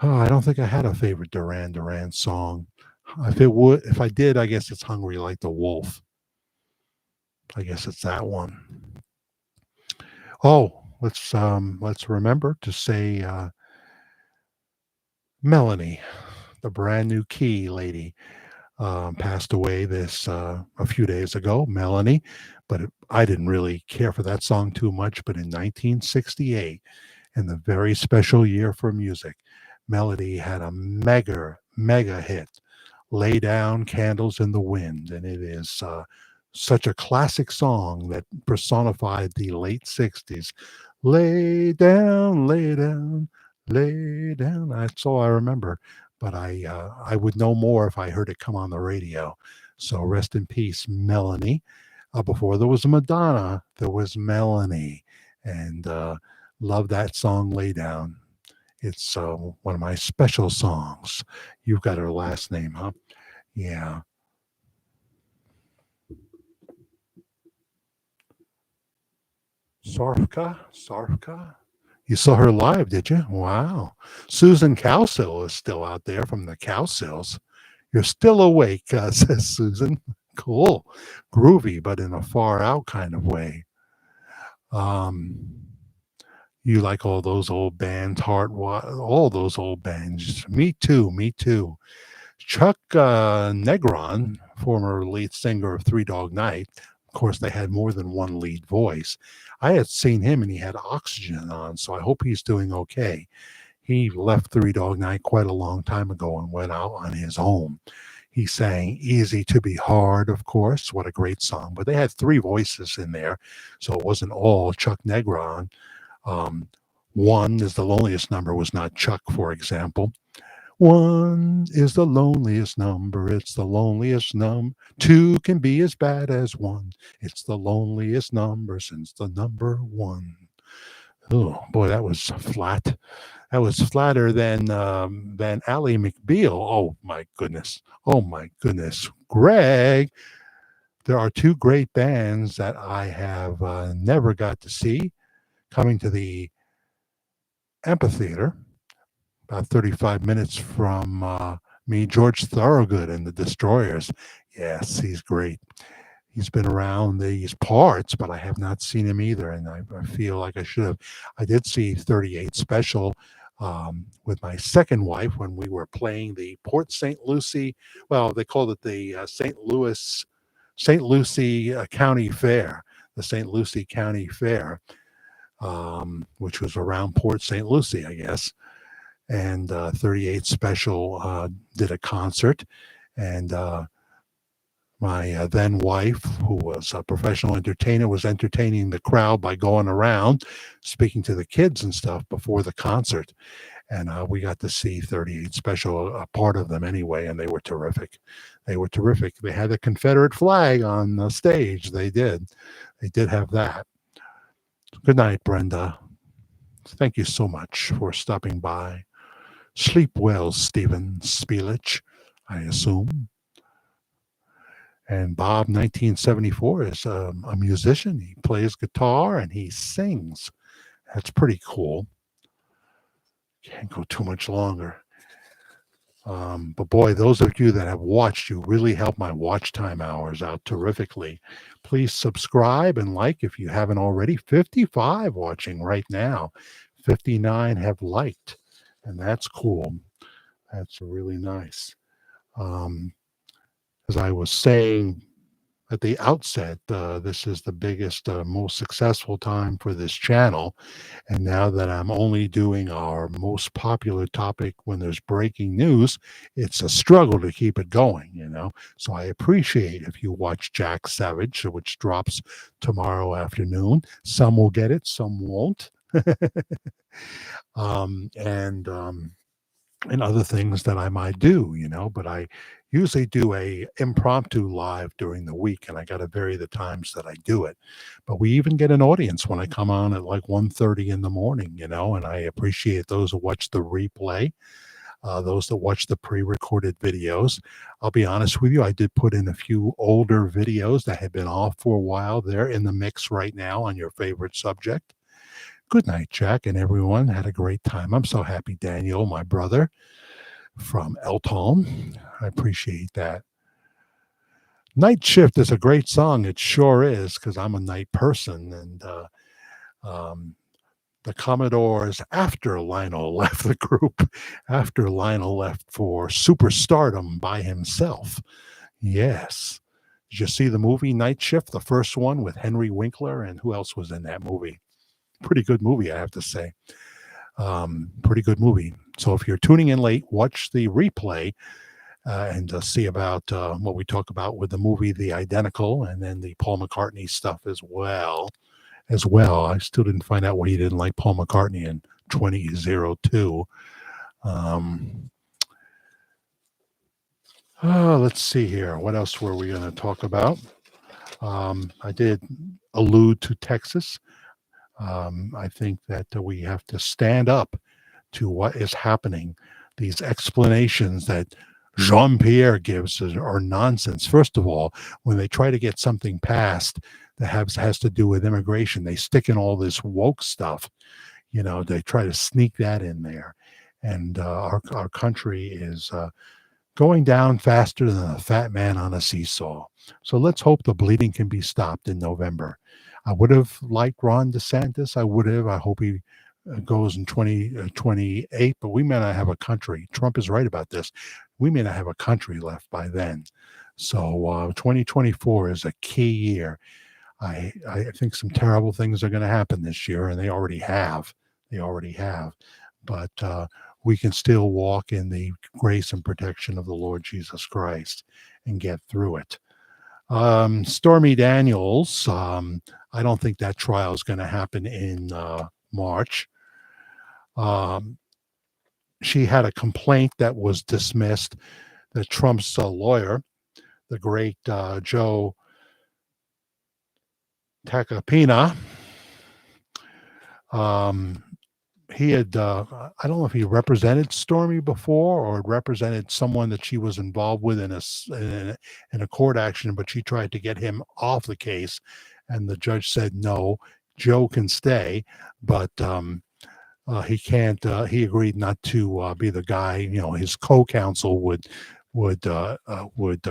Oh, I don't think I had a favorite Duran Duran song. If I did, I guess it's Hungry Like the Wolf. I guess it's that one. Oh, let's remember to say Melanie, the brand new key lady, passed away a few days ago. Melanie, but I didn't really care for that song too much. But in 1968, in the very special year for music, Melody had a mega hit, Lay Down Candles in the Wind. And it is such a classic song that personified the late 60s. Lay down, lay down, lay down. That's all I remember. But I would know more if I heard it come on the radio. So rest in peace, Melanie. Before there was Madonna, there was Melanie. And love that song, Lay Down. It's one of my special songs. You've got her last name, huh? Yeah. Sarfka. You saw her live, did you? Wow. Susan Cowsill is still out there from the Cowsills. You're still awake, says Susan. Cool. Groovy, but in a far out kind of way. You like all those old bands, all those old bands. Me too. Chuck Negron, former lead singer of Three Dog Night. Of course, they had more than one lead voice. I had seen him and he had oxygen on, so I hope he's doing okay. He left Three Dog Night quite a long time ago and went out on his own. He sang Easy to Be Hard, of course. What a great song. But they had three voices in there, so it wasn't all Chuck Negron. One is the loneliest number was not Chuck, for example. One is the loneliest number. It's the loneliest number. Two can be as bad as one. It's the loneliest number since the number one. Oh boy, that was flat. That was flatter than Ally McBeal. Oh my goodness. Greg, there are two great bands that I have never got to see coming to the amphitheater. About 35 minutes from me, George Thorogood and the Destroyers. Yes, he's great. He's been around these parts, but I have not seen him either, and I feel like I should have. I did see 38 Special with my second wife when we were playing the Port St. Lucie. Well, they called it the St. Lucie County Fair, the St. Lucie County Fair, which was around Port St. Lucie, I guess. And 38 Special did a concert, and my then wife, who was a professional entertainer, was entertaining the crowd by going around speaking to the kids and stuff before the concert. And we got to see 38 Special, a part of them anyway, and they were terrific. They were terrific. They had the Confederate flag on the stage. They did. They did have that. Good night, Brenda. Thank you so much for stopping by. Sleep well, Stephen Spielich, I assume. And Bob, 1974, is a musician. He plays guitar and he sings. That's pretty cool. Can't go too much longer. But boy, those of you that have watched, you really help my watch time hours out terrifically. Please subscribe and like if you haven't already. 55 watching right now. 59 have liked. And that's cool. That's really nice. As I was saying at the outset, this is the biggest, most successful time for this channel. And now that I'm only doing our most popular topic when there's breaking news, it's a struggle to keep it going, you know. So I appreciate if you watch Jack Savage, which drops tomorrow afternoon. Some will get it, some won't. And other things that I might do, you know, but I usually do a impromptu live during the week, and I got to vary the times that I do it. But we even get an audience when I come on at like 1:30 in the morning, you know, and I appreciate those who watch the replay, those that watch the pre-recorded videos. I'll be honest with you, I did put in a few older videos that had been off for a while. They're in the mix right now on your favorite subject. Good night, Jack, and everyone. Had a great time. I'm so happy, Daniel, my brother from Elton. I appreciate that. Night Shift is a great song. It sure is, because I'm a night person. And the Commodores, after Lionel left the group, after Lionel left for superstardom by himself. Yes. Did you see the movie Night Shift, the first one with Henry Winkler? And who else was in that movie? Pretty good movie, I have to say. Pretty good movie. So if you're tuning in late, watch the replay and see about what we talk about with the movie The Identical, and then the Paul McCartney stuff as well. I still didn't find out why he didn't like Paul McCartney in 2002. Let's see here. What else were we going to talk about? I did allude to Texas. I think that we have to stand up to what is happening. These explanations that Jean-Pierre gives are nonsense. First of all, when they try to get something passed that has to do with immigration, they stick in all this woke stuff. You know, they try to sneak that in there. And our country is going down faster than a fat man on a seesaw. So let's hope the bleeding can be stopped in November. I would have liked Ron DeSantis. I would have. I hope he goes in 2028, but we may not have a country. Trump is right about this. We may not have a country left by then. So 2024 is a key year. I think some terrible things are going to happen this year, and they already have. But we can still walk in the grace and protection of the Lord Jesus Christ and get through it. Stormy Daniels, I don't think that trial is going to happen in March. She had a complaint that was dismissed. That Trump's lawyer, the great Joe Tacopina, he had, I don't know if he represented Stormy before or represented someone that she was involved with in a court action, but she tried to get him off the case, and the judge said no, Joe can stay, but he can't. He agreed not to be the guy. You know, his co-counsel would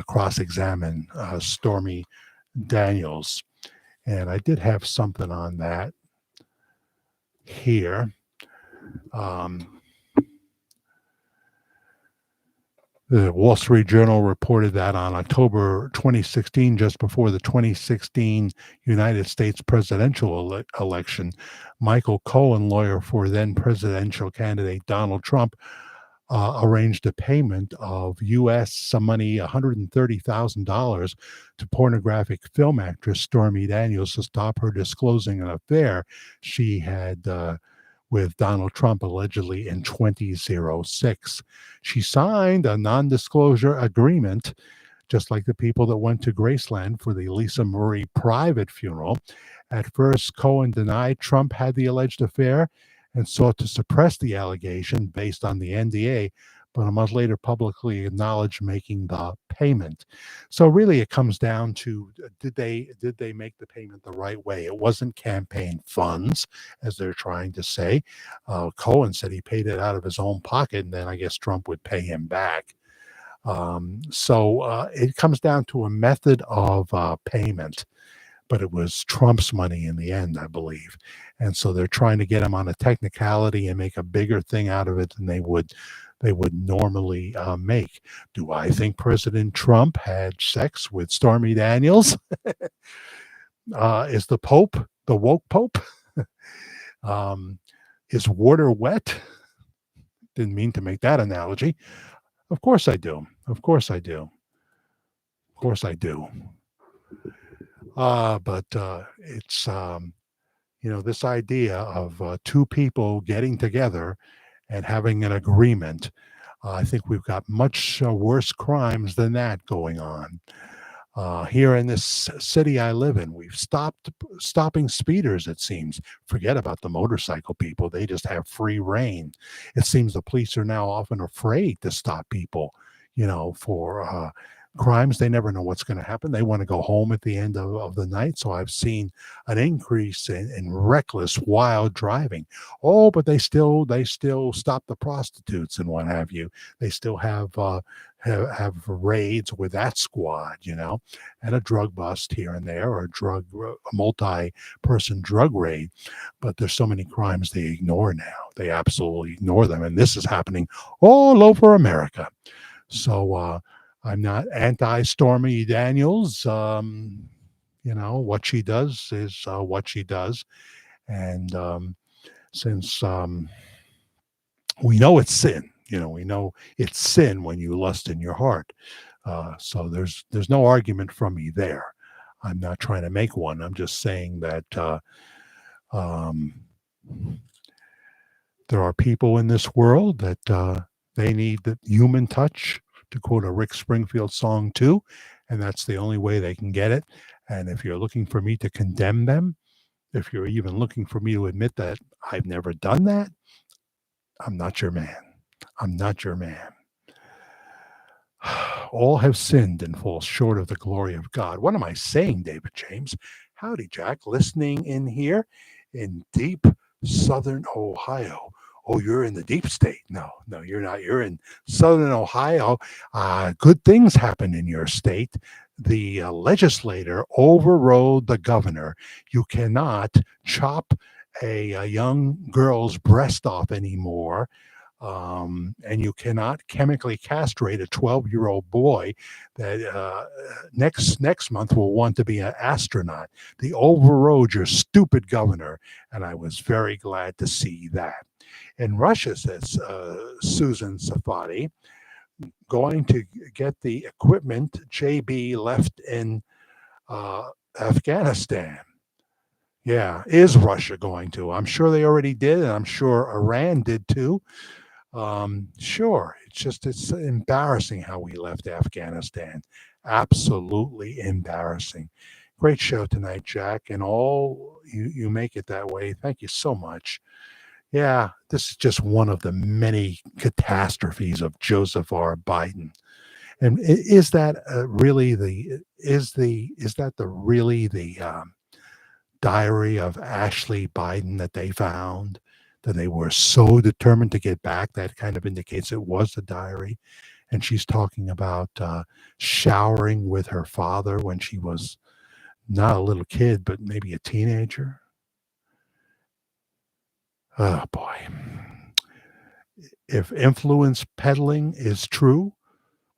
cross-examine Stormy Daniels. And I did have something on that here. Um, The Wall Street Journal reported that on October 2016, just before the 2016 United States presidential election, Michael Cohen, lawyer for then presidential candidate Donald Trump, arranged a payment of U.S. some money, $130,000, to pornographic film actress Stormy Daniels to stop her disclosing an affair she had with Donald Trump allegedly in 2006. She signed a non disclosure agreement, just like the people that went to Graceland for the Lisa Marie private funeral. At first, Cohen denied Trump had the alleged affair and sought to suppress the allegation based on the NDA, but a month later publicly acknowledged making the payment. So really it comes down to did they make the payment the right way? It wasn't campaign funds, as they're trying to say. Cohen said he paid it out of his own pocket, and then I guess Trump would pay him back. So it comes down to a method of payment, but it was Trump's money in the end, I believe. And so they're trying to get him on a technicality and make a bigger thing out of it than they would normally make. Do I think President Trump had sex with Stormy Daniels? Is the Pope the woke Pope? Is water wet? Didn't mean to make that analogy. Of course I do. Of course I do. Of course I do. But it's, this idea of two people getting together and having an agreement. I think we've got much worse crimes than that going on. Here in this city I live in, we've stopping speeders, it seems. Forget about the motorcycle people. They just have free reign. It seems the police are now often afraid to stop people, for crimes. They never know what's going to happen. They want to go home at the end of the night. So I've seen an increase in reckless, wild driving. Oh, but they still stop the prostitutes and what have you. They still have raids with that squad, and a drug bust here and there, or a multi-person drug raid. But there's so many crimes they ignore now. They absolutely ignore them. And this is happening all over America. So I'm not anti-Stormy Daniels. What she does is what she does. And since we know it's sin, we know it's sin when you lust in your heart. So there's no argument from me there. I'm not trying to make one. I'm just saying that there are people in this world that they need the human touch, to quote a Rick Springfield song too, and that's the only way they can get it. And if you're looking for me to condemn them, if you're even looking for me to admit that I've never done that, I'm not your man. I'm not your man. All have sinned and fall short of the glory of God. What am I saying, David James? Howdy, Jack. Listening in here in deep southern Ohio. Oh, you're in the deep state. No, you're not. You're in southern Ohio. Good things happen in your state. The legislator overrode the governor. You cannot chop a young girl's breast off anymore. And you cannot chemically castrate a 12-year-old boy that next month will want to be an astronaut. They overrode your stupid governor, and I was very glad to see that. In Russia, says Susan Safadi, going to get the equipment JB left in Afghanistan. Yeah, is Russia going to? I'm sure they already did, and I'm sure Iran did too. Sure, it's embarrassing how we left Afghanistan. Absolutely embarrassing. Great show tonight, Jack, and all you make it that way. Thank you so much. Yeah, this is just one of the many catastrophes of Joseph R. Biden. And is that really the diary of Ashley Biden that they found, that they were so determined to get back? That kind of indicates it was the diary. And she's talking about showering with her father when she was not a little kid, but maybe a teenager. Oh boy. If influence peddling is true,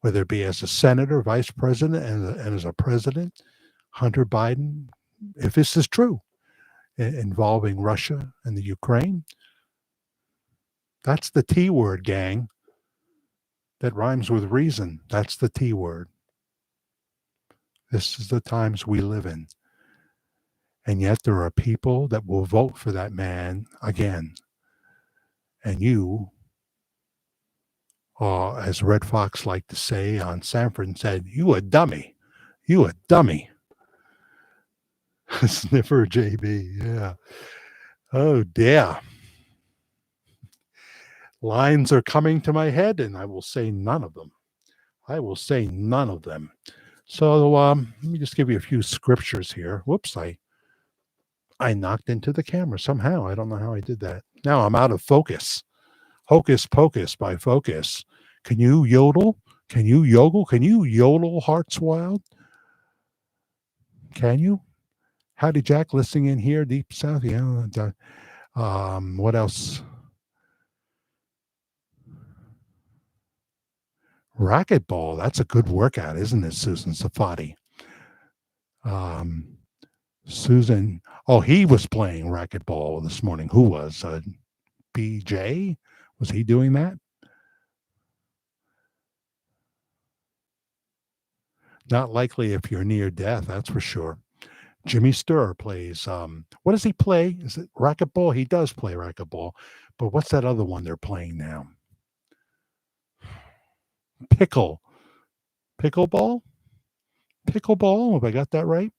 whether it be as a senator, vice president, and as a president, Hunter Biden, if this is true, involving Russia and the Ukraine, that's the T word, gang. That rhymes with reason. That's the T word. This is the times we live in. And yet there are people that will vote for that man again. And you, as Red Fox liked to say on Sanford, said, "You a dummy. You a dummy." Sniffer JB, yeah. Oh dear. Lines are coming to my head, and I will say none of them. I will say none of them. So let me just give you a few scriptures here. Whoops, I knocked into the camera somehow. I don't know how I did that. Now I'm out of focus. Hocus pocus by Focus. Can you yodel? Can you yogle? Can you yodel Hearts Wild? Can you? Howdy Jack listening in here, Deep South. Yeah. What else? Racquetball. That's a good workout, isn't it, Susan Safadi? Susan. Oh, he was playing racquetball this morning. Who was? BJ? Was he doing that? Not likely if you're near death, that's for sure. Jimmy Sturr plays. What does he play? Is it racquetball? He does play racquetball. But what's that other one they're playing now? Pickleball? Pickleball? Have I got that right?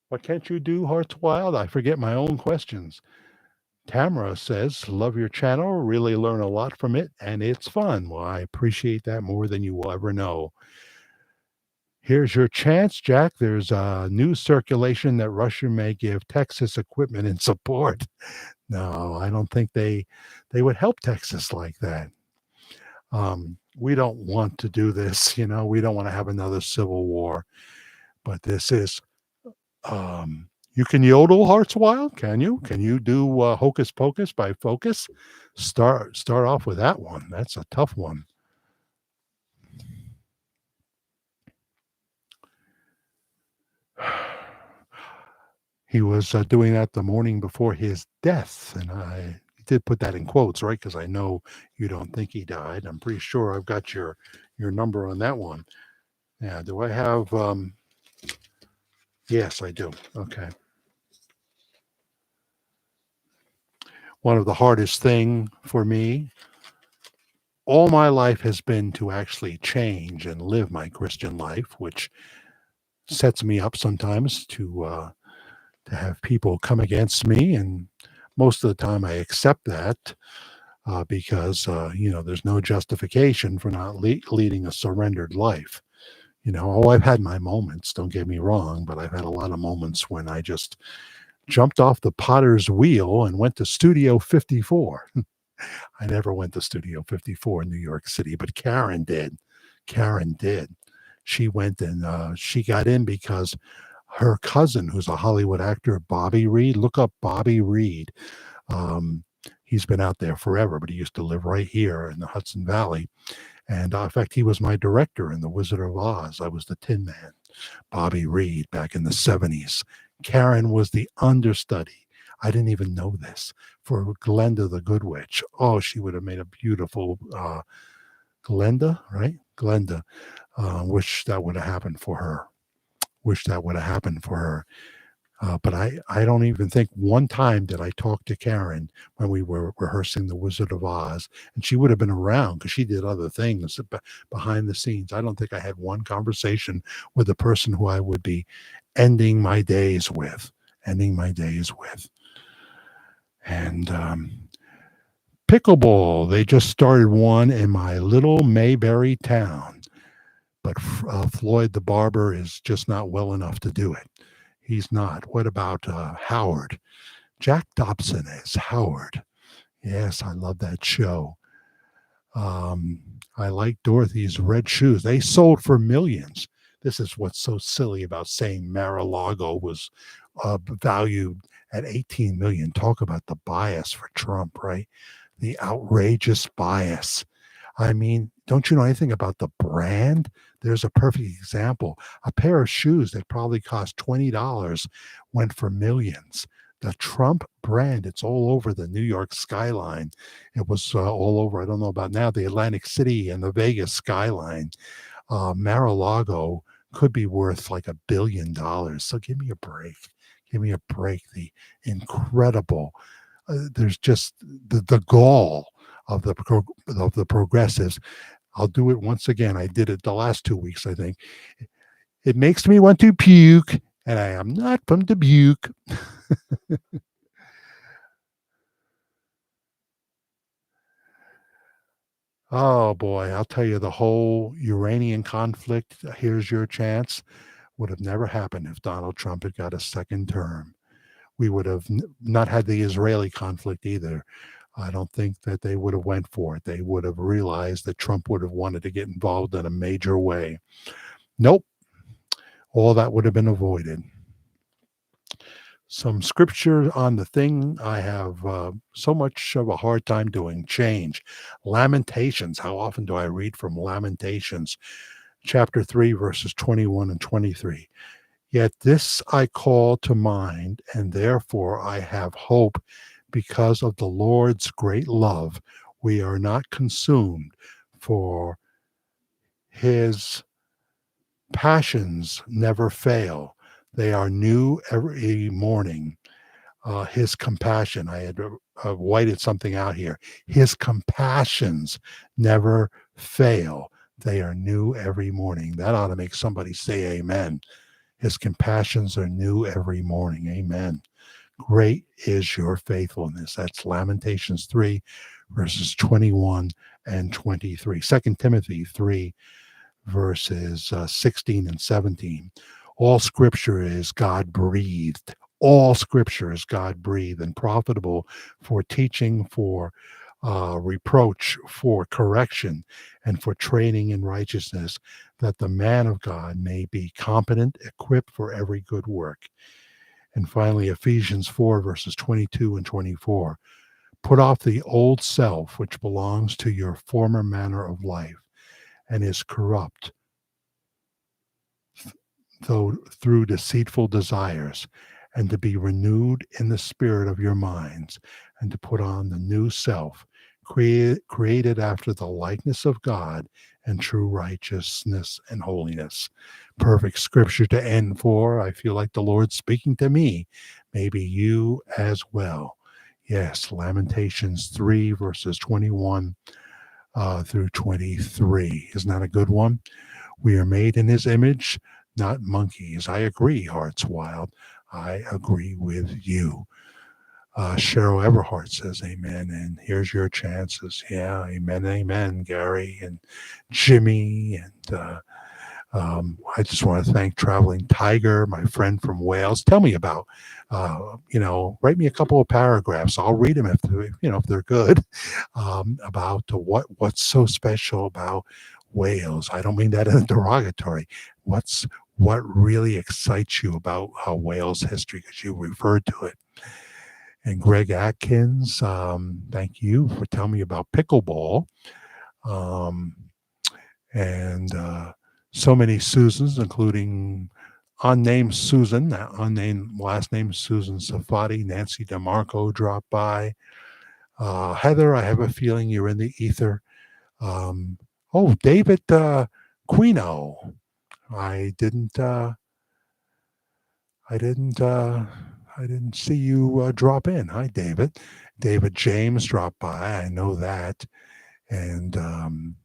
What can't you do, Hearts Wild? I forget my own questions. Tamara says, love your channel, really learn a lot from it, and it's fun. Well, I appreciate that more than you will ever know. Here's your chance, Jack. There's a news circulation that Russia may give Texas equipment in support. No, I don't think they would help Texas like that. We don't want to do this, we don't want to have another civil war. But this is you can yodel Hearts Wild, can you? Can you do Hocus Pocus by Focus? Start off with that one. That's a tough one. He was doing that the morning before his death, and I did put that in quotes, right? Because I know you don't think he died. I'm pretty sure I've got your number on that one. Yeah, do I have... Yes, I do. Okay. One of the hardest thing for me all my life has been to actually change and live my Christian life, which sets me up sometimes to have people come against me. And most of the time I accept that because, there's no justification for not leading a surrendered life. I've had my moments, don't get me wrong, but I've had a lot of moments when I just jumped off the potter's wheel and went to Studio 54. I never went to Studio 54 in New York City, but Karen did. She went and she got in because her cousin, who's a Hollywood actor, Bobby Reed, look up Bobby Reed. He's been out there forever, but he used to live right here in the Hudson Valley. And in fact, he was my director in The Wizard of Oz. I was the Tin Man, Bobby Reed, back in the 70s. Karen was the understudy. I didn't even know this, for Glenda the Good Witch. Oh, she would have made a beautiful Glenda, right? Glenda. Wish that would have happened for her. But I don't even think one time did I talk to Karen when we were rehearsing The Wizard of Oz. And she would have been around because she did other things behind the scenes. I don't think I had one conversation with the person who I would be ending my days with. And pickleball, they just started one in my little Mayberry town. But Floyd the barber is just not well enough to do it. He's not. What about Howard? Jack Dobson is Howard. Yes, I love that show. Um, I like Dorothy's red shoes. They sold for millions. This is what's so silly about saying Mar-a-Lago was valued at 18 million. Talk about the bias for Trump, right? The outrageous bias. I mean, don't you know anything about the brand? There's a perfect example. A pair of shoes that probably cost $20 went for millions. The Trump brand, it's all over the New York skyline. It was all over, I don't know about now, the Atlantic City and the Vegas skyline. Mar-a-Lago could be worth like $1 billion. So give me a break. Give me a break. The incredible, there's just the gall of the progressives. I'll do it once again. I did it the last 2 weeks, I think. It makes me want to puke, and I am not from Dubuque. Oh boy, I'll tell you, the whole Iranian conflict, here's your chance, would have never happened if Donald Trump had got a second term. We would have not had the Israeli conflict either. I don't think that they would have went for it. They would have realized that Trump would have wanted to get involved in a major way. Nope, all that would have been avoided. Some scripture on the thing I have so much of a hard time doing. Change. Lamentations. How often do I read from Lamentations? Chapter 3, verses 21 and 23. Yet this I call to mind, and therefore I have hope, because of the Lord's great love. We are not consumed, for his passions never fail. They are new every morning. His compassion, I had whited something out here. His compassions never fail. They are new every morning. That ought to make somebody say amen. His compassions are new every morning. Amen. Great is your faithfulness. That's Lamentations 3, verses 21 and 23. 2 Timothy 3, verses 16 and 17. All scripture is God breathed. All scripture is God breathed and profitable for teaching, for reproach, for correction, and for training in righteousness, that the man of God may be competent, equipped for every good work. And finally, Ephesians 4, verses 22 and 24. Put off the old self, which belongs to your former manner of life and is corrupt though through deceitful desires, and to be renewed in the spirit of your minds, and to put on the new self, created after the likeness of God and true righteousness and holiness. Perfect scripture to end for. I feel like the Lord's speaking to me, maybe you as well. Yes, Lamentations 3, verses 21 through 23. Isn't that a good one? We are made in his image, not monkeys. I agree, Hearts Wild. I agree with you. Cheryl Everhart says amen, and here's your chances. Yeah, amen, amen, Gary and Jimmy. And I just want to thank Traveling Tiger, my friend from Wales. Tell me about, write me a couple of paragraphs. I'll read them if they're good, about what's so special about Wales. I don't mean that in a derogatory. What really excites you about Wales history, because you referred to it. And Greg Atkins, thank you for telling me about pickleball. Um, and so many Susans, including unnamed Susan, unnamed last name Susan Safati, Nancy DeMarco dropped by. Heather, I have a feeling you're in the ether. David Quino. I didn't. I didn't. I didn't see you drop in. Hi, David. David James dropped by. I know that. And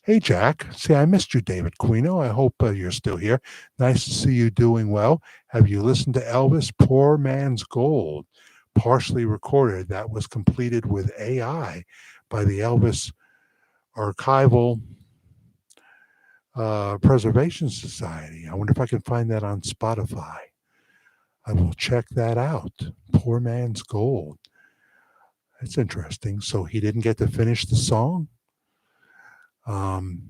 hey, Jack. See, I missed you, David Quino. I hope you're still here. Nice to see you doing well. Have you listened to Elvis, Poor Man's Gold, partially recorded? That was completed with AI by the Elvis Archival Preservation Society. I wonder if I can find that on Spotify. I will check that out. Poor Man's Gold. That's interesting. So he didn't get to finish the song. Um,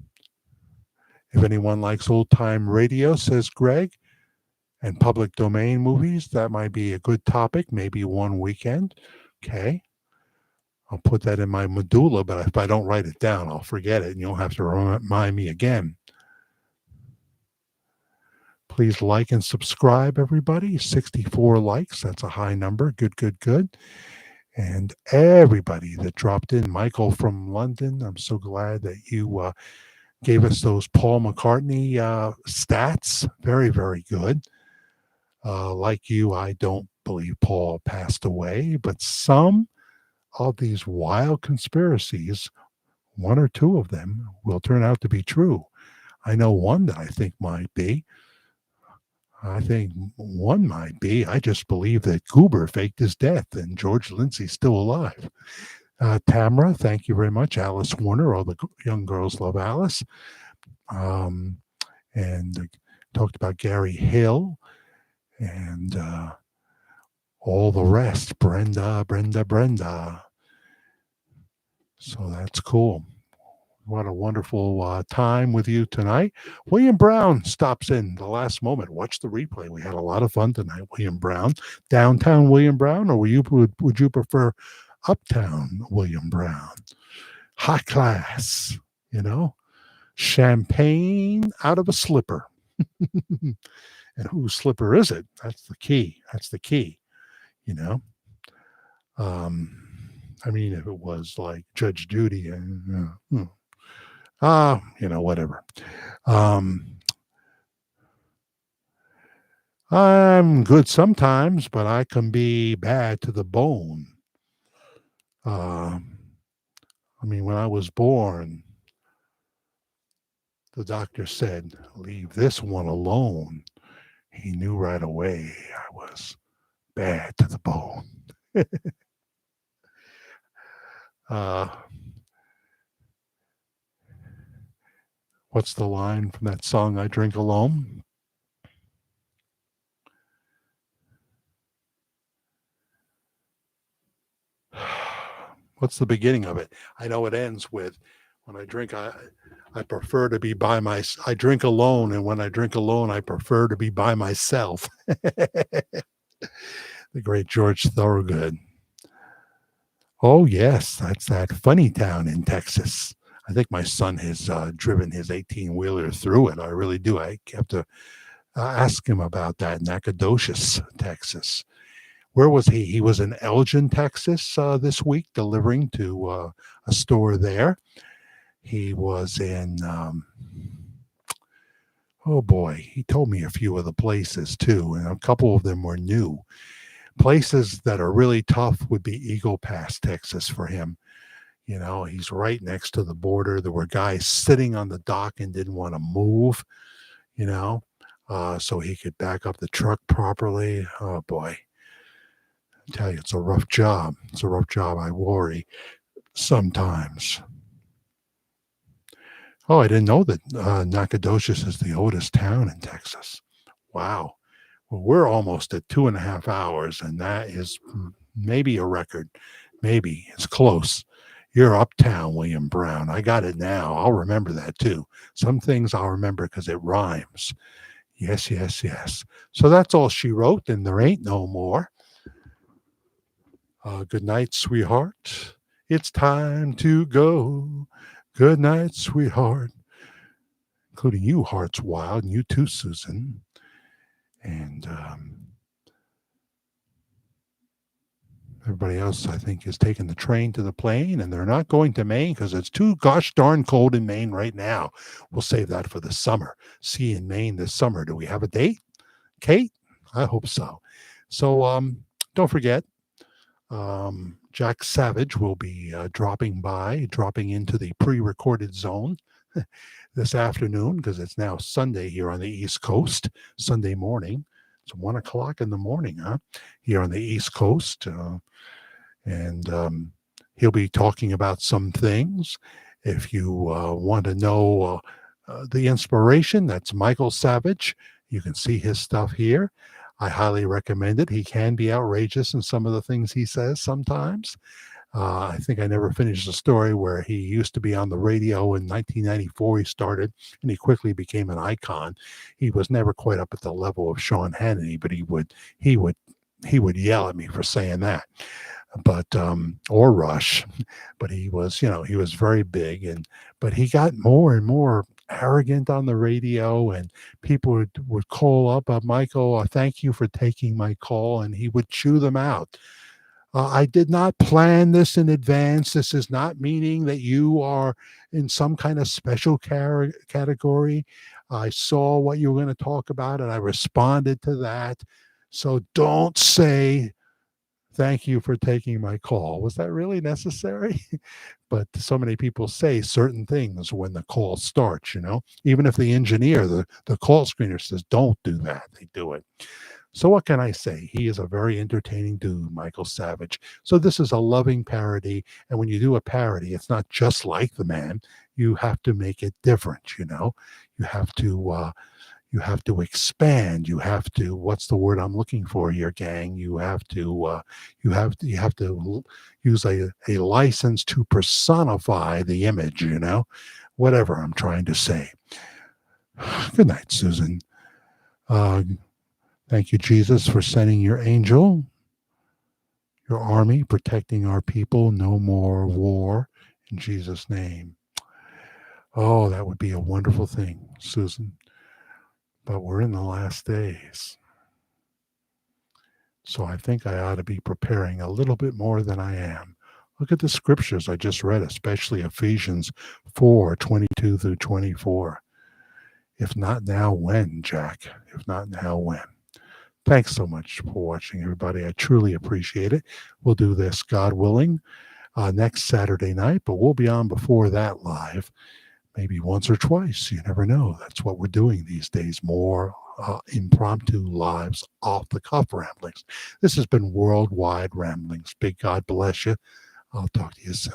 if anyone likes old time radio, says Greg, and public domain movies, that might be a good topic. Maybe one weekend. Okay. I'll put that in my medulla, but if I don't write it down, I'll forget it, and you'll have to remind me again. Please like and subscribe, everybody. 64 likes. That's a high number. Good, good, good. And everybody that dropped in, Michael from London, I'm so glad that you gave us those Paul McCartney stats. Very, very good. Like you, I don't believe Paul passed away, but some of these wild conspiracies, one or two of them, will turn out to be true. I know one that I think might be. I think one might be. I just believe that Goober faked his death and George Lindsay's still alive. Tamara, thank you very much. Alice Warner, all the young girls love Alice. And talked about Gary Hill and all the rest. Brenda. So that's cool. What a wonderful time with you tonight. William Brown stops in the last moment. Watch the replay. We had a lot of fun tonight, William Brown. Downtown William Brown, or would you prefer uptown William Brown? High class, champagne out of a slipper. And whose slipper is it? That's the key. I mean, if it was like Judge Judy and whatever. I'm good sometimes, but I can be bad to the bone. I mean, when I was born, the doctor said, leave this one alone. He knew right away I was bad to the bone. What's the line from that song, I Drink Alone? What's the beginning of it? I know it ends with, when I drink, I prefer to be I drink alone, and when I drink alone, I prefer to be by myself. The great George Thorogood. Oh, yes, that's that funny town in Texas. I think my son has driven his 18-wheeler through it. I really do. I have to ask him about that. Nacogdoches, Texas. Where was he? He was in Elgin, Texas this week, delivering to a store there. He was in, oh boy, he told me a few of the places too, and a couple of them were new. Places that are really tough would be Eagle Pass, Texas for him. He's right next to the border. There were guys sitting on the dock and didn't want to move, so he could back up the truck properly. Oh boy. I tell you, it's a rough job. I worry sometimes. Oh, I didn't know that Nacogdoches is the oldest town in Texas. Wow. Well, we're almost at 2.5 hours, and that is maybe a record. Maybe. It's close. You're uptown, William Brown. I got it now. I'll remember that too. Some things I'll remember because it rhymes. Yes. So that's all she wrote, and there ain't no more. Good night, sweetheart. It's time to go. Good night, sweetheart. Including you, Hearts Wild, and you too, Susan. And everybody else, I think, is taking the train to the plane, and they're not going to Maine because it's too gosh darn cold in Maine right now. We'll save that for the summer. See you in Maine this summer. Do we have a date, Kate? I hope so. So don't forget, Jack Savage will be dropping into the pre-recorded zone this afternoon because it's now Sunday here on the East Coast, Sunday morning. It's 1:00 in the morning, here on the East Coast. And he'll be talking about some things. If you want to know the inspiration, that's Michael Savage. You can see his stuff here. I highly recommend it. He can be outrageous in some of the things he says sometimes. I think I never finished the story where he used to be on the radio in 1994. He started, and he quickly became an icon. He was never quite up at the level of Sean Hannity, but he would he would yell at me for saying that. But or Rush, but he was, he was very big, and but he got more and more arrogant on the radio, and people would call up, Michael, thank you for taking my call, and he would chew them out. I did not plan this in advance. This is not meaning that you are in some kind of special category. I saw what you were going to talk about and I responded to that. So don't say, thank you for taking my call. Was that really necessary? But so many people say certain things when the call starts, even if the engineer, the call screener says, don't do that, they do it. So what can I say? He is a very entertaining dude, Michael Savage. So this is a loving parody. And when you do a parody, it's not just like the man. You have to make it different. You have to expand. You have to, what's the word I'm looking for here, gang? You have to use a license to personify the image, whatever I'm trying to say. Good night, Susan. Thank you, Jesus, for sending your angel, your army, protecting our people. No more war, in Jesus' name. Oh, that would be a wonderful thing, Susan. But we're in the last days. So I think I ought to be preparing a little bit more than I am. Look at the scriptures I just read, especially Ephesians 4:22 through 24. If not now, when, Jack? If not now, when? Thanks so much for watching, everybody. I truly appreciate it. We'll do this, God willing, next Saturday night, but we'll be on before that live, maybe once or twice. You never know. That's what we're doing these days, more impromptu lives, off-the-cuff ramblings. This has been Worldwide Ramblings. Big God bless you. I'll talk to you soon.